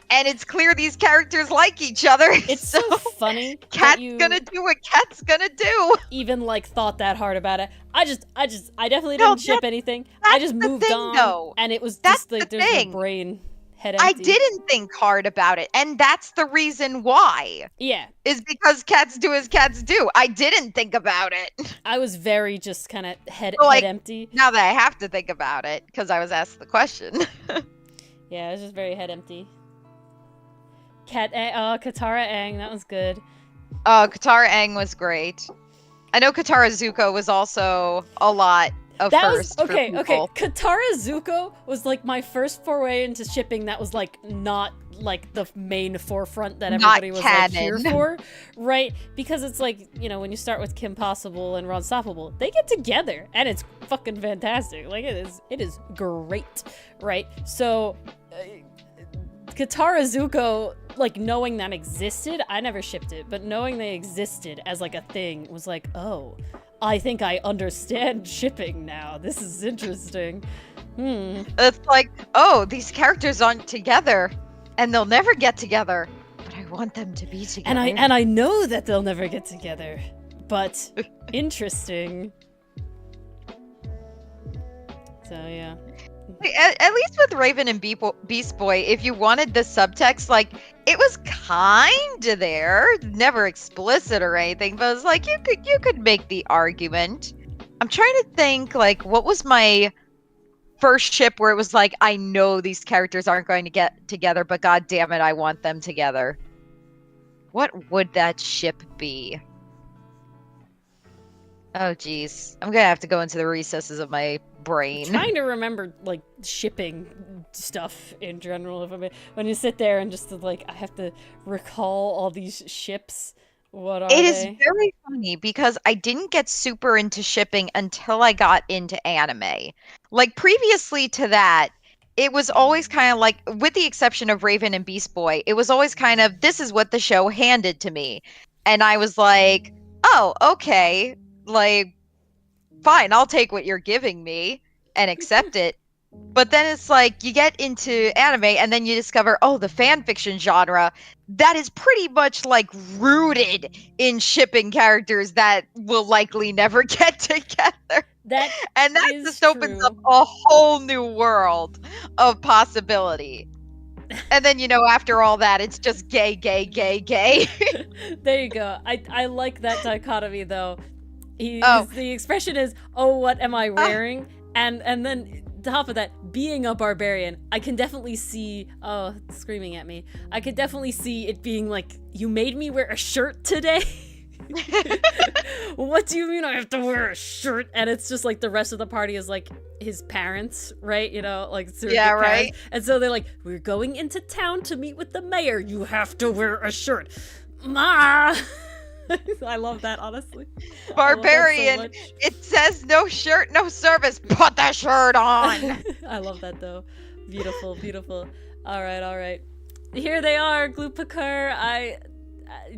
and it's clear these characters like each other. It's so funny. Cat's gonna do what cat's gonna do. Even like thought that hard about it. I definitely didn't ship anything. I just moved on, though. And it was That's just like the there's thing. my brain head empty. I didn't think hard about it, and that's the reason why. Yeah. Is because cats do as cats do. I didn't think about it. I was very just kind of head empty. Now that I have to think about it, because I was asked the question. Yeah, I was just very head empty. Katara Aang, that was good. Katara Aang was great. I know Katara Zuko was also a lot of That first was for okay. people. Katara Zuko was like my first foray into shipping. That was like not like the main forefront that everybody was like here for, right? Because it's like, you know, when you start with Kim Possible and Ron Stoppable, they get together and it's fucking fantastic. Like it is great, right? So Katara Zuko, like knowing that existed, I never shipped it, but knowing they existed as like a thing was like, oh, I think I understand shipping now. This is interesting. It's like, oh, these characters aren't together, and they'll never get together, but I want them to be together. And I know that they'll never get together, but interesting. So yeah. At least with Raven and Beast Boy, if you wanted the subtext, like, it was kinda there, never explicit or anything, but it was like, you could make the argument. I'm trying to think, like, what was my first ship where it was like, I know these characters aren't going to get together, but god damn it, I want them together. What would that ship be? Oh, geez. I'm gonna have to go into the recesses of my brain. I'm trying to remember, like, shipping stuff in general. When you sit there and just, like, I have to recall all these ships. What are they? It is very funny because I didn't get super into shipping until I got into anime. Like, previously to that, it was always kind of like, with the exception of Raven and Beast Boy, it was always kind of, this is what the show handed to me. And I was like, oh, okay. Like, fine, I'll take what you're giving me and accept it. But then it's like, you get into anime and then you discover, oh, the fan fiction genre, that is pretty much like rooted in shipping characters that will likely never get together. That just opens up a whole new world of possibility. And then, you know, after all that, it's just gay, gay, gay, gay. There you go. I like that dichotomy, though. The expression is, oh, what am I wearing? And then, top of that, being a barbarian, I can definitely see, oh, it's screaming at me. I could definitely see it being like, you made me wear a shirt today? What do you mean I have to wear a shirt? And it's just like the rest of the party is like his parents, right? You know, like yeah, right. Parents. And so they're like, we're going into town to meet with the mayor. You have to wear a shirt. Ma! I love that, honestly. Barbarian, so it says no shirt, no service. Put the shirt on. I love that, though. Beautiful, beautiful. All right. Here they are, Glupakar.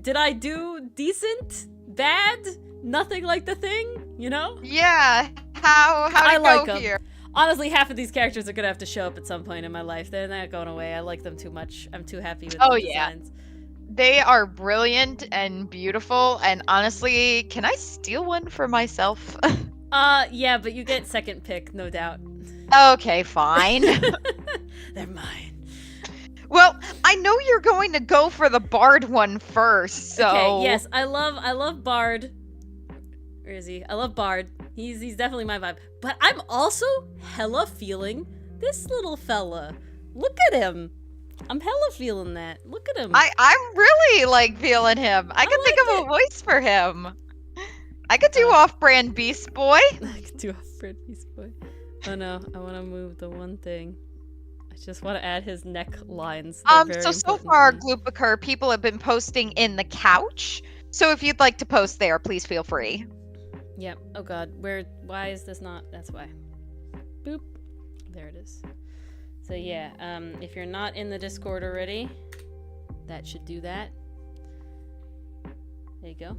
Did I do decent? Bad? Nothing like the thing? You know? Yeah. How did I like go here? Honestly, half of these characters are gonna have to show up at some point in my life. They're not going away. I like them too much. I'm too happy with the designs. They are brilliant and beautiful, and honestly, can I steal one for myself? Yeah, but you get second pick, no doubt. Okay, fine. They're mine. Well, I know you're going to go for the Bard one first, so... Okay, yes, I love Bard. Where is he? I love Bard. He's definitely my vibe. But I'm also hella feeling this little fella. Look at him. I'm hella feeling that. Look at him. I'm really, like, feeling him. I could think of a voice for him. I could do Off-Brand Beast Boy. I could do Off-Brand Beast Boy. Oh no, I want to move the one thing. I just want to add his neck lines. So far, Glupakar, people have been posting in the couch. So if you'd like to post there, please feel free. Yep. Oh god, why is this not? That's why. Boop. There it is. So yeah, if you're not in the Discord already, that should do that. There you go.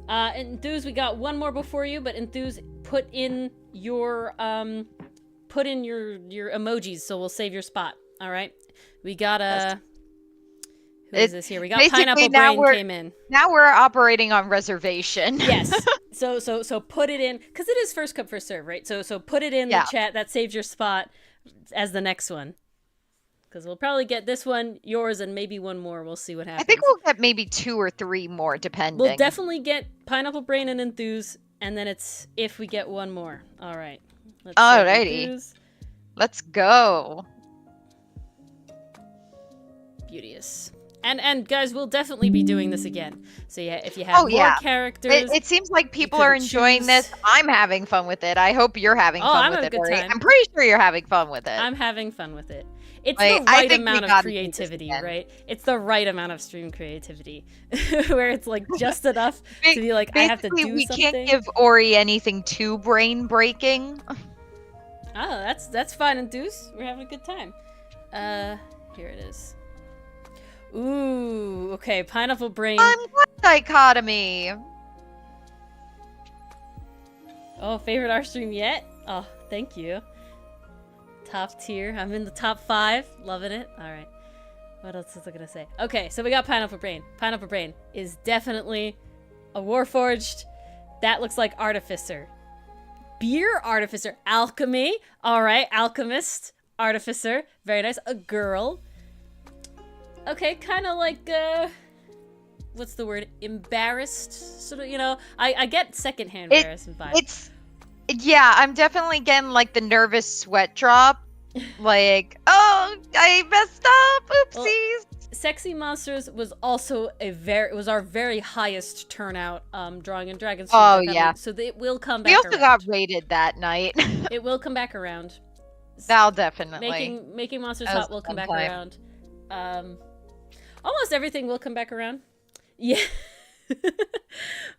Enthuse, we got one more before you, but Enthuse, put in your emojis, so we'll save your spot. All right. We got who is this here? We got Pineapple Brain came in. Now we're operating on reservation. Yes. So put it in, because it is first come first serve, right? So put it in the chat. That saves your spot as the next one, because we'll probably get this one, yours, and maybe one more. We'll see what happens. I think we'll get maybe 2 or 3 more, depending. We'll definitely get Pineapple Brain and Enthuse, and then it's if we get one more. All right. Alrighty. Let's go. Beauteous. And guys, we'll definitely be doing this again. So yeah, if you have more characters, it seems like people are enjoying this. I'm having fun with it. I hope you're having fun I'm with having it, a good Ori. time. I'm pretty sure you're having fun with it. I'm having fun with it. It's Like, the right amount of creativity, right? It's the right amount of stream creativity, where it's like just enough to be like, I have to do something. We can't give Ori anything too brain breaking. Oh, that's fine and Deuce. We're having a good time. Here it is. Ooh, okay, pineapple brain. What dichotomy? Oh, favorite art stream yet? Oh, thank you. Top tier. I'm in the top 5. Loving it. All right. What else was I gonna say? Okay, so we got pineapple brain. Pineapple brain is definitely a warforged. That looks like artificer. Beer artificer. Alchemy. All right, alchemist. Artificer. Very nice. A girl. Okay, kind of like, what's the word? Embarrassed? Sort of, you know, I get secondhand embarrassment vibes. Yeah, I'm definitely getting, like, the nervous sweat drop. Like, oh, I messed up, oopsies. Well, Sexy Monsters was also our very highest turnout, drawing and dragons. Oh, yeah. So it will come back around. We also got rated that night. It will come back around. That'll definitely. Making Monsters Hot will come back around. Almost everything will come back around. Yeah.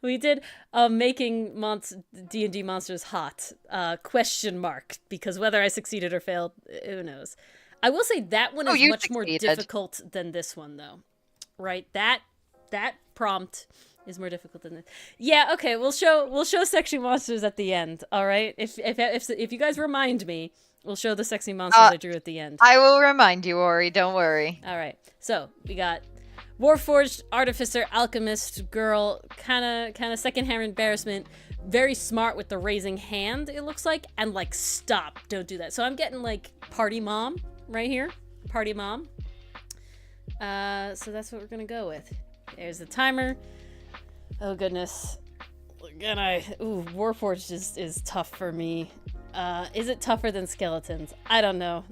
We did making D&D Monsters Hot, question mark, because whether I succeeded or failed, who knows. I will say that one is much more difficult than this one, though. Right? That prompt is more difficult than this. Yeah, okay, we'll show Sexy Monsters at the end, all right? If you guys remind me, we'll show the sexy monsters I drew at the end. I will remind you, Ori. Don't worry. All right. So we got Warforged, Artificer, Alchemist, Girl, kind of secondhand embarrassment. Very smart with the raising hand, it looks like. And like, stop. Don't do that. So I'm getting like Party Mom right here. Party Mom. So that's what we're going to go with. There's the timer. Oh, goodness. Warforged is tough for me. Is it tougher than skeletons? I don't know.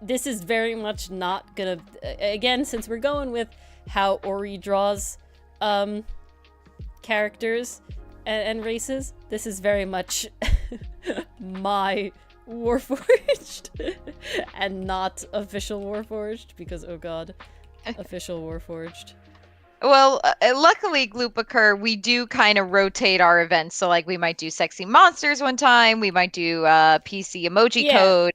This is very much not gonna... Again, since we're going with how Ori draws characters and races, this is very much my Warforged and not official Warforged, because, oh god, official Warforged. Well, luckily, Gloopaker, we do kind of rotate our events. So, like, we might do Sexy Monsters one time. We might do PC Emoji Code.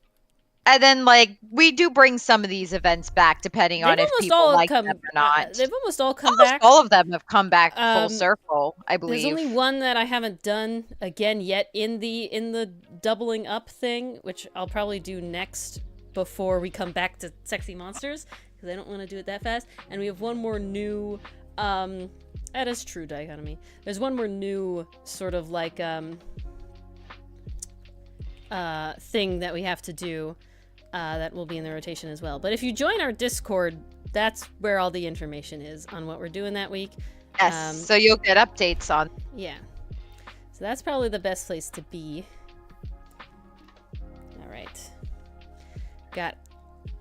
And then, like, we do bring some of these events back, depending on if people like them or not. They've almost all come back. All of them have come back full circle, I believe. There's only one that I haven't done, again, yet in the doubling up thing, which I'll probably do next before we come back to Sexy Monsters, because I don't want to do it that fast. And we have one more new... that is true dichotomy. There's one more new sort of like thing that we have to do that will be in the rotation as well. But if you join our Discord, that's where all the information is on what we're doing that week. Yes, so you'll get updates on. Yeah. So that's probably the best place to be. All right. Got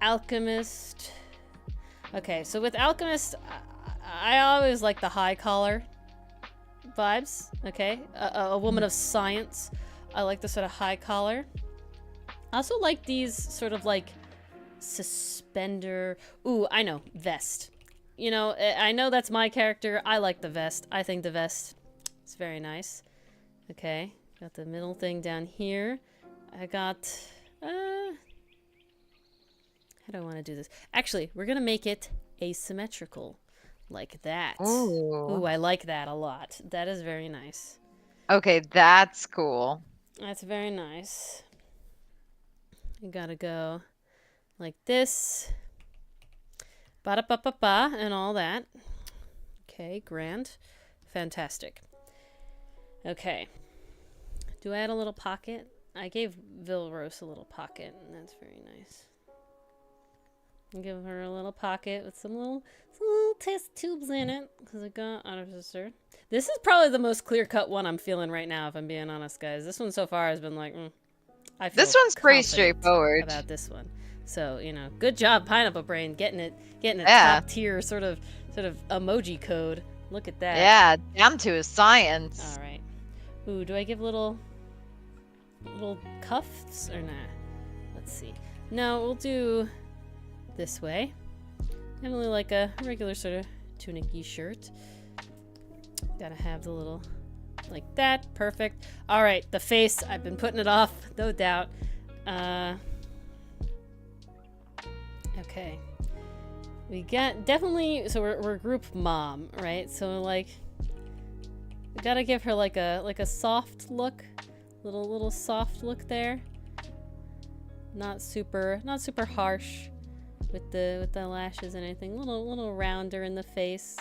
Alchemist. Okay, so with Alchemist, I always like the high collar vibes, okay? A woman of science. I like the sort of high collar. I also like these sort of like suspender. Ooh, I know, vest. You know, I know that's my character. I like the vest. I think the vest is very nice. Okay, got the middle thing down here. I got, how do I want to do this? Actually, we're gonna make it asymmetrical. Like that. Ooh, I like that a lot. That is very nice. Okay, that's cool. That's very nice. You gotta go like this. Ba-da-ba-ba-ba and all that. Okay, grand. Fantastic. Okay. Do I add a little pocket? I gave Vilrose a little pocket, and that's very nice. Give her a little pocket with some little test tubes in it, because I got Artificer. This is probably the most clear-cut one I'm feeling right now, if I'm being honest, guys. This one so far has been like, I feel this one's pretty straightforward about this one. So, you know, good job, Pineapple Brain, getting a Yeah. top tier sort of emoji code. Look at that. Yeah, down to a science. All right. Ooh, do I give little cuffs or not? Let's see. No, we'll do this way. Definitely like a regular sort of tunic-y shirt. Gotta have the little, like that. Perfect. All right, the face. I've been putting it off, no doubt. Okay. We got definitely. So we're group mom, right? So like, we gotta give her like a soft look, little soft look there. Not super harsh with the lashes and anything. Little rounder in the face.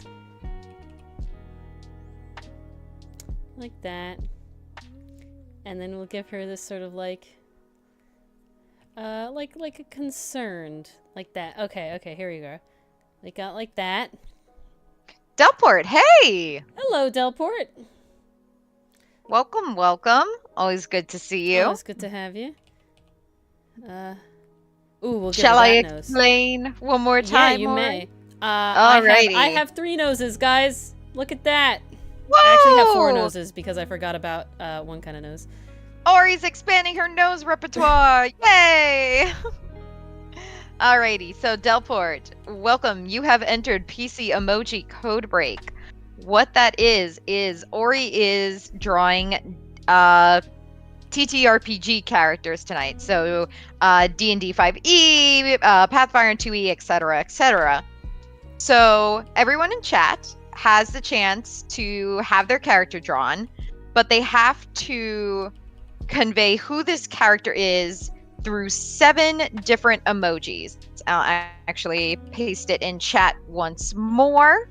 Like that. And then we'll give her this sort of like a concerned, like that. Okay, here we go. We got like that. Delport, hey! Hello, Delport. Welcome. Always good to see you. Oh, it's good to have you. Ooh, we'll give Shall her I that nose. explain one more time? Yeah, you Maury? may. Alrighty. I have 3 noses, guys. Look at that. Whoa! I actually have 4 noses because I forgot about one kind of nose. Ori's expanding her nose repertoire. Yay! Alrighty, so Delport, welcome. You have entered PC Emoji Codebreak. What that is Ori is drawing TTRPG characters tonight. So D&D 5e, Pathfinder 2e, etc., etc. So everyone in chat has the chance to have their character drawn, but they have to convey who this character is through 7 different emojis. I'll actually paste it in chat once more.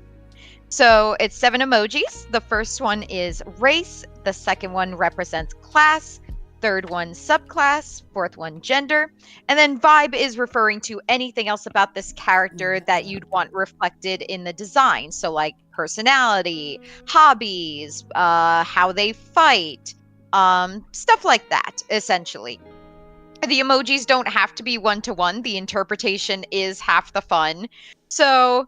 So it's 7 emojis. The first one is race. The second one represents class. Third one, subclass. Fourth one, gender. And then vibe is referring to anything else about this character that you'd want reflected in the design. So like personality, hobbies, how they fight, stuff like that, essentially. The emojis don't have to be one-to-one. The interpretation is half the fun. So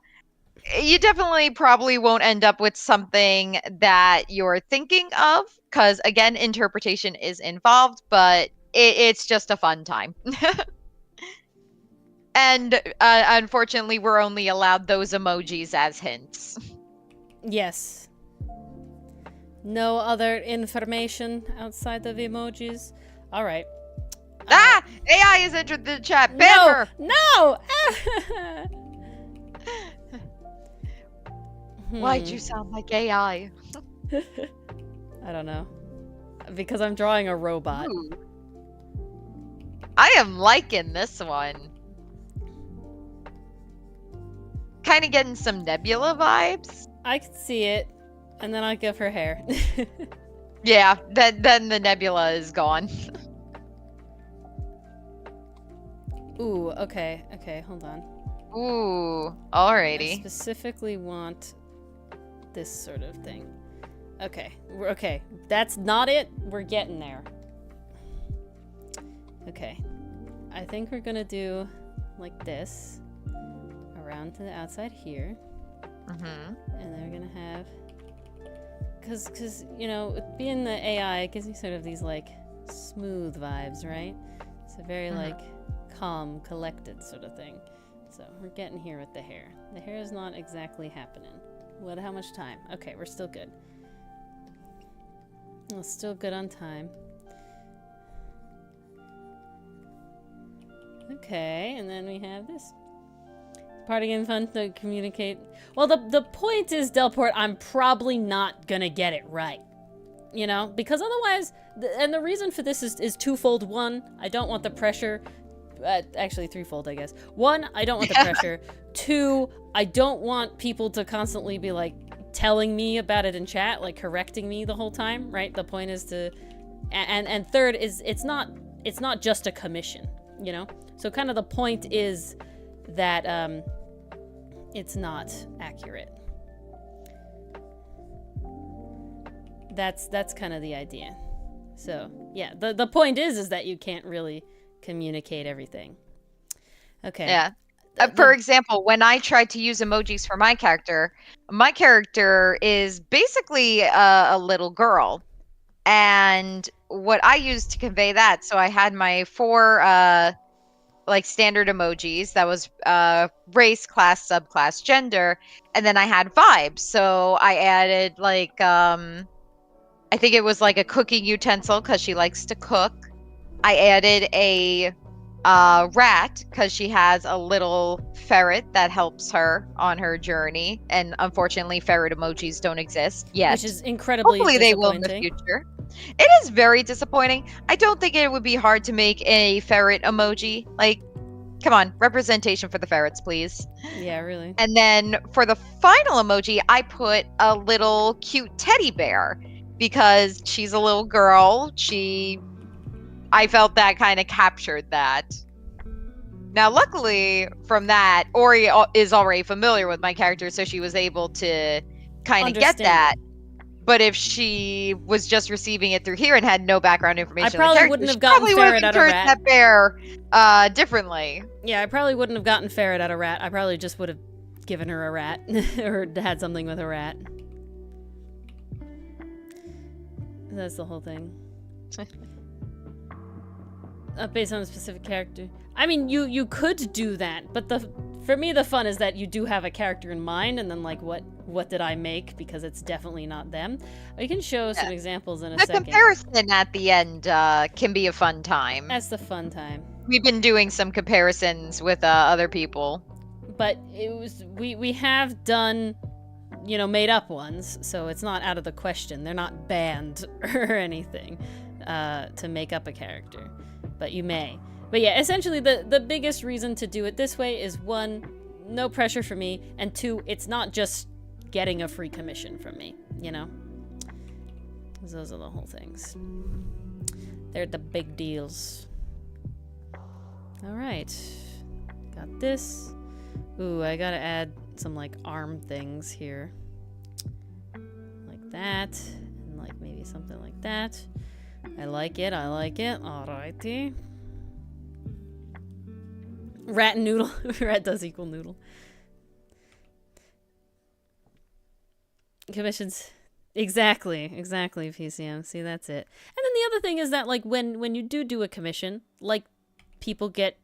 you definitely probably won't end up with something that you're thinking of, because again, interpretation is involved, but it's just a fun time. And unfortunately, we're only allowed those emojis as hints. Yes. No other information outside of emojis. All right. AI has entered the chat. Ban her! No! Why'd you sound like AI? I don't know. Because I'm drawing a robot. Ooh. I am liking this one. Kind of getting some Nebula vibes. I can see it. And then I'll give her hair. Yeah, then the Nebula is gone. Ooh, okay, hold on. Ooh, I alrighty. specifically want this sort of thing. Okay, that's not it. We're getting there. Okay, I think we're gonna do like this around to the outside here. Mm-hmm. And then we're gonna have, cause you know, with being the AI, it gives you sort of these like smooth vibes, right? It's a very like calm, collected sort of thing. So we're getting here with the hair. The hair is not exactly happening. How much time? Okay, we're still good. We're still good on time. Okay, and then we have this. Party and fun to communicate. Well, the point is, Delport, I'm probably not gonna get it right. You know? Because otherwise, and the reason for this is twofold. One, I don't want the pressure. Actually, threefold, I guess. 1, I don't want the pressure. 2, I don't want people to constantly be, like, telling me about it in chat, like, correcting me the whole time, right? The point is to... And third is, it's not just a commission, you know? So kind of the point is that, it's not accurate. That's kind of the idea. So, yeah, the point is that you can't really communicate everything. Okay. Yeah. For example, when I tried to use emojis for my character is basically a little girl. And what I used to convey that, so I had my 4 like standard emojis. That was race, class, subclass, gender, and then I had vibes. So I added like I think it was like a cooking utensil because she likes to cook. I added a rat because she has a little ferret that helps her on her journey, and unfortunately ferret emojis don't exist yet. Which is incredibly Hopefully they will in the disappointing. future. It is very disappointing. I don't think it would be hard to make a ferret emoji. Like, come on, representation for the ferrets, please. Yeah, really. And then for the final emoji, I put a little cute teddy bear because she's a little girl. I felt that kind of captured that. Now, luckily, from that, Ori is already familiar with my character, so she was able to kind of get that. But if she was just receiving it through here and had no background information, I probably wouldn't have gotten ferret out of rat. That bear differently. Yeah, I probably wouldn't have gotten ferret out of rat. I probably just would have given her a rat or had something with a rat. That's the whole thing. Based on a specific character. I mean, you could do that, but for me the fun is that you do have a character in mind, and then like what did I make, because it's definitely not them. I can show some examples in a second. The comparison at the end can be a fun time. That's the fun time. We've been doing some comparisons with other people, but we have done, made up ones, so it's not out of the question. They're not banned or anything to make up a character. But you may. But yeah, essentially the biggest reason to do it this way is 1, no pressure for me, and 2, it's not just getting a free commission from me, Those are the whole things. They're the big deals. Alright. Got this. Ooh, I gotta add some like arm things here. Like that. And like maybe something like that. I like it, alrighty. Rat and noodle. Rat does equal noodle. Commissions. Exactly, PCM. See, that's it. And then the other thing is that, like, when you do a commission, like, people get,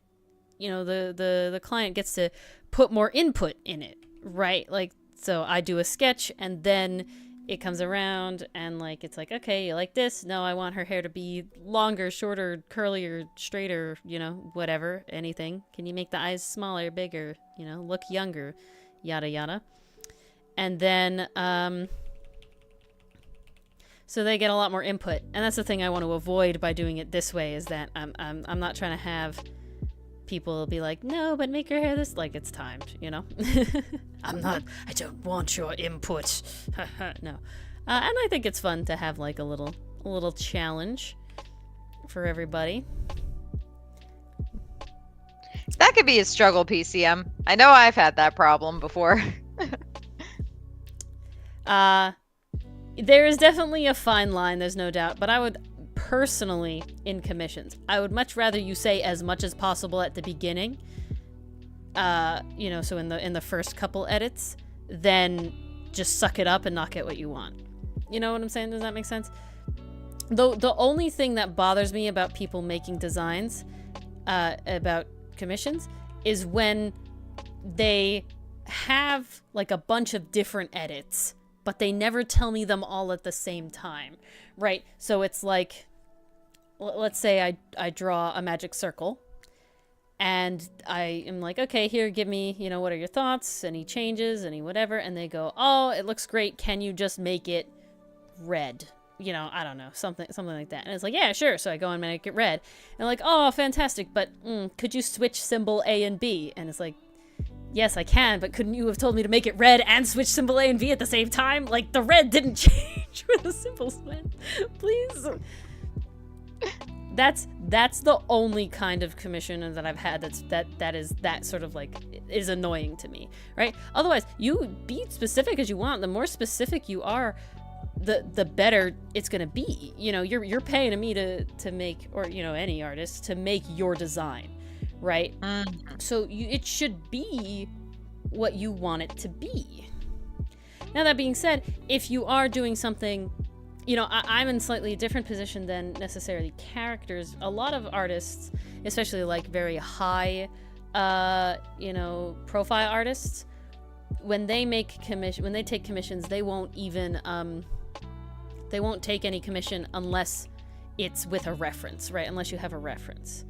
the client gets to put more input in it, right? Like, so I do a sketch, and then it comes around, and, like, it's like, okay, you like this? No, I want her hair to be longer, shorter, curlier, straighter, whatever, anything. Can you make the eyes smaller, bigger, look younger, yada, yada. And then, so they get a lot more input. And that's the thing I want to avoid by doing it this way, is that I'm not trying to have people be like, no, but make her hair this, like, it's timed, I don't want your input. No. And I think it's fun to have like a little challenge for everybody. That could be a struggle, PCM. I know I've had that problem before. There is definitely a fine line, there's no doubt, but I would personally, in commissions, I would much rather you say as much as possible at the beginning, so in the first couple edits, than just suck it up and not get what you want. You know what I'm saying? Does that make sense? Though the only thing that bothers me about people making designs, about commissions, is when they have like a bunch of different edits, but they never tell me them all at the same time, right? So it's like, let's say I draw a magic circle, and I am like, okay, here, give me, what are your thoughts? Any changes? Any whatever? And they go, oh, it looks great. Can you just make it red? I don't know, something like that. And it's like, yeah, sure. So I go and make it red. And like, oh, fantastic. But could you switch symbol A and B? And it's like, yes, I can, but couldn't you have told me to make it red and switch symbol A and B at the same time? Like, the red didn't change where the symbols went. Please. That's the only kind of commission that I've had that is that sort of like is annoying to me, right? Otherwise, you be specific as you want. The more specific you are, the better it's gonna be. You're paying me to make, or any artist to make your design, right? So it should be what you want it to be. Now, that being said, if you are doing something, you know, I'm in slightly different position than necessarily characters. A lot of artists, especially like very high, you know, profile artists, when they take commissions, they won't even, they won't take any commission unless it's with a reference, right? Unless you have a reference.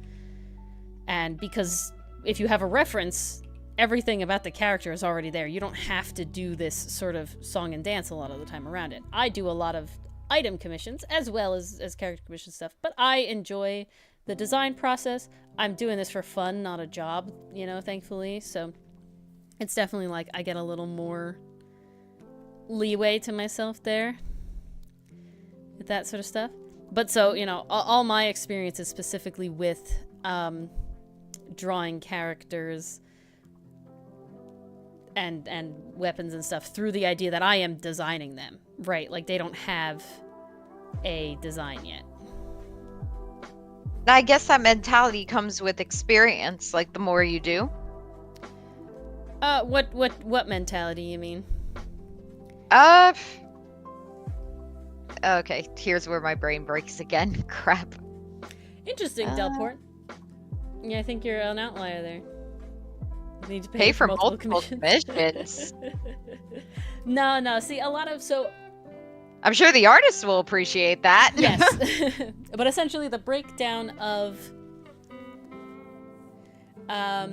And because if you have a reference, everything about the character is already there. You don't have to do this sort of song and dance a lot of the time around it. I do a lot of item commissions as well as character commission stuff, but I enjoy the design process. I'm doing this for fun, not a job, you know, thankfully. So it's definitely like I get a little more leeway to myself there with that sort of stuff. But so, you know, all my experiences specifically with drawing characters and weapons and stuff through the idea that I am designing them, right? Like they don't have a design yet. I guess that mentality comes with experience, like the more you do. What mentality you mean? Okay, here's where my brain breaks again. Crap. Interesting, Delport. Yeah, I think you're an outlier there. You need to pay for multiple commissions. No. See, a lot of I'm sure the artists will appreciate that. Yes. But essentially the breakdown of how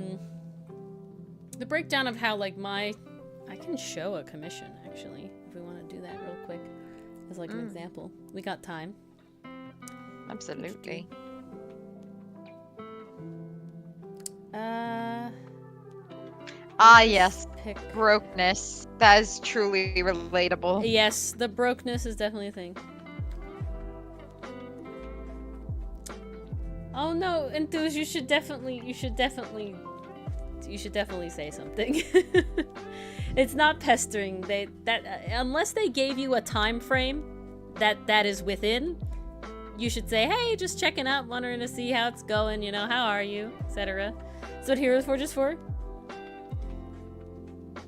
like I can show a commission actually if we want to do that real quick as like an example. We got time. Absolutely. Yes. Brokenness. That is truly relatable. Yes, the brokenness is definitely a thing. Oh no, Enthuse, you should definitely say something. It's not pestering. Unless they gave you a time frame that is within, you should say, hey, just checking up, wondering to see how it's going, you know, how are you, etc. That's what Heroes Forge is for.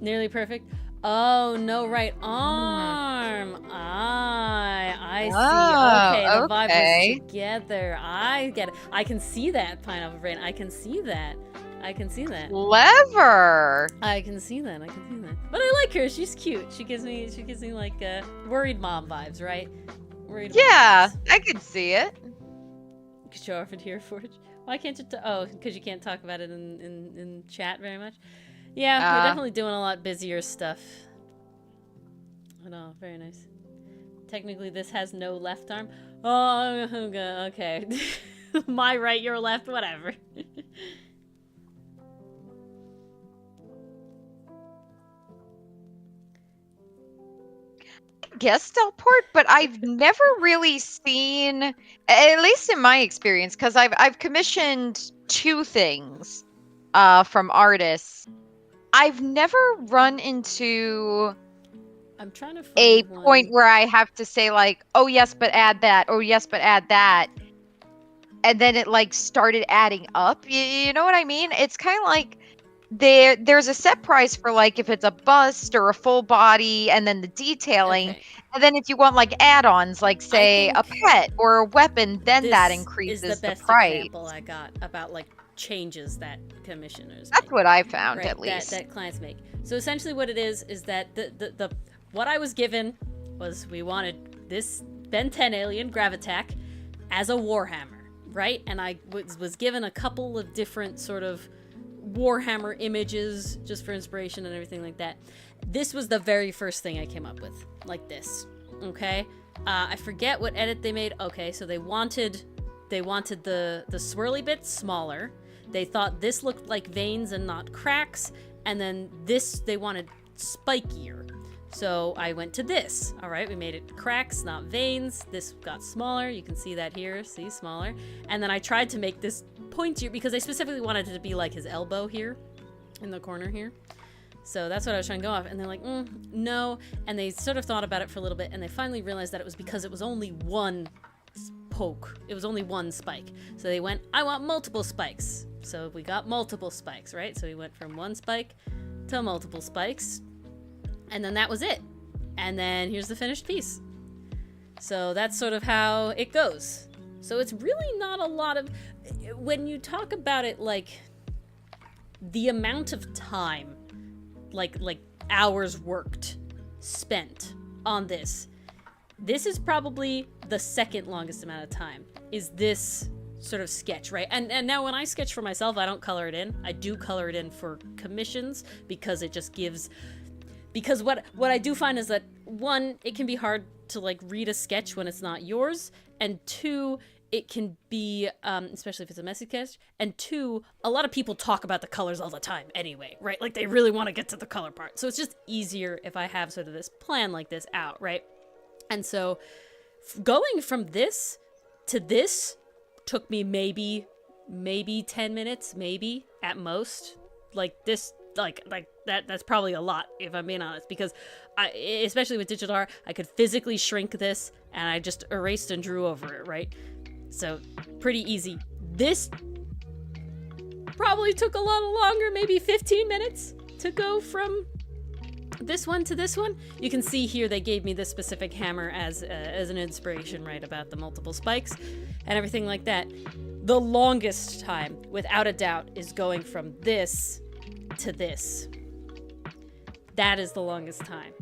Nearly perfect. Oh, no, right arm. I see. Okay, the vibe is together. I get it. I can see that, Pineapple Brain. I can see that. Clever. I can see that. But I like her. She's cute. She gives me like worried mom vibes, right? Worried mom vibes. I could see it. You could show off in Hero Forge. Why can't you? Because you can't talk about it in chat very much. Yeah, we're definitely doing a lot busier stuff. Oh, no, very nice. Technically, this has no left arm. Oh, okay. My right, your left, whatever. Guess Delport, but I've never really seen, at least in my experience, because I've commissioned 2 things from artists. I've never run into I'm trying to find a point where I have to say like, oh yes, but add that, or yes, but add that, and then it like started adding up. You know what I mean? It's kind of like there's a set price for like if it's a bust or a full body, and then the detailing, and then if you want like add-ons, like say a pet or a weapon, then that increases the best price. Example I got about like changes that commissioners That's make, what I found, right, at least that clients make. So essentially what it is that the what I was given was we wanted this Ben 10 alien Gravitac as a Warhammer, right? And I was given a couple of different sort of Warhammer images just for inspiration and everything like that. This was the very first thing I came up with, like this. Okay, I forget what edit they made. Okay, so they wanted the swirly bits smaller. They thought this looked like veins and not cracks, and then this they wanted spikier. So I went to this. All right, we made it cracks, not veins. This got smaller. You can see that here. See, smaller. And then I tried to make this pointier because I specifically wanted it to be like his elbow here in the corner here. So that's what I was trying to go off. And they're like, no. And they sort of thought about it for a little bit, and they finally realized that it was because it was only one poke. It was only one spike. So they went, I want multiple spikes. So we got multiple spikes, right? So we went from one spike to multiple spikes. And then that was it. And then here's the finished piece. So that's sort of how it goes. So it's really not a lot of... When you talk about it, like, the amount of time, like hours worked, spent on this is probably the second longest amount of time, is this sort of sketch, right? And now when I sketch for myself, I don't color it in. I do color it in for commissions, because it just gives... Because what I do find is that, one, it can be hard to, like, read a sketch when it's not yours, and two, it can be, especially if it's a messy sketch, and two, a lot of people talk about the colors all the time anyway, right? Like, they really want to get to the color part. So it's just easier if I have sort of this plan like this out, right? And so going from this to this took me maybe 10 minutes, maybe, at most. Like, this, like that's probably a lot, if I'm being honest, because especially with digital art, I could physically shrink this, and I just erased and drew over it, right? So, pretty easy. This probably took a lot longer, maybe 15 minutes to go from this one to this one. You can see here they gave me this specific hammer as an inspiration, right, about the multiple spikes and everything like that. The longest time, without a doubt, is going from this to this. That is the longest time,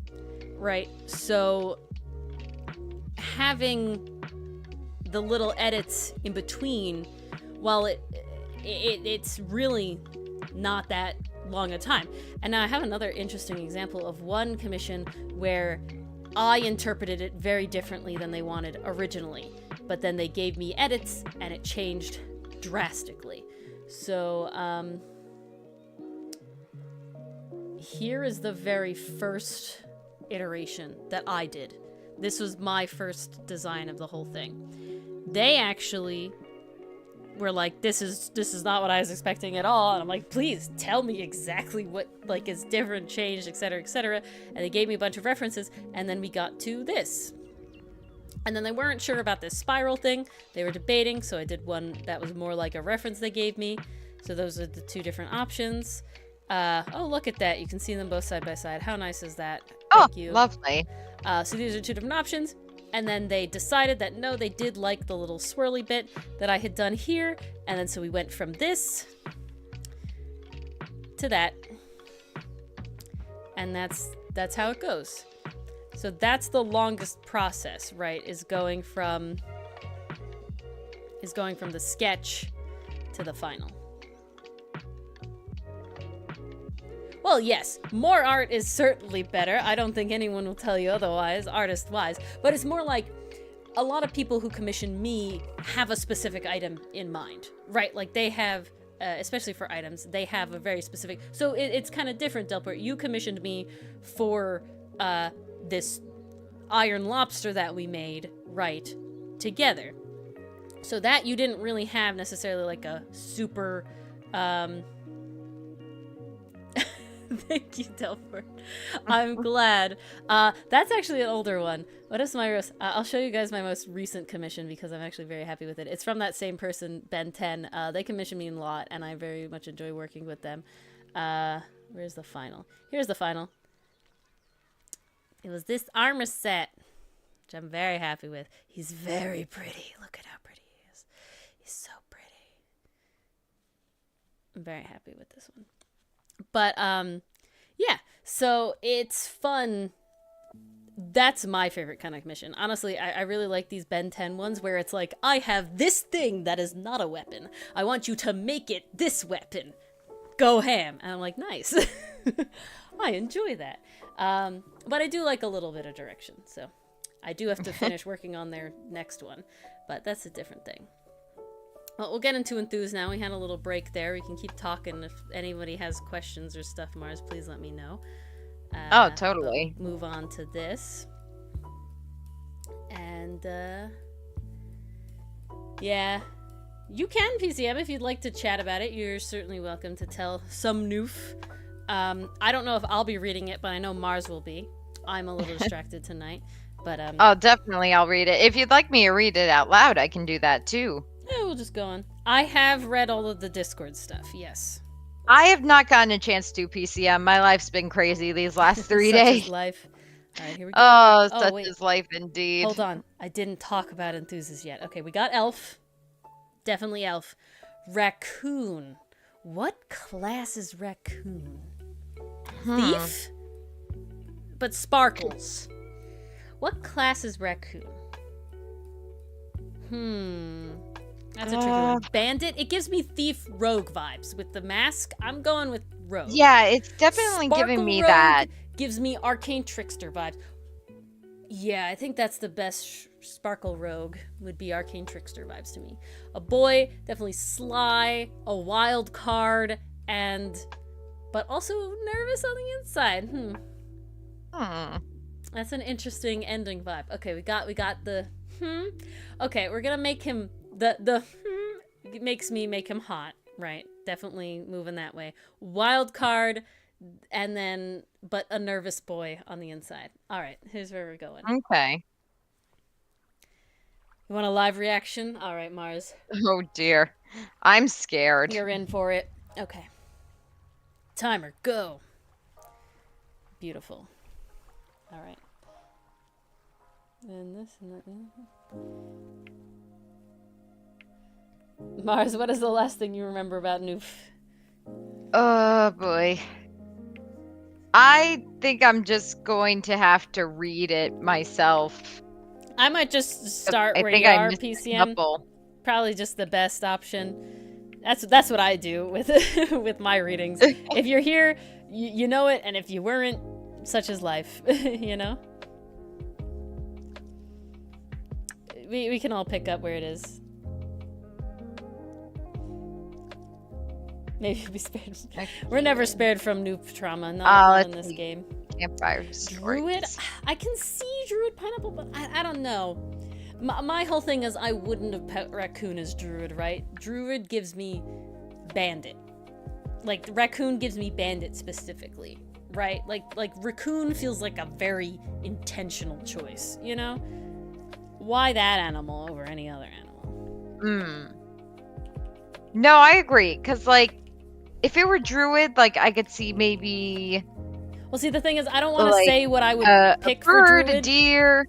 right? So, having the little edits in between, while it's really not that long a time. And now I have another interesting example of one commission where I interpreted it very differently than they wanted originally, but then they gave me edits and it changed drastically. So here is the very first iteration that I did. This was my first design of the whole thing. They actually were like, this is not what I was expecting at all. And I'm like, please tell me exactly what, like, is different, changed, etc., etc. And they gave me a bunch of references, and then we got to this. And then they weren't sure about this spiral thing. They were debating, so I did one that was more like a reference they gave me. So those are the two different options. Oh, look at that. You can see them both side by side. How nice is that? Thank you. Lovely. So these are two different options. And then they decided that, no, they did like the little swirly bit that I had done here. And then so we went from this to that. And that's how it goes. So that's the longest process, right? Is going from the sketch to the final. Well, yes, more art is certainly better. I don't think anyone will tell you otherwise, artist-wise. But it's more like a lot of people who commission me have a specific item in mind, right? Like they have, especially for items, they have a very specific... So it's kind of different, Delport. You commissioned me for this iron lobster that we made, right, together. So that you didn't really have necessarily like a super... Thank you, Delport. I'm glad. That's actually an older one. What is my... I'll show you guys my most recent commission because I'm actually very happy with it. It's from that same person, Ben 10. They commissioned me a lot, and I very much enjoy working with them. Where's the final? Here's the final. It was this armor set, which I'm very happy with. He's very pretty. Look at how pretty he is. He's so pretty. I'm very happy with this one. But, yeah, so it's fun. That's my favorite kind of mission. Honestly, I really like these Ben 10 ones where it's like, I have this thing that is not a weapon. I want you to make it this weapon. Go ham. And I'm like, nice. I enjoy that. But I do like a little bit of direction, so I do have to finish working on their next one. But that's a different thing. Well, we'll get into Enthuse now. We had a little break there. We can keep talking. If anybody has questions or stuff, Mars, please let me know. Oh, totally. We'll move on to this. And, yeah. You can, PCM, if you'd like to chat about it. You're certainly welcome to tell some noof. I don't know if I'll be reading it, but I know Mars will be. I'm a little distracted tonight. But Oh, definitely, I'll read it. If you'd like me to read it out loud, I can do that too. yeah, we'll just go on. I have read all of the Discord stuff. Yes. I have not gotten a chance to PCM. My life's been crazy these last 3 Such days. is life. All right, here we go. Oh, Oh, such wait. is life indeed. Hold on. I didn't talk about enthusiasts yet. Okay, we got elf. Definitely elf. Raccoon. What class is raccoon? Thief? But sparkles. What class is raccoon? That's a tricky one. Bandit? It gives me thief rogue vibes. With the mask, I'm going with rogue. Yeah, it's definitely giving me Rogue that. Gives me arcane trickster vibes. Yeah, I think that's the best sparkle rogue would be arcane trickster vibes to me. A boy, definitely sly, a wild card, but also nervous on the inside. That's an interesting ending vibe. Okay, we got the Okay, we're gonna make him makes me make him hot, right? Definitely moving that way. Wild card, and then but a nervous boy on the inside. All right, here's where we're going. Okay. You want a live reaction? All right, Mars. Oh dear. I'm scared. You're in for it. Okay. Timer, go. Beautiful. All right. And this and that. Mars, what is the last thing you remember about Noof? Oh boy. I think I'm just going to have to read it myself. I might just start where you I are, missed a PCM. couple. Probably just the best option. That's what I do with with my readings. If you're here, you know it, and if you weren't, such is life, you know? We can all pick up where it is. Maybe be spared. We're never spared from noob trauma, not in this game. Campfire Druid? I can see Druid Pineapple, but I don't know. My whole thing is I wouldn't have put Raccoon as Druid, right? Druid gives me Bandit. Like, Raccoon gives me Bandit specifically, right? Like Raccoon feels like a very intentional choice, you know? Why that animal over any other animal? No, I agree, because, like, if it were Druid, like, I could see maybe... Well, see, the thing is, I don't want to say what I would pick a bird, for Druid. a deer.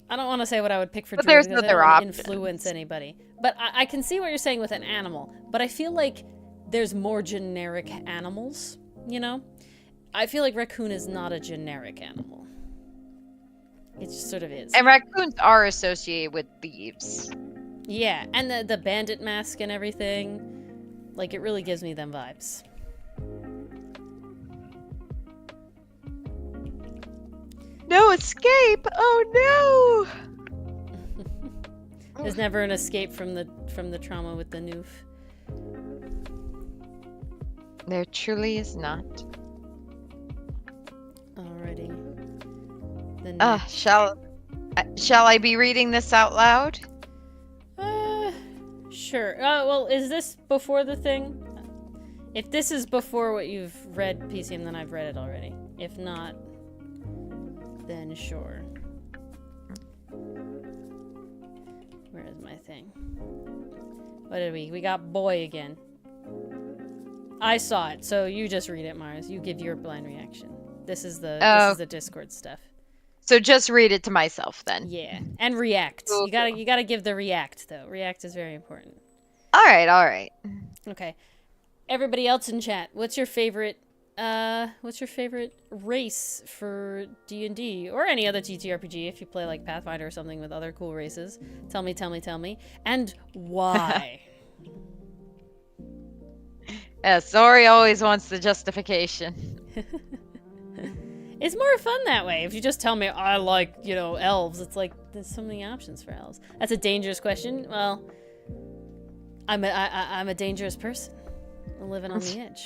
I don't want to say what I would pick for But Druid there's because I other don't want to options. influence anybody. But I can see what you're saying with an animal. But I feel like there's more generic animals, you know? I feel like Raccoon is not a generic animal. It just sort of is. And raccoons are associated with thieves. Yeah, and the bandit mask and everything. Like, it really gives me them vibes. No escape! Oh no! There's never an escape from the trauma with the noof. There truly is not. Alrighty. Shall I be reading this out loud? Sure. Well, is this before the thing? If this is before what you've read, PCM, then I've read it already. If not, then sure. Where is my thing? What did we got boy again. I saw it, so you just read it, Mars. You give your blind reaction. This is the Discord stuff. So just read it to myself then. Yeah, and react. Cool. You gotta give the react though. React is very important. All right. Okay. Everybody else in chat, what's your favorite race for D&D or any other TTRPG if you play like Pathfinder or something with other cool races? Tell me. And why? Yeah, Sori always wants the justification. It's more fun that way. If you just tell me I like, elves, it's like there's so many options for elves. That's a dangerous question. Well, I'm a dangerous person. I'm living on the edge.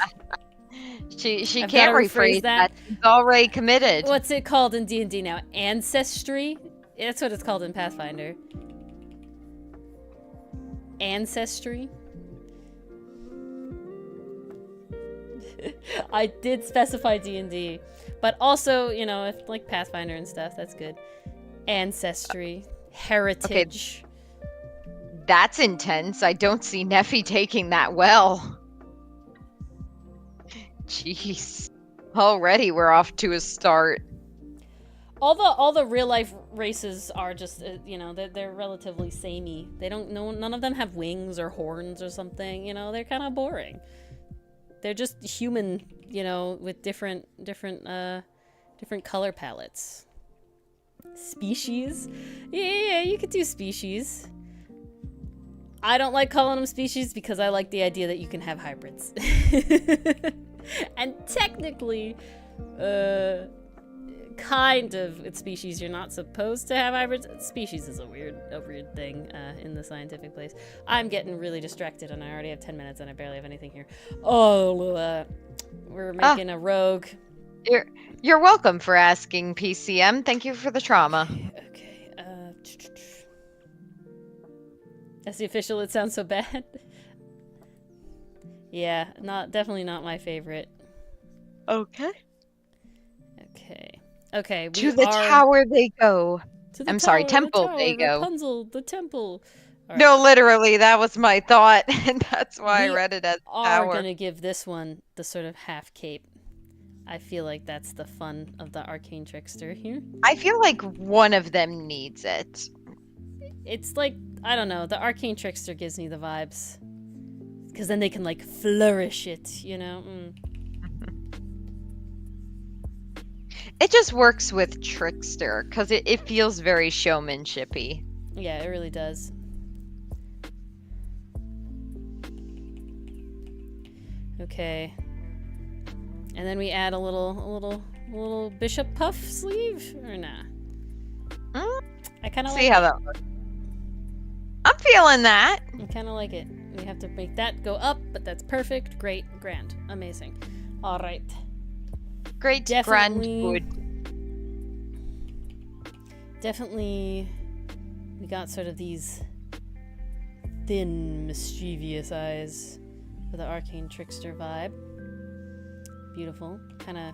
She I've can't gotta rephrase that. She's already committed. What's it called in D&D now? Ancestry? That's what it's called in Pathfinder. Ancestry? I did specify D&D, but also, you know, if, like Pathfinder and stuff, that's good. Ancestry, heritage. Okay. That's intense. I don't see Neffy taking that well. Jeez. Already we're off to a start. All the real life races are just you know, they're relatively samey. They don't none of them have wings or horns or something, you know, they're kind of boring. They're just human, you know, with different color palettes. Species? Yeah, you could do species. I don't like calling them species because I like the idea that you can have hybrids. And technically, kind of with species you're not supposed to have hybrids. Species is a weird thing in the scientific place. I'm getting really distracted and I already have 10 minutes and I barely have anything here. Oh, we're making a rogue. You're welcome for asking, PCM. Thank you for the trauma. Okay. As the official, it sounds so bad. Yeah, definitely not my favorite. Okay. Okay, to the tower they go. Sorry, temple they go. Rapunzel, the temple. Right. No, literally, that was my thought, and that's why I read it as tower. We are gonna give this one the sort of half cape. I feel like that's the fun of the arcane trickster here. I feel like one of them needs it. It's like, I don't know, the arcane trickster gives me the vibes. Because then they can, like, flourish it, you know? It just works with trickster, because it feels very showmanshipy. Yeah, it really does. Okay. And then we add a little bishop puff sleeve, or nah? I kind of like. See how that looks. I'm feeling that. I kind of like it. We have to make that go up, but that's perfect. Great, grand, amazing. All right. Great, definitely, grand, good. Definitely, we got sort of these thin, mischievous eyes for the arcane trickster vibe. Beautiful, kind of.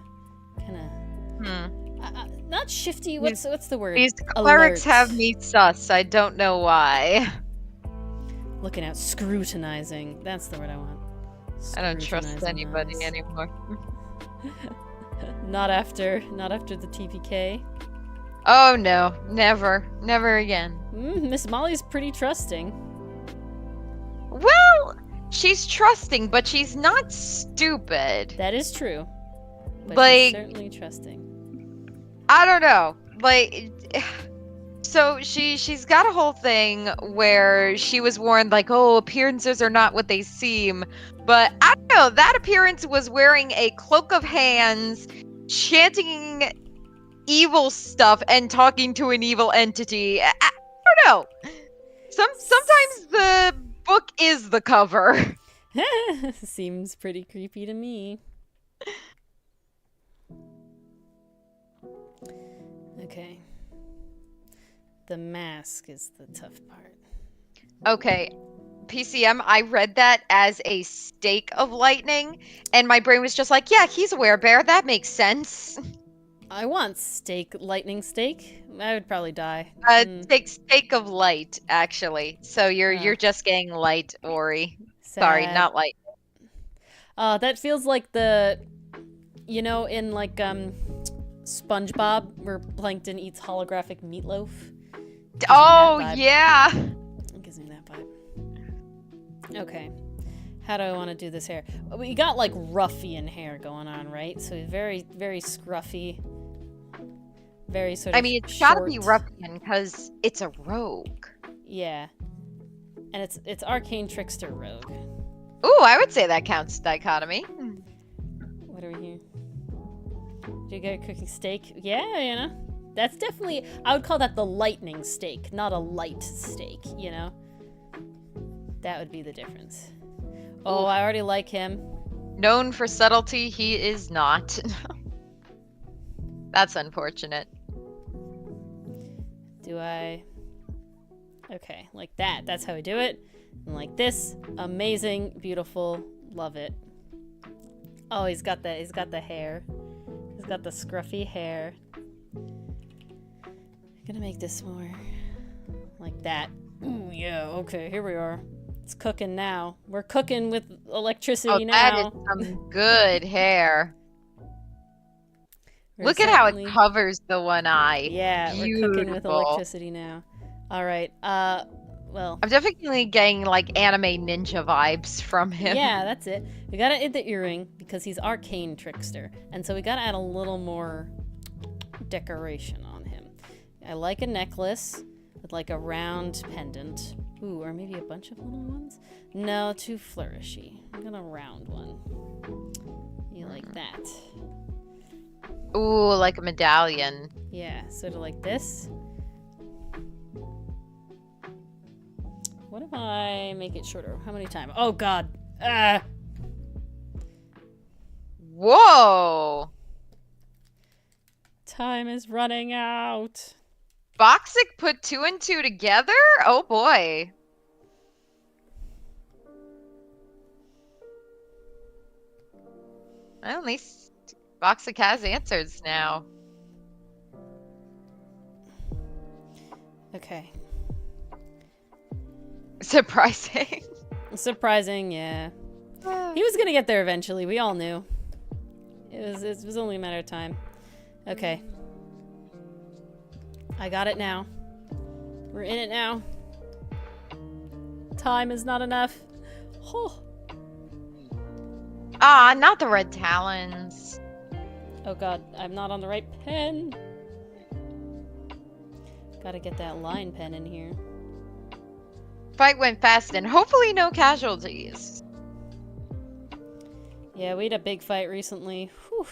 Not shifty. What's the word? These clerics have me sus. I don't know why. Looking at scrutinizing. That's the word I want. I don't trust anybody anymore. Not after the TPK. Oh no, never again. Miss Molly's pretty trusting. Well, she's trusting, but she's not stupid. That is true. But like, she's certainly trusting. I don't know. Like, so she's got a whole thing where she was warned, like, oh, appearances are not what they seem. But I don't know. That appearance was wearing a cloak of hands, chanting evil stuff, and talking to an evil entity. I don't know. Sometimes the book is the cover. Seems pretty creepy to me. Okay. The mask is the tough part. Okay. PCM, I read that as a stake of lightning, and my brain was just like, yeah, he's a werebear. That makes sense. I want lightning stake. I would probably die. Stake of light, actually. So you're just getting light, Ori. Sad. Sorry, not light. That feels like the, you know, in like SpongeBob, where Plankton eats holographic meatloaf. Oh yeah. It gives me that vibe. Okay. How do I want to do this hair? We got like ruffian hair going on, right? So very, very scruffy. Very sort of. I mean, it's gotta be ruffian because it's a rogue. Yeah. And it's arcane trickster rogue. Ooh, I would say that counts dichotomy. What are we here? Do you get a cooking steak? Yeah, you know. That's definitely, I would call that the lightning steak, not a light steak, you know? That would be the difference. Oh, I already like him. Known for subtlety, he is not. That's unfortunate. Do I? Okay, like that. That's how we do it. And like this. Amazing, beautiful, love it. Oh, he's got the hair. He's got the scruffy hair. I'm gonna make this more like that. Ooh, yeah, okay, here we are. It's cooking now. We're cooking with electricity now. That is some good hair. We're Look at how it certainly- covers the one eye. Yeah, Beautiful. we're cooking with electricity now. Alright, well. I'm definitely getting like anime ninja vibes from him. Yeah, that's it. We gotta add the earring because he's arcane trickster. And so we gotta add a little more decoration on him. I like a necklace with like a round pendant. Ooh, or maybe a bunch of little ones? No, too flourishy. I'm gonna round one. You like that? Ooh, like a medallion. Yeah, sort of like this. What if I make it shorter? How many times? Oh god. Whoa! Time is running out. Boxic put 2 and 2 together? Oh boy. Well, at least Boxic has answers now. Okay. Surprising. Surprising, yeah. He was gonna get there eventually. We all knew. It was only a matter of time. Okay. I got it now. We're in it now. Time is not enough. Oh, Ah, not the red talons. oh god, I'm not on the right pen. Gotta get that line pen in here. Fight went fast and hopefully no casualties. Yeah, we had a big fight recently. Whew.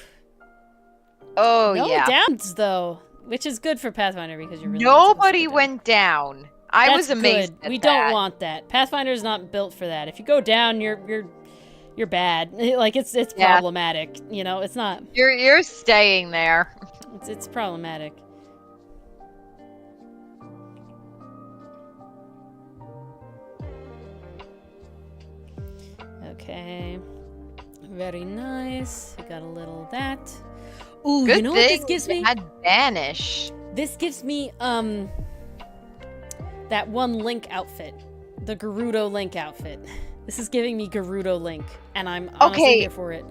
Oh, No yeah. downs, though, which is good for Pathfinder because you're really Nobody went down. I That's was amazed good. at We that. don't want that. Pathfinder's not built for that. If you go down, you're bad. Like it's Yeah. problematic. You know, it's not. You're staying there. It's problematic. Okay. Very nice. We got a little of that. Ooh, Good you know thing what this gives me? it had vanish. This gives me that one Link outfit. The Gerudo Link outfit. This is giving me Gerudo Link, and I'm honestly Okay. here for it.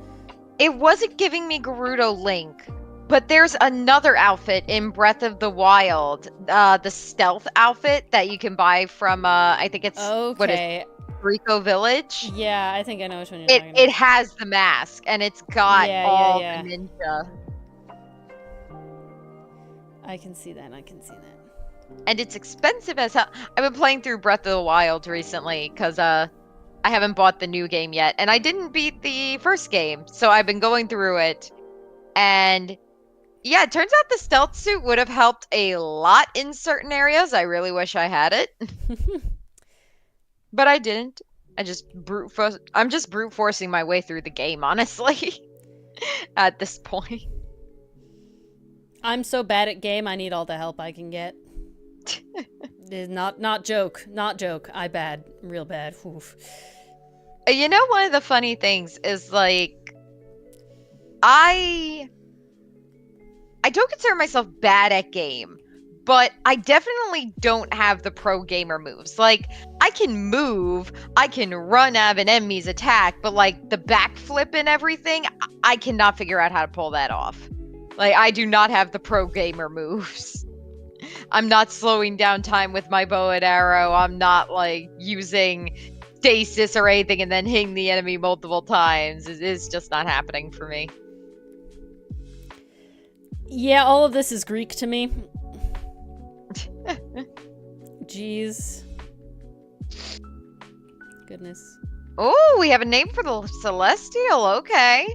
It wasn't giving me Gerudo Link, but there's another outfit in Breath of the Wild, the stealth outfit that you can buy from I think it's what is Okay. Rico Village. Yeah, I think I know which one you're talking It about. has the mask and it's got Yeah, all yeah. the ninja. I can see that. I can see that. And it's expensive as hell. I've been playing through Breath of the Wild recently because I haven't bought the new game yet, and I didn't beat the first game, so I've been going through it. And yeah, it turns out the stealth suit would have helped a lot in certain areas. I really wish I had it, but I didn't. I'm just brute forcing my way through the game, honestly. At this point, I'm so bad at game. I need all the help I can get. Not joke. Not joke. I bad. Real bad. Oof. you know, one of the funny things is like I don't consider myself bad at game, but I definitely don't have the pro gamer moves. Like, I can move, I can run out of an enemy's attack, but like the backflip and everything, I cannot figure out how to pull that off. Like, I do not have the pro gamer moves. I'm not slowing down time with my bow and arrow. I'm not like using stasis or anything and then hitting the enemy multiple times. It's just not happening for me. Yeah, all of this is Greek to me. Jeez. Goodness. Oh, we have a name for the Celestial. Okay.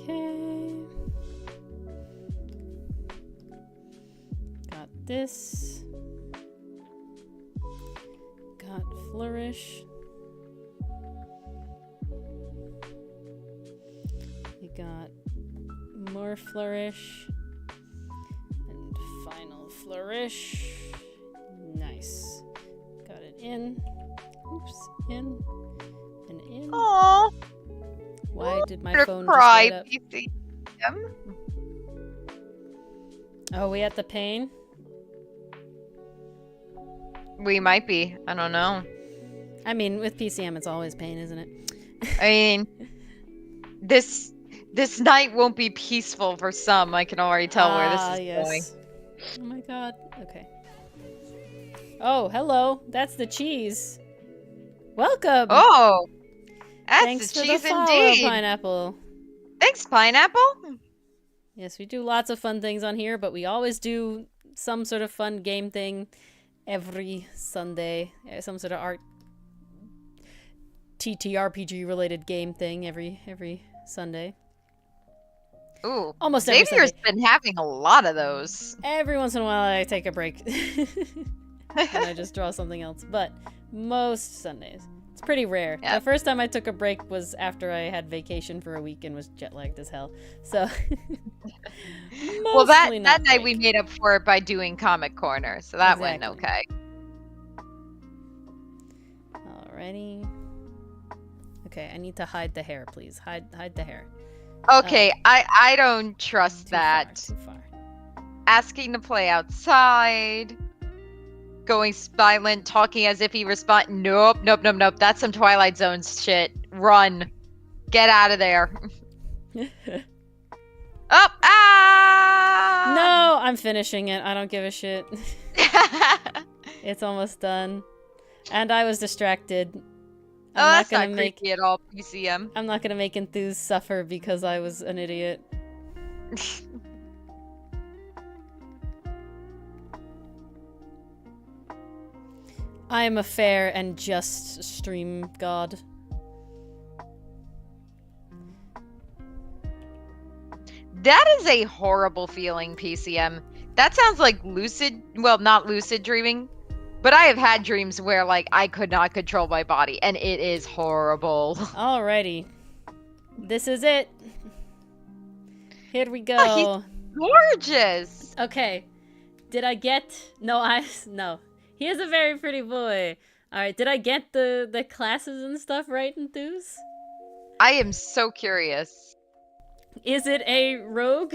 Okay. Got this. Got Flourish. We got more Flourish. And final Flourish. Nice. Got it in. Oops. In and in. Aww. Why did my I'm gonna phone cry, just light up? PCM. Oh, we at the pain? We might be. I don't know. I mean, with PCM, it's always pain, isn't it? I mean, this night won't be peaceful for some. I can already tell where this is going. Oh my god. Okay. Oh, hello. That's the cheese. Welcome. Oh, that's Thanks the for cheese the follow, indeed. Pineapple. Thanks, Pineapple. Yes, we do lots of fun things on here, but we always do some sort of fun game thing every Sunday. Some sort of art TTRPG related game thing every Sunday. Ooh, Almost every Xavier's Sunday. been having a lot of those. Every once in a while I take a break and I just draw something else, but most Sundays. It's pretty rare. Yeah. The first time I took a break was after I had vacation for a week and was jet lagged as hell. So Well, that mostly not night break. we made up for it by doing Comic Corner, so that went Exactly. okay. Alrighty. Okay, I need to hide the hair, please. Hide the hair. Okay, I don't trust that. Too far. Asking to play outside, going silent, talking as if he respond. Nope. That's some Twilight Zone shit. Run, get out of there. Oh, ah! No, I'm finishing it. I don't give a shit. It's almost done. And I was distracted. That's not creepy at all, PCM. I'm not gonna make Enthuse suffer because I was an idiot. I am a fair and just stream god. That is a horrible feeling, PCM. That sounds like not lucid dreaming, but I have had dreams where, like, I could not control my body, and it is horrible. Alrighty. This is it. Here we go. Oh, he's gorgeous. Okay. Did I get... No. He is a very pretty boy. Alright, did I get the classes and stuff right, Enthuse? I am so curious. Is it a rogue?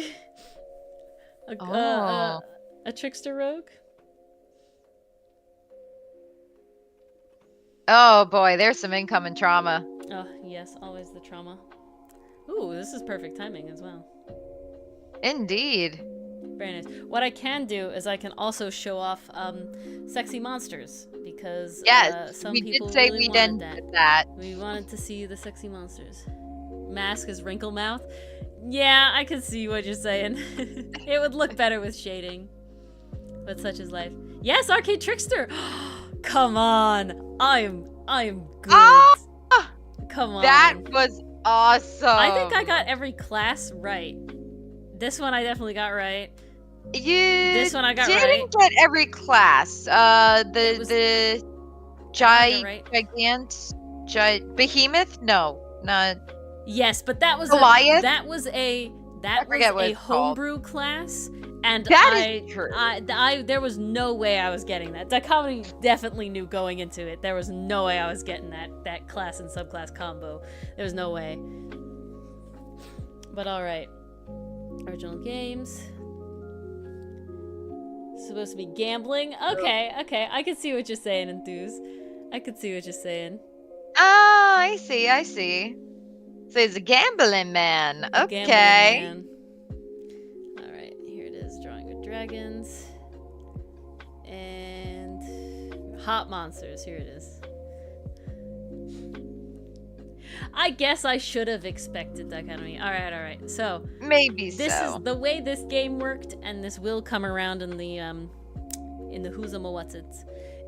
Oh. A trickster rogue? Oh boy, there's some incoming trauma. Oh, yes, always the trauma. Ooh, this is perfect timing as well. Indeed. Very nice. What I can do is I can also show off sexy monsters because Yes, some we people did say really we wanted did that. We wanted to see the sexy monsters. Mask is wrinkle mouth. Yeah, I can see what you're saying. It would look better with shading. But such is life. Yes, Arcade Trickster! Come on! I am good. Oh! Come on. That was awesome. I think I got every class right. This one I definitely got right. This one I got didn't get every class. The right. behemoth? No, not. Yes, but that was Goliath? that was a homebrew class, and That is true. there was no way I was getting that. Dichotomy definitely knew going into it. There was no way I was getting that class and subclass combo. There was no way. But all right, original games. Supposed to be gambling. Okay, I can see what you're saying, Enthuse. I can see what you're saying. Oh, I see. So he's a gambling man. Okay. Gambling man. All right, here it is. Drawing with dragons and hot monsters. Here it is. I guess I should have expected Dichotomy. All right. So Maybe this so. is the way this game worked, and this will come around in the who's'em what's it,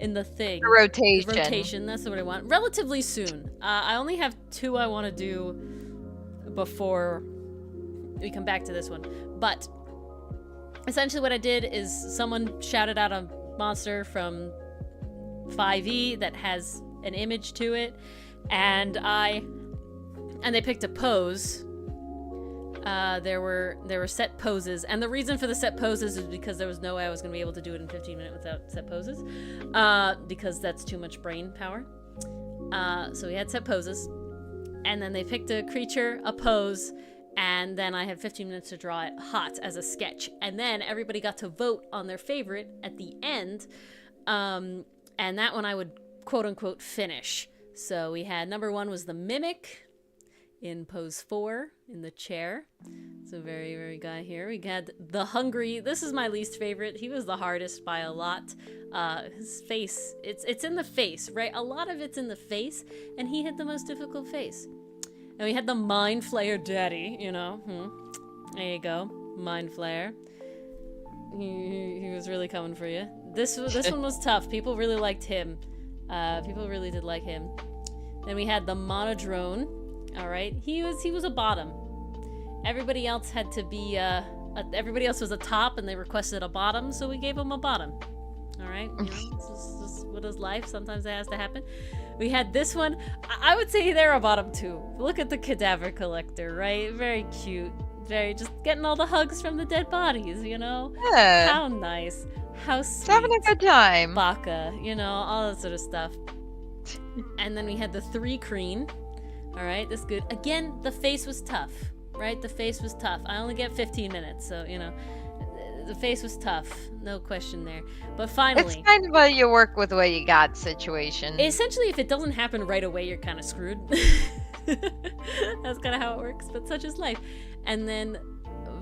in the thing. The rotation. Rotation. That's what I want. Relatively soon. I only have 2 I want to do before we come back to this one. But essentially, what I did is someone shouted out a monster from 5e that has an image to it, and they picked a pose. There were set poses, and the reason for the set poses is because there was no way I was going to be able to do it in 15 minutes without set poses, because that's too much brain power. So we had set poses, and then they picked a creature, a pose, and then I had 15 minutes to draw it hot as a sketch. And then everybody got to vote on their favorite at the end, and that one I would quote-unquote finish. So we had number 1 was the Mimic in pose 4 in the chair. So very, very guy here. We had the Hungry. This is my least favorite. He was the hardest by a lot. His face, it's in the face, right? A lot of it's in the face, and he had the most difficult face. And we had the Mind Flayer Daddy, you know. There you go. Mind Flayer. He was really coming for you. This one was tough. People really liked him. People really did like him. Then we had the Monodrone. All right, he was a bottom. Everybody else had to be everybody else was a top, and they requested a bottom, so we gave him a bottom. All right, you know, this is what is life. Sometimes it has to happen. We had this one. I would say they're a bottom too. Look at the Cadaver Collector, right? Very cute. Very just getting all the hugs from the dead bodies, you know? Yeah. How nice. How sweet. Just having a good time. Baka, you know, all that sort of stuff. And then we had the 3 Kreen. All right, that's good. Again, the face was tough, right? The face was tough. I only get 15 minutes, so, you know, the face was tough. No question there. But finally... It's kind of a you work with what you got situation. Essentially, if it doesn't happen right away, you're kind of screwed. That's kind of how it works, but such is life. And then,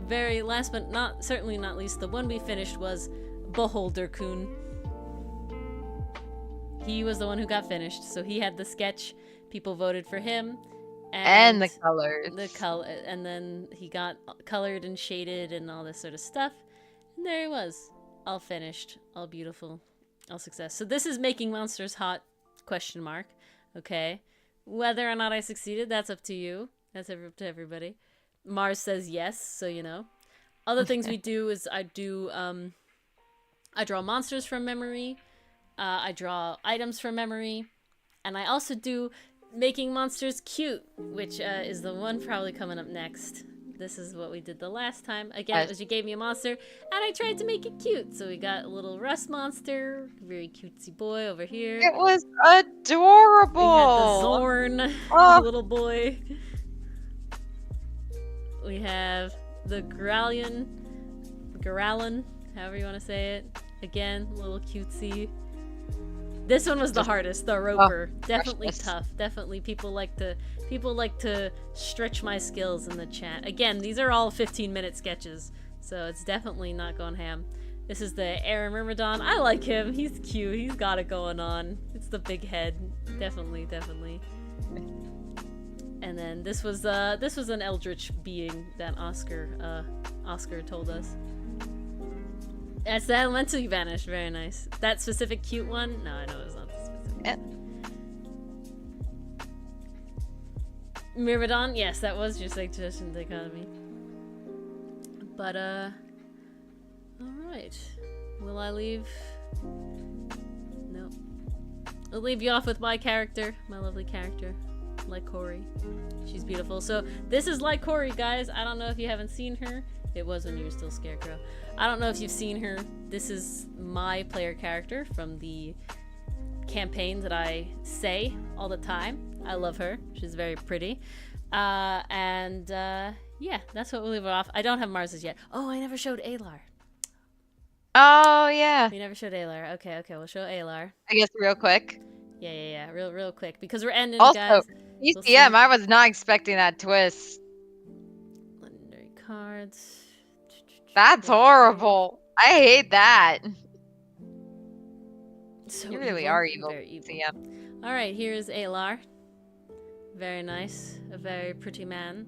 very last but certainly not least, the one we finished was Beholder-kun. He was the one who got finished, so he had the sketch. People voted for him, and the colors. And then he got colored and shaded and all this sort of stuff. And there he was, all finished, all beautiful, all success. So this is making monsters hot? ? Okay, whether or not I succeeded, that's up to you. That's up to everybody. Mars says yes, so you know. Other things we do is I draw monsters from memory. I draw items from memory, and I also do making monsters cute, which is the one probably coming up next. This is what we did the last time. Again, it was you gave me a monster, and I tried to make it cute. So we got a little rust monster, very cutesy boy over here. It was adorable. We had the Zorn, little boy. We have the Growlin, however you want to say it. Again, a little cutesy. This one was the hardest, the Roper. Definitely tough. Definitely people like to stretch my skills in the chat. Again, these are all 15-minute sketches, so it's definitely not going ham. This is the Aram Myrmidon. I like him. He's cute. He's got it going on. It's the big head. Definitely. And then this was an eldritch being that Oscar told us. That's the elementally vanished. Very nice. That specific cute one? No, I know it's not the specific. Yeah. Myrmidon? Yes, that was your suggestion dichotomy. But, alright. Will I leave? No. I'll leave you off with my character. My lovely character. Like Corey. She's beautiful. So, this is like Corey, guys. I don't know if you haven't seen her. It was when you were still Scarecrow. I don't know if you've seen her. This is my player character from the campaign that I say all the time. I love her. She's very pretty. Yeah, that's what we'll leave it off. I don't have Mars's yet. Oh, I never showed Alar. Oh, yeah. We never showed Alar. Okay, we'll show Alar. I guess real quick. Yeah. Real quick. Because we're ending, also, guys. ECM, I was not expecting that twist. Legendary cards. That's horrible. I hate that. So you really evil. are evil. Very evil. Yeah. Alright, here's Alar. Very nice. A very pretty man.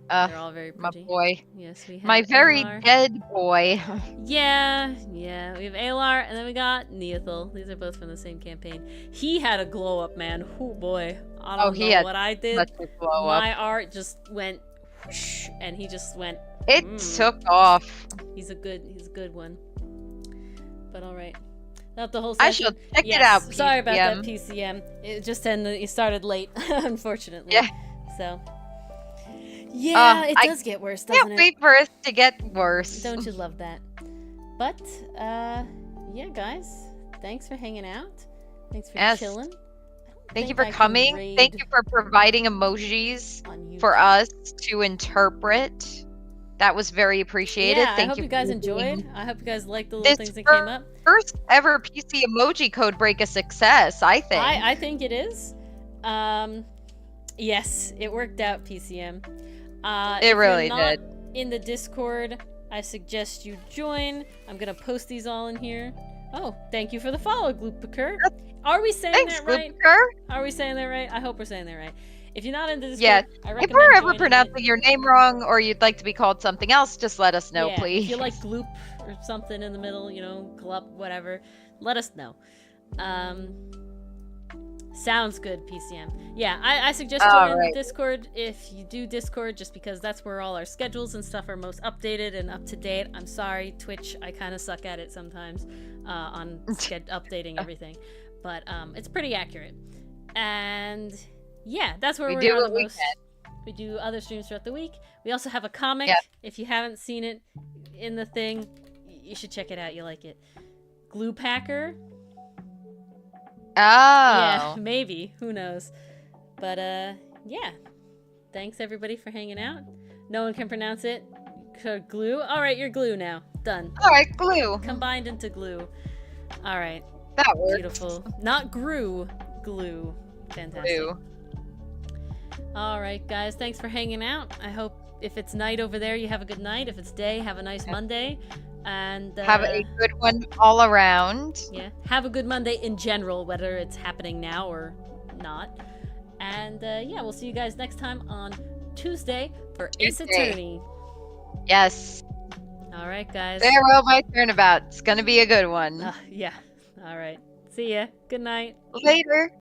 They're all very pretty. My boy. Yes, we have my very Alar. dead boy. Yeah. We have Alar, and then we got Neothel. These are both from the same campaign. He had a glow up, man. Oh boy. I don't know what I did. My art just went whoosh, and he just went. It took off. He's a good one. But alright. Not the whole I session. shall check it out, PCM. Sorry about that, PCM. It just ended. It started late, unfortunately. Yeah. So. Yeah, it does get worse, doesn't it? Can't wait for it to get worse. Don't you love that? But, yeah, guys. Thanks for hanging out. Thanks for chilling. I don't Thank you think for I can coming. Thank raid you for providing emojis on for YouTube. us to interpret. That was very appreciated. Yeah, I Thank hope you you guys for enjoyed. making I hope you guys liked the little this things that came up. first ever PC emoji code break a success, I think. I think it is. Yes, it worked out, PCM. It if really you're not did. in the Discord, I suggest you join. I'm gonna post these all in here. Oh, thank you for the follow, Gloopaker. Are we saying Thanks, that right? Gloopaker. Are we saying that right? I hope we're saying that right. If you're not in the Discord, Yeah. I If recommend we're ever joining pronouncing your name wrong or you'd like to be called something else, just let us know, yeah, please. if you like gloop or something in the middle, you know, glup, whatever, let us know. Sounds good, PCM. Yeah, I suggest joining the Discord if you do Discord, just because that's where all our schedules and stuff are most updated and up to date. I'm sorry, Twitch, I kind of suck at it sometimes on updating everything, but it's pretty accurate. And yeah, that's where We we're do on what the we most. can. We do other streams throughout the week. We also have a comic. Yeah. If you haven't seen it in the thing, you should check it out. You like it. Glue Packer. Oh. Yeah, maybe. Who knows? But yeah. Thanks everybody for hanging out. No one can pronounce it. Glue. All right, you're glue now. Done. All right, glue. Combined into glue. All right. That works. Beautiful. Not grew. Glue. Fantastic. Glue. All right, guys. Thanks for hanging out. I hope if it's night over there, you have a good night. If it's day, have a nice Monday. And have a good one all around. Yeah, have a good Monday in general, whether it's happening now or not. And yeah, we'll see you guys next time on Tuesday for Ace Attorney. Yes. All right, guys. Farewell, my turnabout. It's gonna be a good one. Yeah. All right. See ya. Good night. Later.